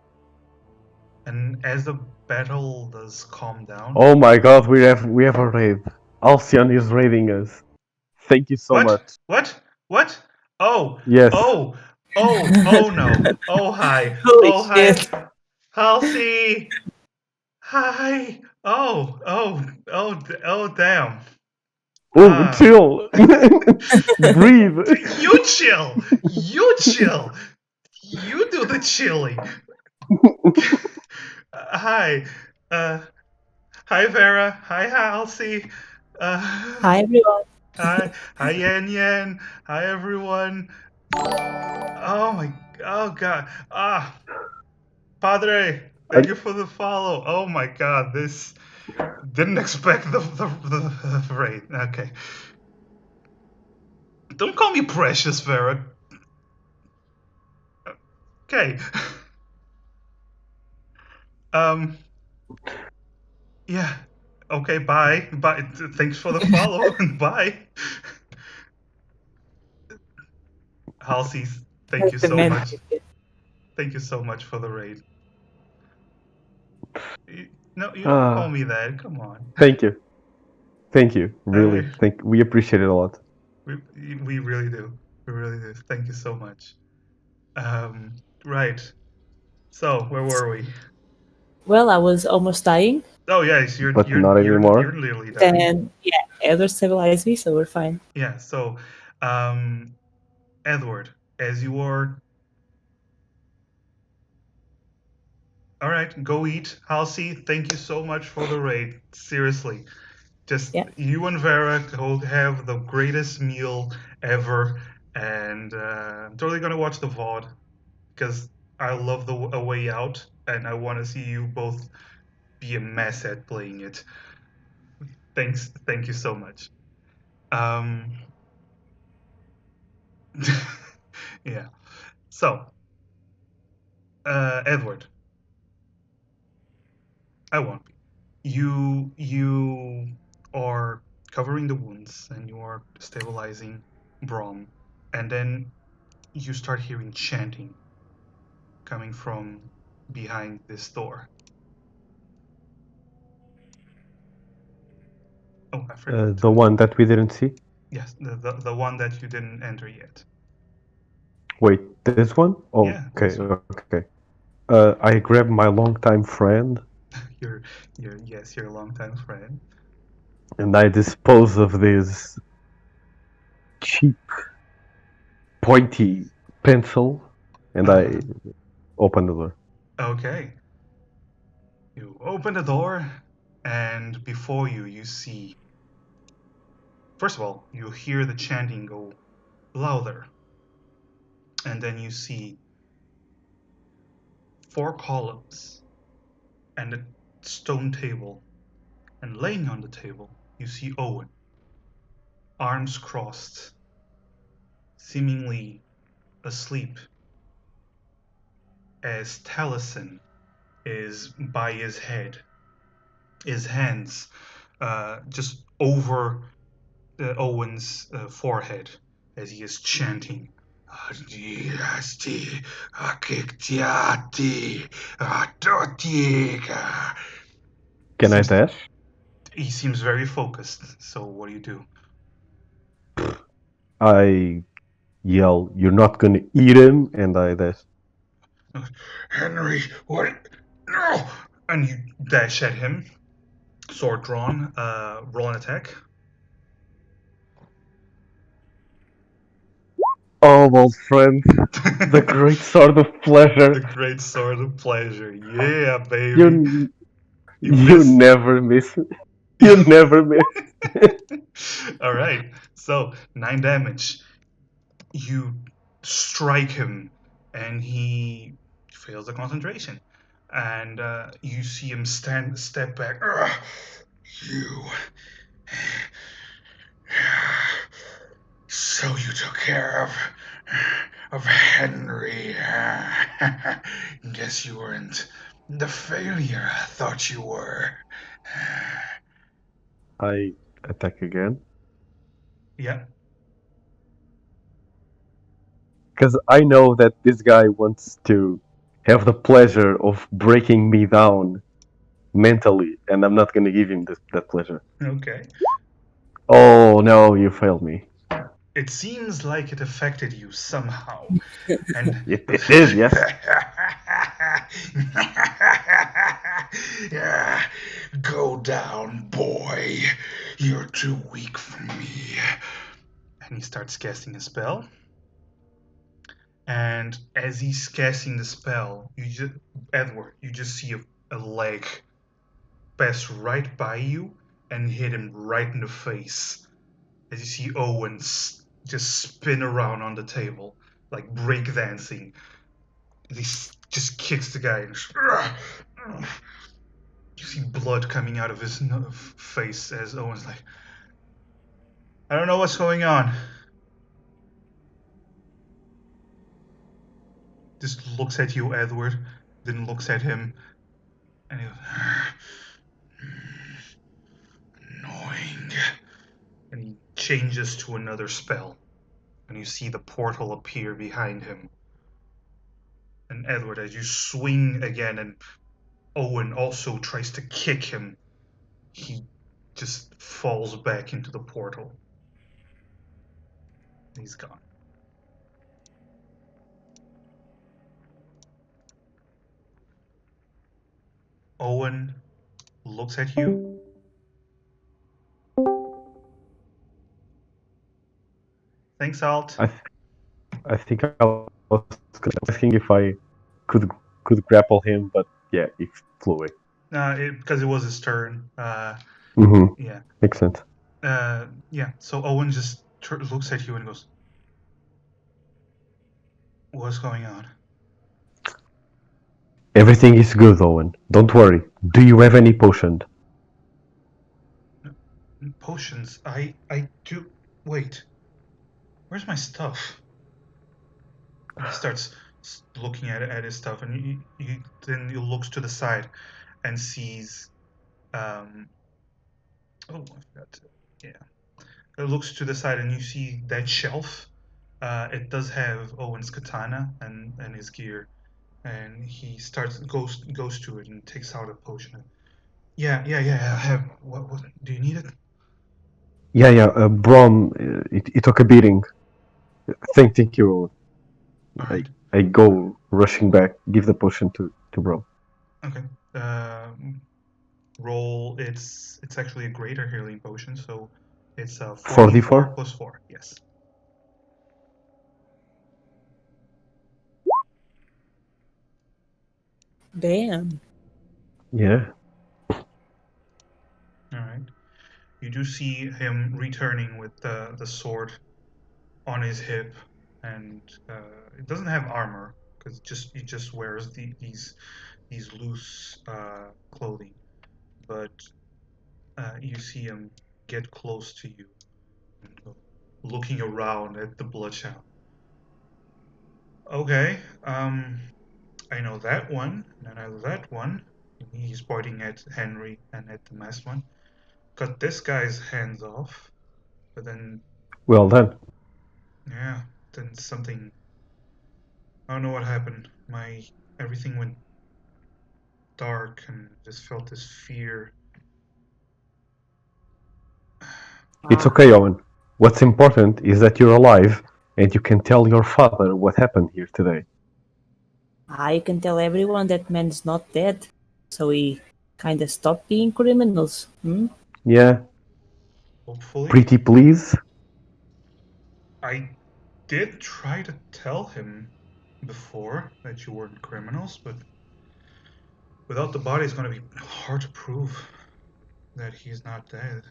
And as the battle does calm down... Oh my god, we have a raid. Alcyon is raiding us. Thank you so much. What? Oh! Yes. Oh no. Oh, hi. Holy Oh, hi. shit. Halsey! Hi! Oh, damn. Oh, chill. Breathe. You chill! You chill! You do the chilling. Hi. Hi, Vera. Hi, Halsey. Hi everyone. Hi, Yan Yan. Hi, everyone. Oh God. Padre, thank you for the follow. Oh my God, this didn't expect the raid. Okay. Don't call me precious, Vera. Okay. Yeah. Okay, bye. Bye. Thanks for the follow. Bye. Halsey, thank you The so man- much. Thank you so much for the raid. No, you don't call me that. Come on. Thank you. Really. We appreciate it a lot. We really do. We really do. Thank you so much. Right. So where were we? Well, I was almost dying. Oh yes, you're But not anymore. You're literally dying. Then Edward stabilized me, so we're fine. Yeah. So, Edward, as you are. All right, go eat. Halsey, thank you so much for the raid. Seriously. Just you and Vera go have the greatest meal ever, and I'm totally gonna watch the VOD because I love A Way Out, and I want to see you both be a mess at playing it. Thank you so much. Um, yeah. So, Edward, I won't be. You are covering the wounds and you are stabilizing Brom, and then you start hearing chanting coming from behind this door. Oh, I forgot The one that we didn't see. Yes, the one that you didn't enter yet. Wait, this one? Oh, Yeah, okay, this one. okay. I grabbed my longtime friend Your your longtime friend. and I dispose of this cheap, pointy pencil, and I open the door. Okay. You open the door, and before you, you see. First of all, you hear the chanting go louder, and then you see 4 columns and a stone table, and laying on the table, you see Owen, arms crossed, seemingly asleep, as Taliesin is by his head, his hands just over Owen's forehead as he is chanting. Can I dash? He seems very focused. So what do you do? I yell, "You're not gonna eat him!" and I dash. Henry, what? No! And you dash at him, sword drawn. Roll an attack. Oh, old friend, the great sword of pleasure. The great sword of pleasure. Yeah, baby. You never miss. You never miss. All right. So 9 damage. You strike him, and he fails the concentration. And you see him step back. You. So you took care of Henry. Guess you weren't the failure I thought you were. I attack again. Yeah. Because I know that this guy wants to have the pleasure of breaking me down mentally, and I'm not going to give him that pleasure. Okay. Oh no, you failed me. It seems like it affected you somehow. And It did, yes. Yeah. Go down, boy. You're too weak for me. And he starts casting a spell. And as he's casting the spell, Edward, you just see a leg pass right by you and hit him right in the face. As you see Owen just spin around on the table, like breakdancing. He just kicks the guy and you see blood coming out of his face as Owen's like, I don't know what's going on. Just looks at you, Edward, then looks at him, and he goes, annoying. And he changes to another spell, and you see the portal appear behind him. And Edward, as you swing again, and Owen also tries to kick him, he just falls back into the portal. He's gone. Owen looks at you. Thanks, Alt. I think I was asking if I could grapple him, but yeah, he flew away. Because it was his turn. Yeah. Makes sense. Yeah. So Owen just looks at you and goes, "What's going on?" Everything is good, Owen. Don't worry. Do you have any potions? Potions. I do. Wait, where's my stuff? And he starts looking at his stuff, and then he looks to the side and sees. Oh, I forgot. Yeah, it looks to the side, and you see that shelf. It does have Owen's katana and his gear, and he goes to it and takes out a potion. Yeah. I have. What? Do you need it? Yeah. Brom, it took a beating. Thank you. All right. I go rushing back, give the potion to Brom. Okay. Roll. It's actually a greater healing potion, so it's 4d4 4d4? plus 4. Yes. Damn. Yeah. All right. You do see him returning with the sword on his hip, and it doesn't have armor because he just wears these loose clothing. But you see him get close to you, looking around at the bloodshed. Okay, I know that one, and I know that one. He's pointing at Henry and at the masked one. Cut this guy's hands off, but then, Well done. yeah, then something. I don't know what happened. Everything went dark, and just felt this fear. It's okay, Owen. What's important is that you're alive and you can tell your father what happened here today. I can tell everyone that man's not dead, so we kinda stopped being criminals. Yeah. Hopefully, Pretty please? I did try to tell him before that you weren't criminals, but without the body, it's going to be hard to prove that he's not dead.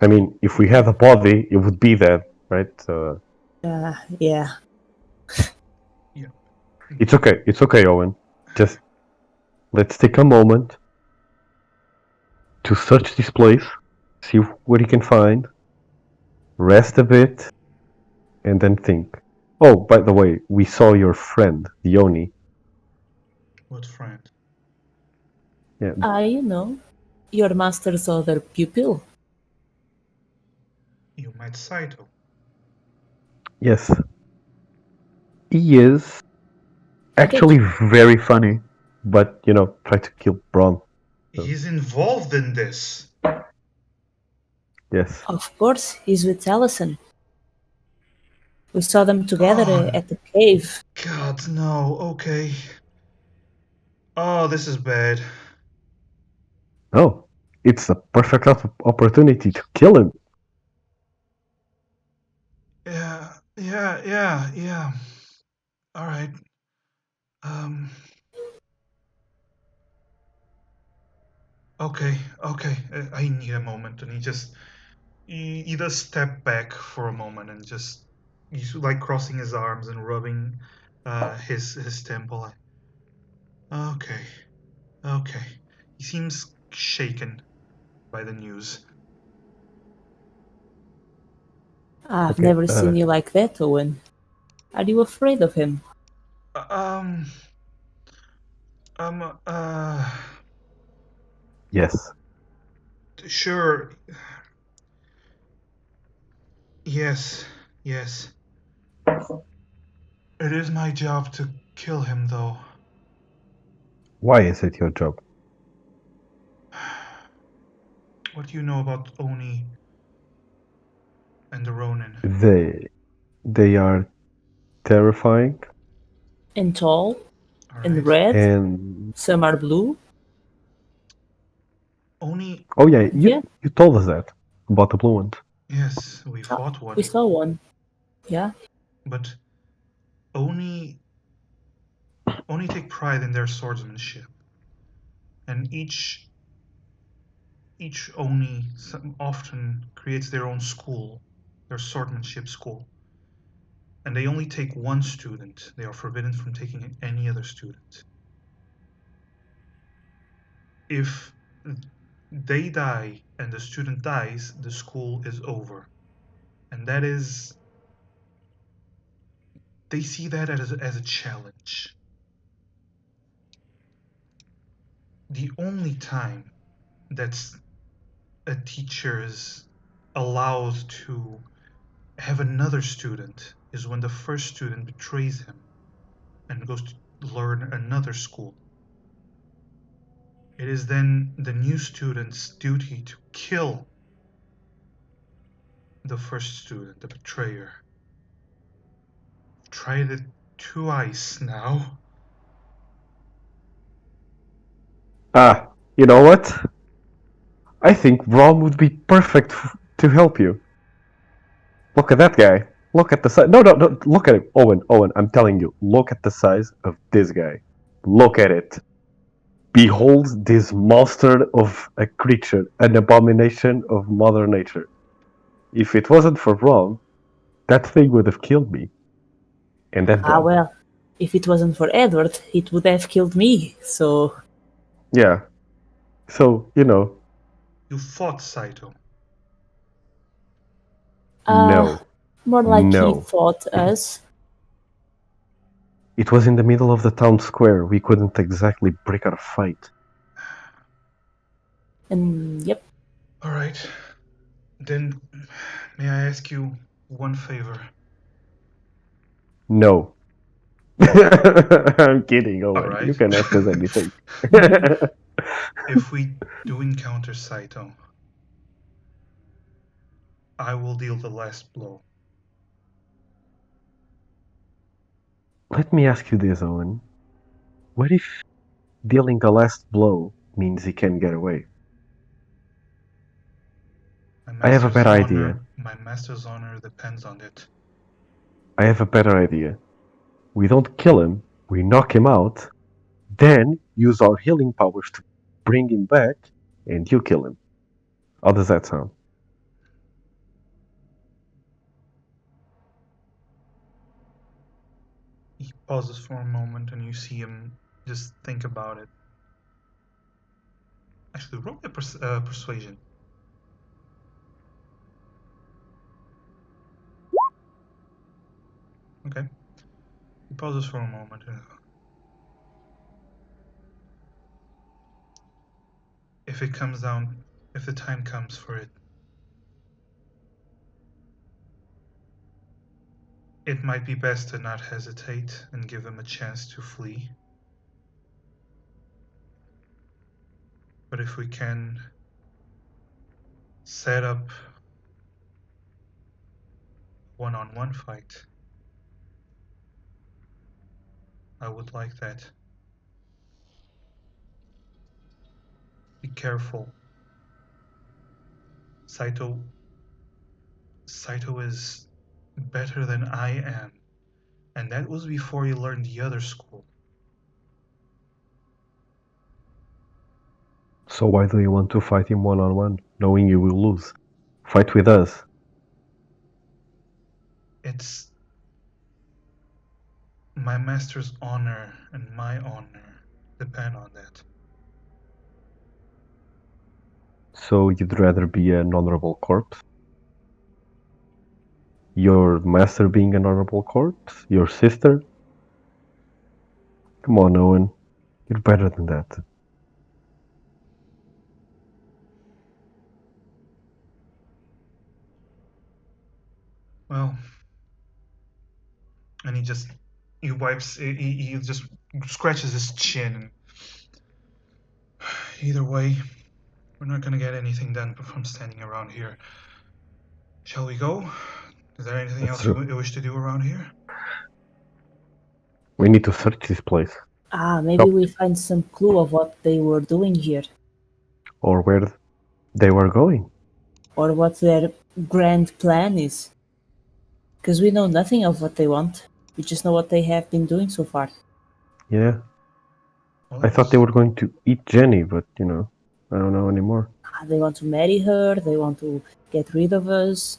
I mean, if we had a body, it would be dead, right? Yeah. Yeah. It's okay, Owen. Just let's take a moment to search this place, see what you can find, rest a bit, and then think. Oh, by the way, we saw your friend, the Oni. What friend? Yeah. You know, your master's other pupil. You met Saito. Yes. He is actually very funny, but try to kill Brom. He's involved in this. Yes. Of course, he's with Allison. We saw them together Oh, at the cave. God, no. Okay. Oh, this is bad. Oh, it's a perfect opportunity to kill him. Yeah. All right. Um. Okay. I need a moment, and he does step back for a moment and he's like crossing his arms and rubbing his temple. Okay. He seems shaken by the news. I've Okay. never seen you like that, Owen. Are you afraid of him? Um. Um. Uh. Yes. Sure. Yes. Yes. It is my job to kill him, though. Why is it your job? What do you know about Oni and the Ronin? They are terrifying, And tall? All And right. red? and Some are blue? Oni. oh yeah, Yeah. you told us that about the blue ones. Yes, we fought We one, saw one. Yeah. but Oni take pride in their swordsmanship, and each Oni often creates their own school, their swordsmanship school, and they only take one student. They are forbidden from taking any other student. If they die and the student dies, the school is over. And that is, they see that as a challenge. The only time that's a teacher is allowed to have another student is when the first student betrays him and goes to learn another school. It is then the new student's duty to kill the first student, the betrayer. Tried it twice now. You know what? I think Brom would be perfect to help you. Look at that guy. Look at the size. No, look at him. Owen, I'm telling you. Look at the size of this guy. Look at it. Behold this monster of a creature, an abomination of Mother Nature. If it wasn't for Brom, that thing would have killed me. And that dog. Well, if it wasn't for Edward, it would have killed me, so... Yeah. So, You fought Saito. No. More like No. he fought us. It was in the middle of the town square. We couldn't exactly break our fight. And yep. Alright. Then, may I ask you one favor? No. I'm kidding, Owen. Alright. You can ask us anything. If we do encounter Saito, I will deal the last blow. Let me ask you this, Owen. What if dealing the last blow means he can get away? I have a better idea. My master's honor depends on it. I have a better idea. We don't kill him, we knock him out, then use our healing powers to bring him back, and you kill him. How does that sound? He pauses for a moment and you see him just think about it. Actually, roll a persuasion. Okay. He pauses for a moment. If the time comes for it, it might be best to not hesitate and give him a chance to flee. But if we can set up one-on-one fight, I would like that. Be careful. Saito is better than I am, and that was before he learned the other school. So why do you want to fight him one-on-one, knowing you will lose? Fight with us. It's my master's honor and my honor depend on that. So you'd rather be an honorable corpse? Your master being an honorable corpse? Your sister? Come on, Owen. You're better than that. Well, and he just scratches his chin. Either way, we're not gonna get anything done from standing around here. Shall we go? Is there anything else you wish to do around here? We need to search this place. Maybe we find some clue of what they were doing here. Or where they were going. Or what their grand plan is. Because we know nothing of what they want. We just know what they have been doing so far. Yeah. I thought they were going to eat Jenny, but, I don't know anymore. They want to marry her, they want to get rid of us,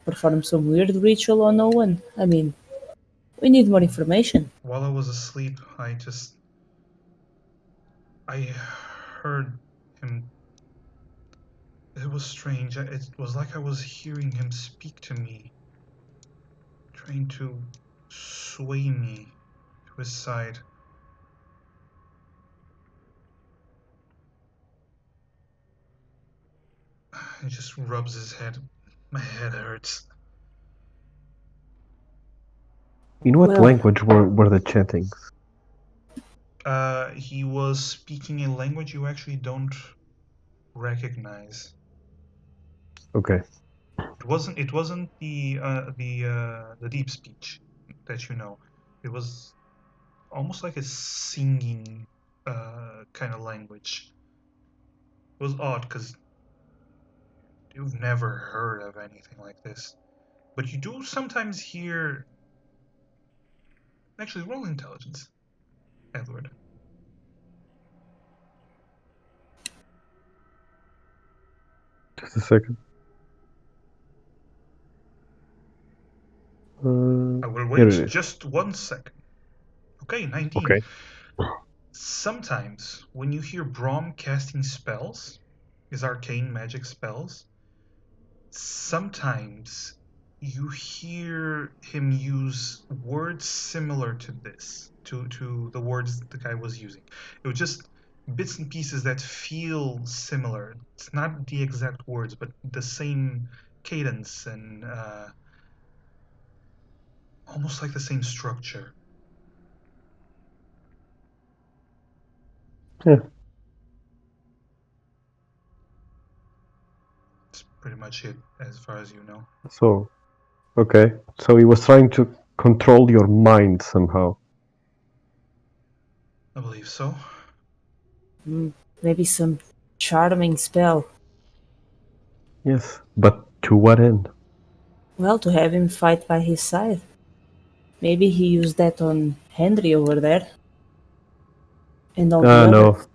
perform some weird ritual on Owen. I mean, we need more information. While I was asleep, I heard him It was strange. It was like I was hearing him speak to me, trying to sway me to his side. He just rubs his head. My head hurts. In what Well- language were the chantings? He was speaking a language you actually don't recognize. Okay. It wasn't the deep speech that you know. It was almost like a singing kind of language. It was odd because you've never heard of anything like this, but you do sometimes hear. Actually, roll intelligence, Edward. Just a second. I will Here wait it is. just 1 second. Okay, 19. Okay. Sometimes when you hear Brom casting spells, his arcane magic spells, sometimes you hear him use words similar to this, to the words the guy was using. It was just bits and pieces that feel similar. It's not the exact words, but the same cadence and almost like the same structure. Yeah. That's pretty much it, as far as you know. So, okay. So he was trying to control your mind somehow. I believe so. Maybe some charming spell. Yes. But to what end? Well, to have him fight by his side. Maybe he used that on Henry over there. And all the No. others.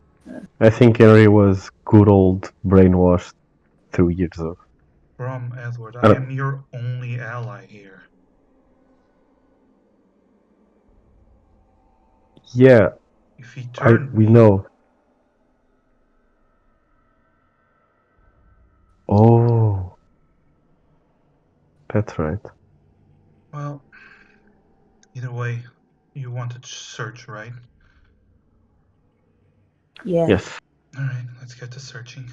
I think Henry was good old brainwashed through years of. Brom, Edward, I I don't- am your only ally here. Yeah, If he turned we me, know. Oh, that's right. well, either way, you wanted to search, right? Yeah. Yes. All right, let's get to searching.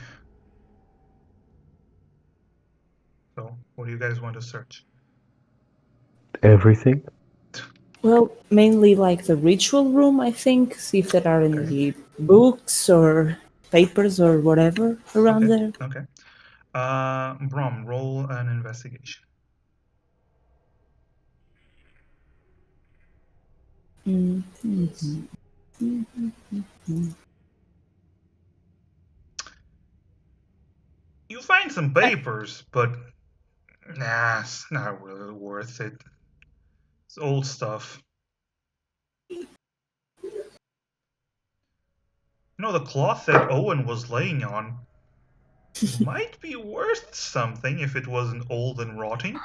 So, what do you guys want to search? Everything. Well, mainly like the ritual room, I think. See if there are any books or papers or whatever around there. Okay. Brom, roll an investigation. You find some papers, but nah, it's not really worth it. It's old stuff. You know, the cloth that Owen was laying on might be worth something if it wasn't old and rotting.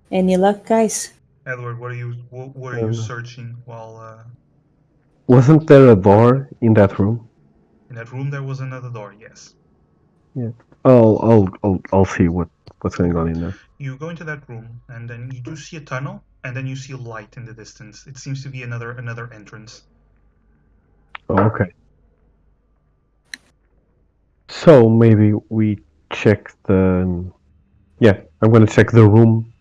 Any luck, guys? Edward, what are you Um, searching while Wasn't there a door in that room? in that room? There was another door. Yes. Yeah. I'll see what's going on in there. You go into that room, and then you do see a tunnel, and then you see a light in the distance. It seems to be another entrance. Oh, okay. So maybe we check the. Yeah, I'm gonna check the room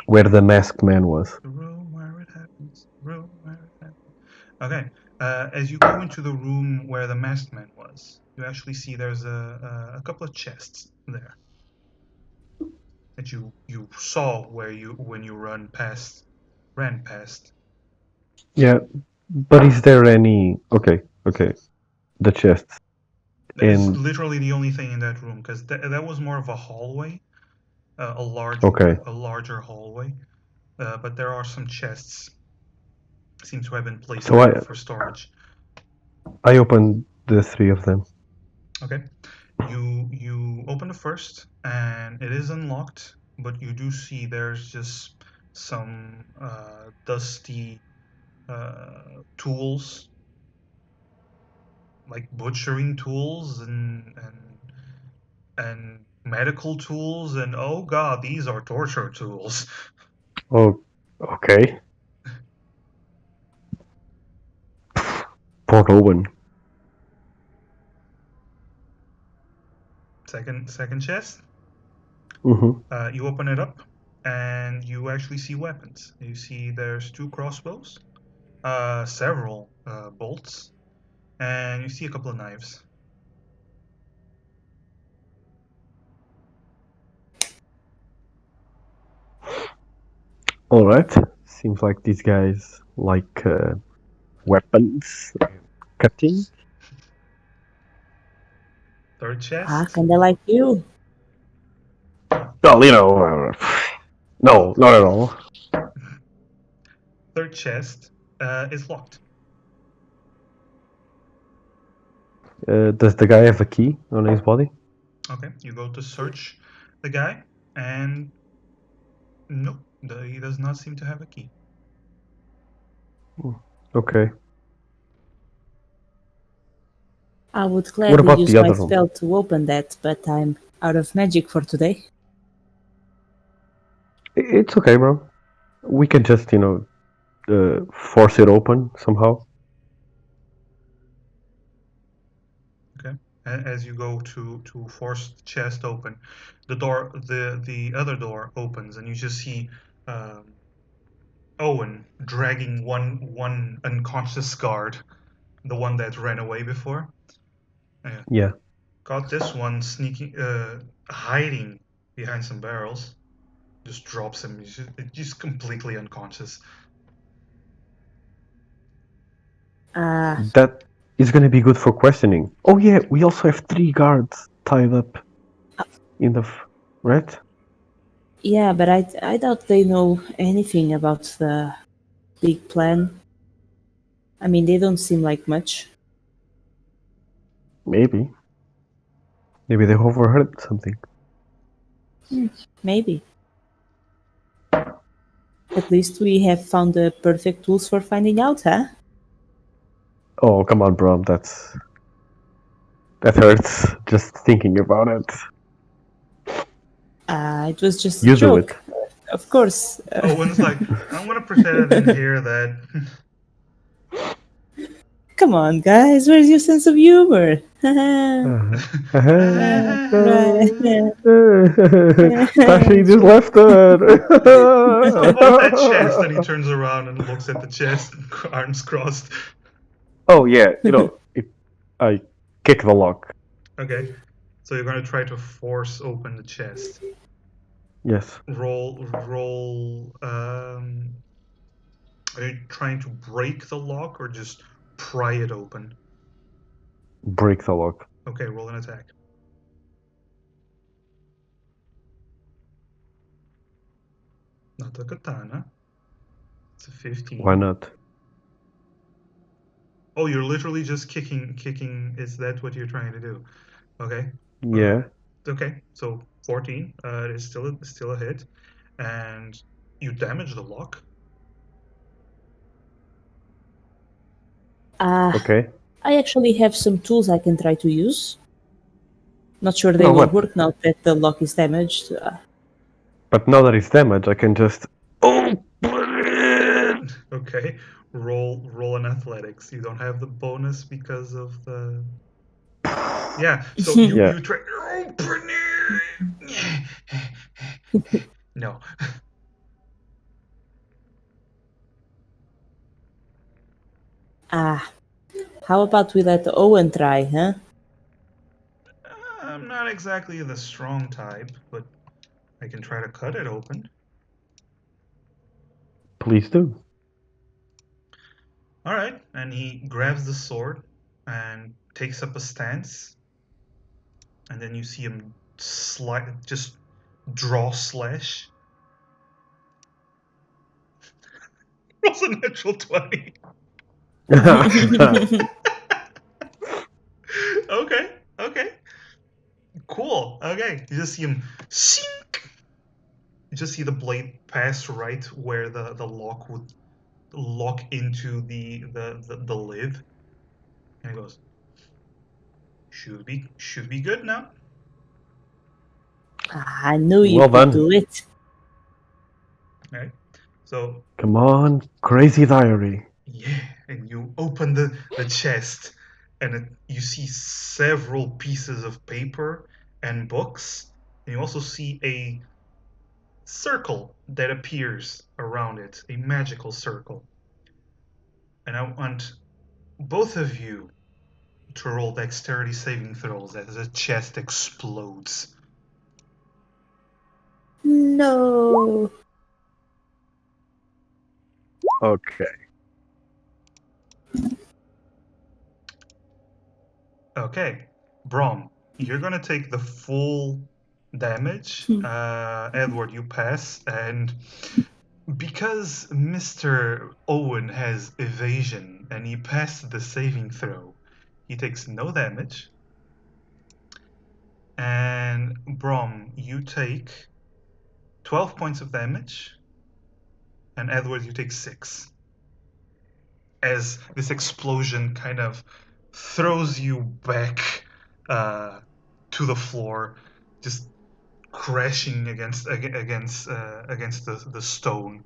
where the masked man was. The room where it happens. The room where it happens. Okay. As you go into the room where the masked man was, you actually see there's a couple of chests there that you saw when you ran past. Yeah, but is there any? Okay, the chests. That is And literally the only thing in that room because that was more of a hallway, okay, a larger hallway. But there are some chests seem to have been placed so there for storage. I opened the three of them. Okay, you open the first and it is unlocked, but you do see there's just some dusty tools, like butchering tools and medical tools, and oh god, these are torture tools. Oh, okay. Poor Owen. Second chest. Mm-hmm. You open it up, and you actually see weapons. You see there's 2 crossbows, several bolts, and you see a couple of knives. All right. Seems like these guys like weapons, cutting. Third chest. Kinda like you. Well, you know, no, not at all. Third chest is locked. Does the guy have a key on his body? Okay, you go to search the guy, and no, he does not seem to have a key. Okay. I would What gladly about use the my other one? spell to open that, but I'm out of magic for today. It's okay, bro. We can just, force it open somehow. Okay, as you go to force the chest open, the other door opens, and you just see Owen dragging one unconscious guard, the one that ran away before. Yeah. Got this one sneaking, hiding behind some barrels. Just drops him. He's just completely unconscious. That is going to be good for questioning. Oh yeah, we also have 3 guards tied up in the right? Yeah, but I doubt they know anything about the big plan. I mean, they don't seem like much. Maybe they overheard something. Maybe. At least we have found the perfect tools for finding out, huh? Oh, come on, Brom. That hurts just thinking about it. It was just You a do joke. it. Of course. Owen's like, I'm gonna pretend I didn't hear that. Come on, guys. Where's your sense of humor? Tashi just left her. He's above that chest, and he turns around and looks at the chest, arms crossed. Oh yeah, I kick the lock. Okay, so you're gonna try to force open the chest. Yes. Roll. Are you trying to break the lock or just pry it open? Break the lock. Okay, roll an attack. Not a katana. It's a 15. Why not? Oh, you're literally just kicking. Is that what you're trying to do? Okay. Yeah. Okay, so 14. It is still a hit, and you damage the lock. Okay. I actually have some tools I can try to use. Not sure they Oh, will what? work now that the lock is damaged. But now that it's damaged, I can just open it. Okay, roll an athletics. You don't have the bonus because of the. Yeah, so you try open it. No. How about we let Owen try, huh? I'm not exactly the strong type, but I can try to cut it open. Please do. All right, and he grabs the sword and takes up a stance, and then you see him just draw slash. Rolls a natural 20. Okay. Cool. Okay. You just see him sink. You just see the blade pass right where the lock would lock into the lid, and he goes, should be good now. I knew you Well could done. do it. Right. So Come on, crazy diary. yeah, and you open the chest, and you see several pieces of paper and books, and you also see a circle that appears around it, a magical circle. And I want both of you to roll dexterity saving throws as the chest explodes. No. Okay. Okay, Brom, you're gonna take the full damage. Edward, you pass, and because Mr. Owen has evasion and he passed the saving throw, he takes no damage. And Brom, you take 12 points of damage, and Edward, you take 6. As this explosion kind of throws you back to the floor, just crashing against the stone.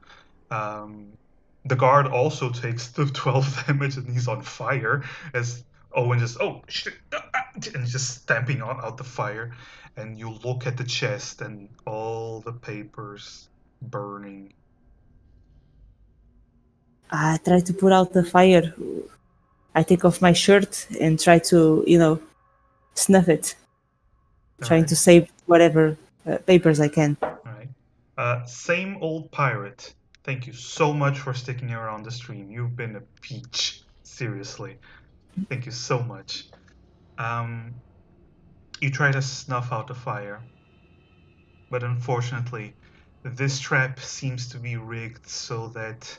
The guard also takes the 12 damage and he's on fire as Owen just and just stamping out the fire. And you look at the chest and all the papers burning. I try to put out the fire. I take off my shirt and try to, snuff it. Trying Alright. to save whatever papers I can. All right. Same old pirate. Thank you so much for sticking around the stream. You've been a peach. Seriously. Thank you so much. You try to snuff out the fire, but unfortunately, this trap seems to be rigged so that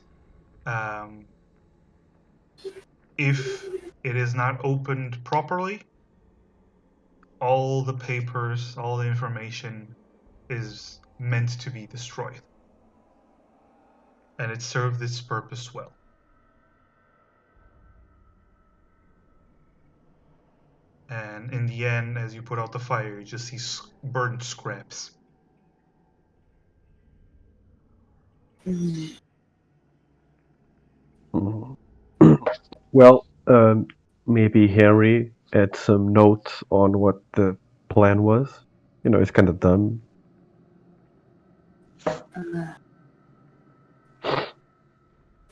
if it is not opened properly, all the papers, all the information is meant to be destroyed. And it served its purpose well. And in the end, as you put out the fire, you just see burnt scraps. Well, maybe Harry add some notes on what the plan was. It's kind of done.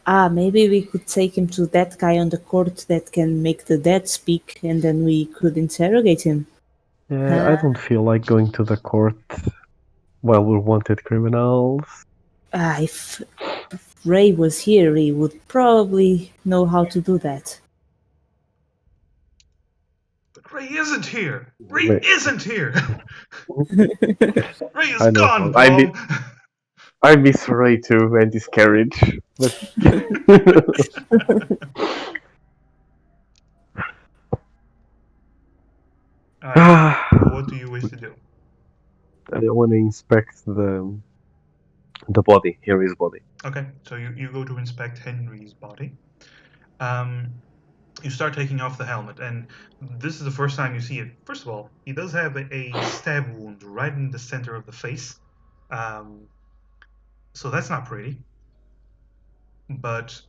Maybe we could take him to that guy on the court that can make the dead speak, and then we could interrogate him. Yeah, I don't feel like going to the court while we're wanted criminals. If Ray was here, he would probably know how to do that. But Ray isn't here! Ray isn't here! Ray is I know. gone, Brom! I miss Ray too and his carriage. But What do you wish to do? I want to inspect the body, Harry's body. Okay, so you go to inspect Henry's body. You start taking off the helmet, and this is the first time you see it. First of all, he does have a stab wound right in the center of the face. So that's not pretty. But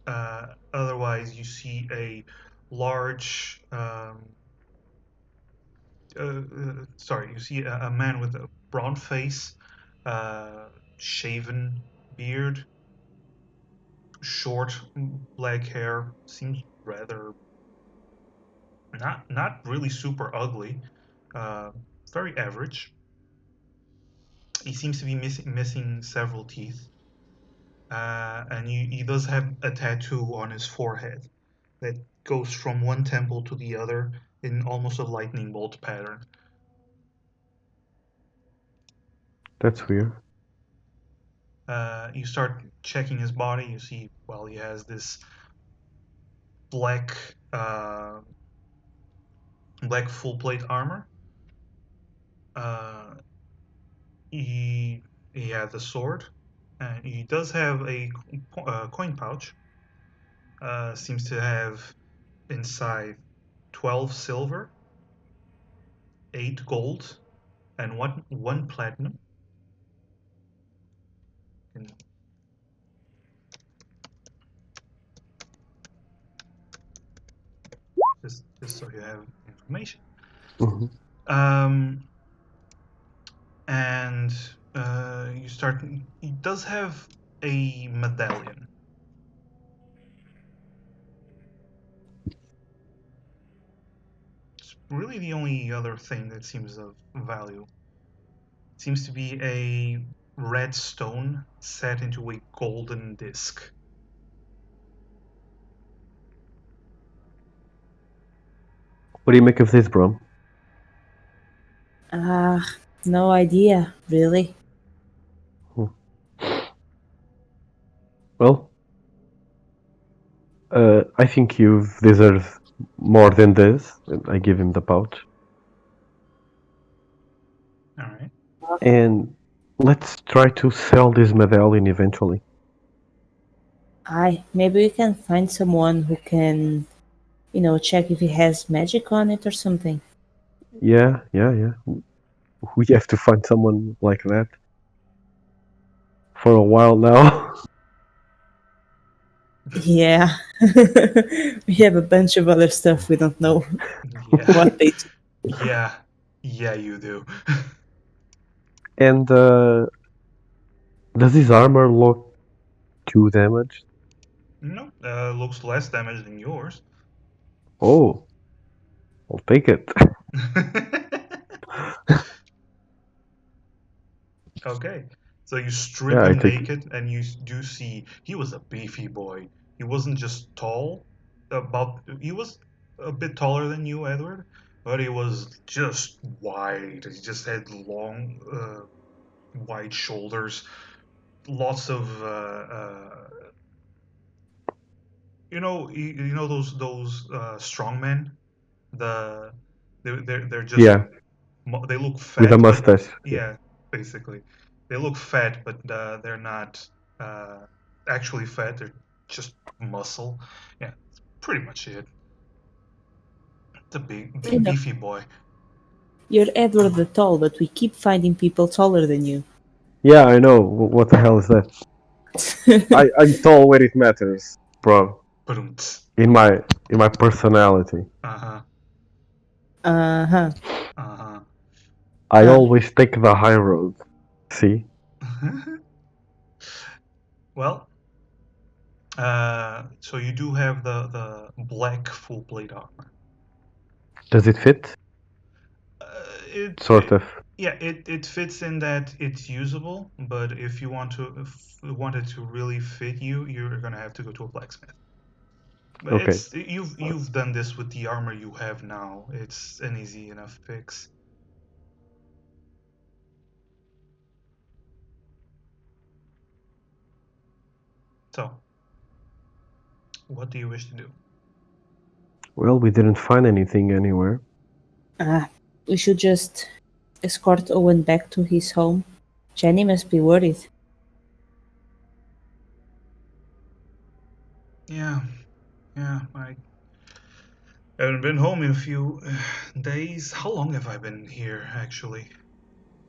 otherwise, you see a large... you see a man with a brown face, shaven beard, short black hair, seems rather not really super ugly, very average. He seems to be missing several teeth, and he does have a tattoo on his forehead that goes from one temple to the other in almost a lightning bolt pattern. That's weird. You start checking his body. You see, well, he has this black full plate armor. He has a sword, and he does have a coin pouch. seems to have inside 12 silver, 8 gold, and one platinum. And just so you have information. Mhm. And you start. He does have a medallion. It's really the only other thing that seems of value. It seems to be a red stone set into a golden disc. What do you make of this, Brom? No idea, really. Well, I think you deserve more than this. And I give him the pouch. All right. And let's try to sell this medallion eventually. Maybe we can find someone who can, check if he has magic on it or something. Yeah. We have to find someone like that for a while now. Yeah. We have a bunch of other stuff we don't know Yeah. what they do. Yeah, you do. And does his armor look too damaged? No, looks less damage than yours. Oh, I'll take it. Okay, so you strip Yeah, I him take. naked, and you do see he was a beefy boy. He wasn't just tall, he was a bit taller than you, Edward, but he was just wide. He just had long, wide shoulders, lots of you know those strong men. The they're just Yeah, they look with a fat, but mustache. Yeah. yeah, basically, they look fat, but they're not actually fat. They're just muscle. Yeah, that's pretty much it. It's a You big know, beefy boy. you're Edward the Tall, but we keep finding people taller than you. Yeah, I know. What the hell is that? I'm tall when it matters, bro. Badumts. In my personality, Uh-huh. Uh-huh. Uh-huh. I always take the high road. See? Well, so you do have the black full plate armor. Does it fit? Sort of. Yeah, it fits in that it's usable, but if you want it to really fit you, you're gonna have to go to a blacksmith. But Okay. you've done this with the armor you have now. It's an easy enough fix. So, what do you wish to do? Well, we didn't find anything anywhere. We should just escort Owen back to his home. Jenny must be worried. Yeah, I haven't been home in a few days. How long have I been here, actually?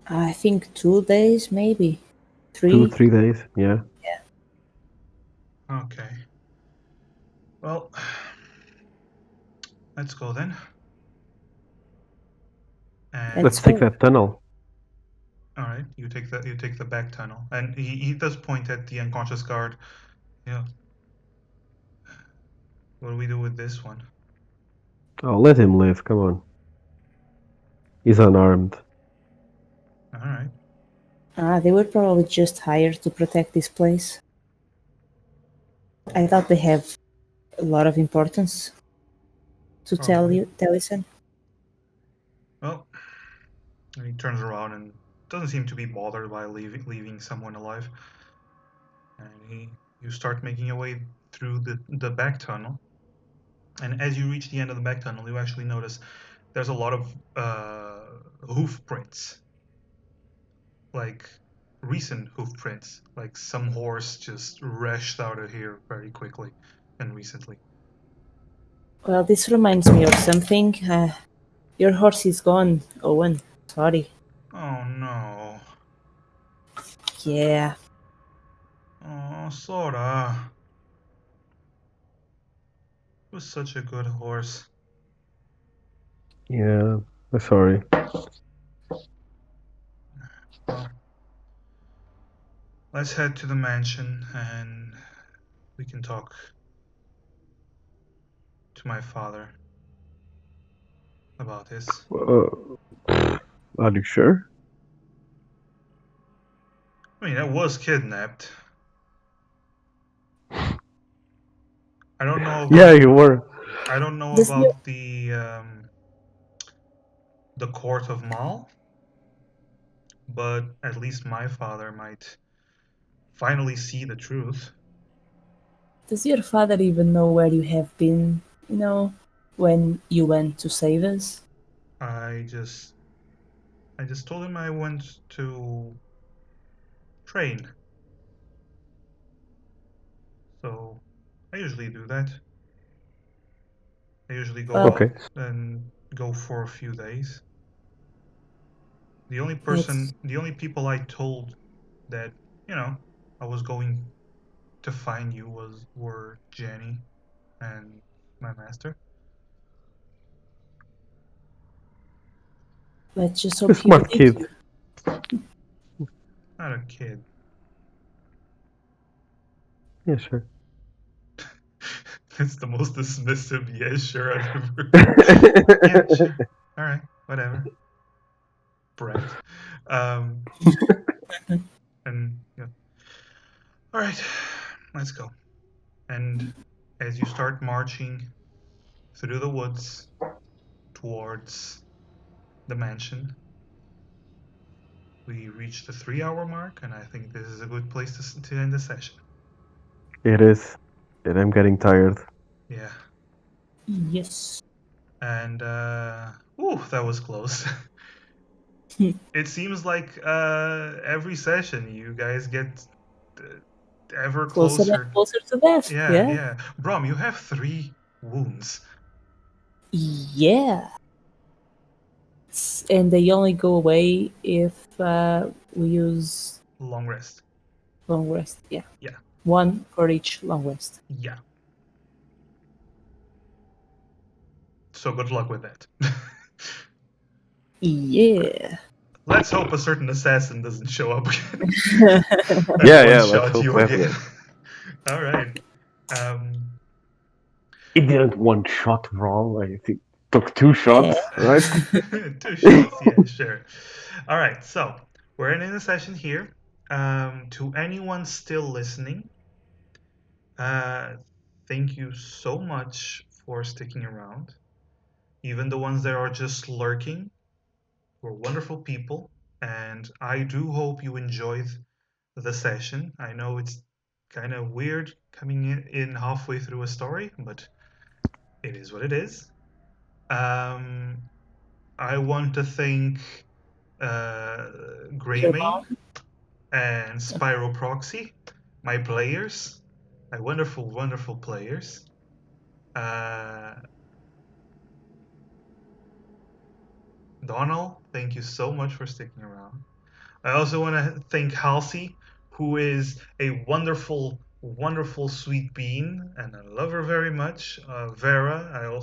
I think 2 days, maybe. 2, 3. 3 days. Yeah. Okay. Well, let's go then. And Let's take that tunnel. all right, you take the back tunnel, and he does point at the unconscious guard. Yeah. What do we do with this one? Oh, let him live. Come on. He's unarmed. All right. They were probably just hired to protect this place. I thought they have a lot of importance to Probably. Taliesin. Well, he turns around and doesn't seem to be bothered by leaving someone alive. And you start making your way through the back tunnel. And as you reach the end of the back tunnel, you actually notice there's a lot of hoof prints, like recent hoof prints, like some horse just rushed out of here very quickly. and recently. Well, this reminds me of something. Your horse is gone, Owen. Sorry. Oh no. Yeah. Oh, Sora. It was such a good horse. Yeah, sorry. Well, let's head to the mansion and we can talk to my father about this. Are you sure? I mean, I was kidnapped. I don't know Yeah, about you were. I don't know Does your, about the court of Mal, but at least my father might finally see the truth. does your father even know where you have been, when you went to save us? I just told him I went to train. So I usually do that. I usually go Well, out Okay. and go for a few days. that's The only people I told that, you know, I was going to find you were Jenny and my master. let's just A hope he smart believes kid. you. Not a kid. Yeah, sure. It's the most dismissive yeah, sure I've ever heard. Yeah, sure. All right, whatever. Brat. Um, and yeah. All right, let's go. And as you start marching through the woods towards the mansion, we reach the 3 hour mark, and I think this is a good place to end the session. It is. And I'm getting tired. Yeah. Yes. And, ooh, that was close. It seems like every session you guys get ever Closer and closer. closer to death. Yeah, Yeah. yeah. Brom, you have 3 wounds. Yeah. And they only go away if we use Long rest. long rest. Yeah. Yeah, One for each long rest. yeah. So good luck with that. Yeah. Let's hope a certain assassin doesn't show up again and Yeah, let's one-shot hope you we have again. that. All right. Um, It didn't one shot wrong. I think took 2 shots, Yeah. right? 2 shots, yeah, sure. All right, so we're ending the session here. To anyone still listening, uh, thank you so much for sticking around. Even the ones that are just lurking, we're wonderful people, and I do hope you enjoyed the session. I know it's kind of weird coming in halfway through a story, but it is what it is. Um, I want to thank uh, Your Greymane mom. and Spyro Proxy, my players, my wonderful, wonderful players. Uh, Donald, thank you so much for sticking around. I also want to thank Halsey, who is a wonderful, wonderful sweet bean, and I love her very much. Vera,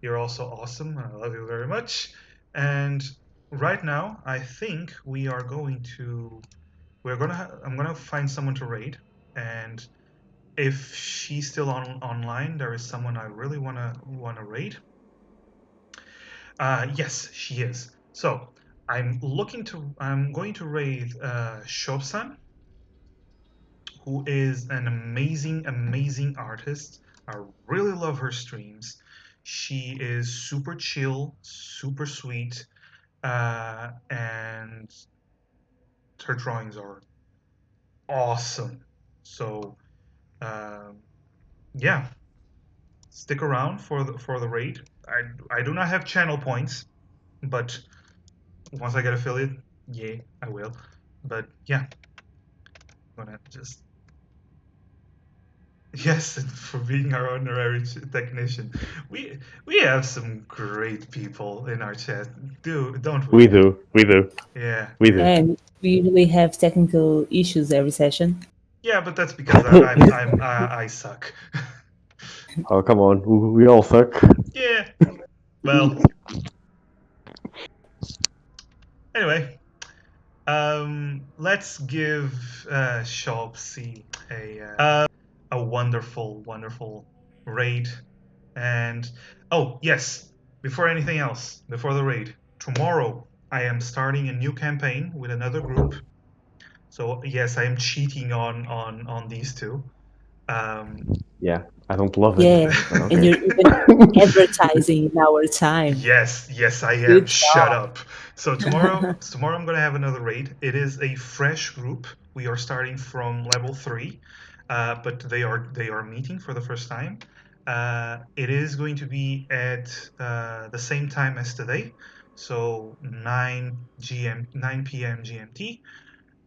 you're also awesome. I love you very much. And right now, I think I'm gonna find someone to raid, and if she's still online, there is someone I really wanna raid. Yes, she is. So I'm going to raid Shobsan, who is an amazing, amazing artist. I really love her streams. She is super chill, super sweet, and her drawings are awesome. So, um, yeah, stick around for the raid. I do not have channel points, but once I get affiliate, yeah, I will. But yeah, I'm gonna just Yes, and for being our honorary technician. We have some great people in our chat. Don't we? We do. Yeah. And we usually have technical issues every session. Yeah, but that's because I suck. Oh, come on. We all suck. Yeah. Well. Anyway, let's give Shopsy a wonderful raid. And oh yes, before anything else, before the raid, tomorrow I am starting a new campaign with another group. So yes, I am cheating on these two. Yeah, I don't love it. Yeah, But okay. and you're even advertising in our time. Yes, I am. Good Shut job. up. So tomorrow I'm gonna have another raid. It is a fresh group. We are starting from level 3, but they are meeting for the first time. It is going to be at the same time as today, so 9 p.m. GMT,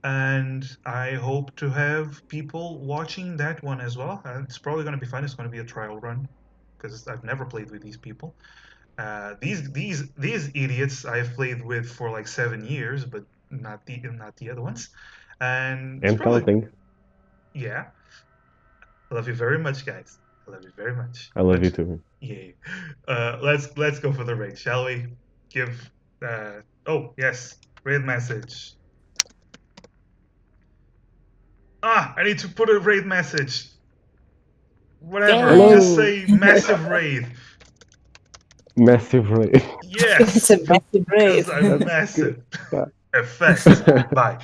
and I hope to have people watching that one as well. It's probably going to be fun. It's going to be a trial run because I've never played with these people. These idiots I've played with for like 7 years, but not the other ones. And it's And probably counting. yeah. I love you very much, guys. I love you very much. I love But you too. yeah, let's go for the raid, shall we? Give oh yes, raid message. I need to put a raid message. Whatever, Hello. just say massive raid. Massive raid. Yes, It's a massive raid. because I'm massive. Yeah. Effect. Bye.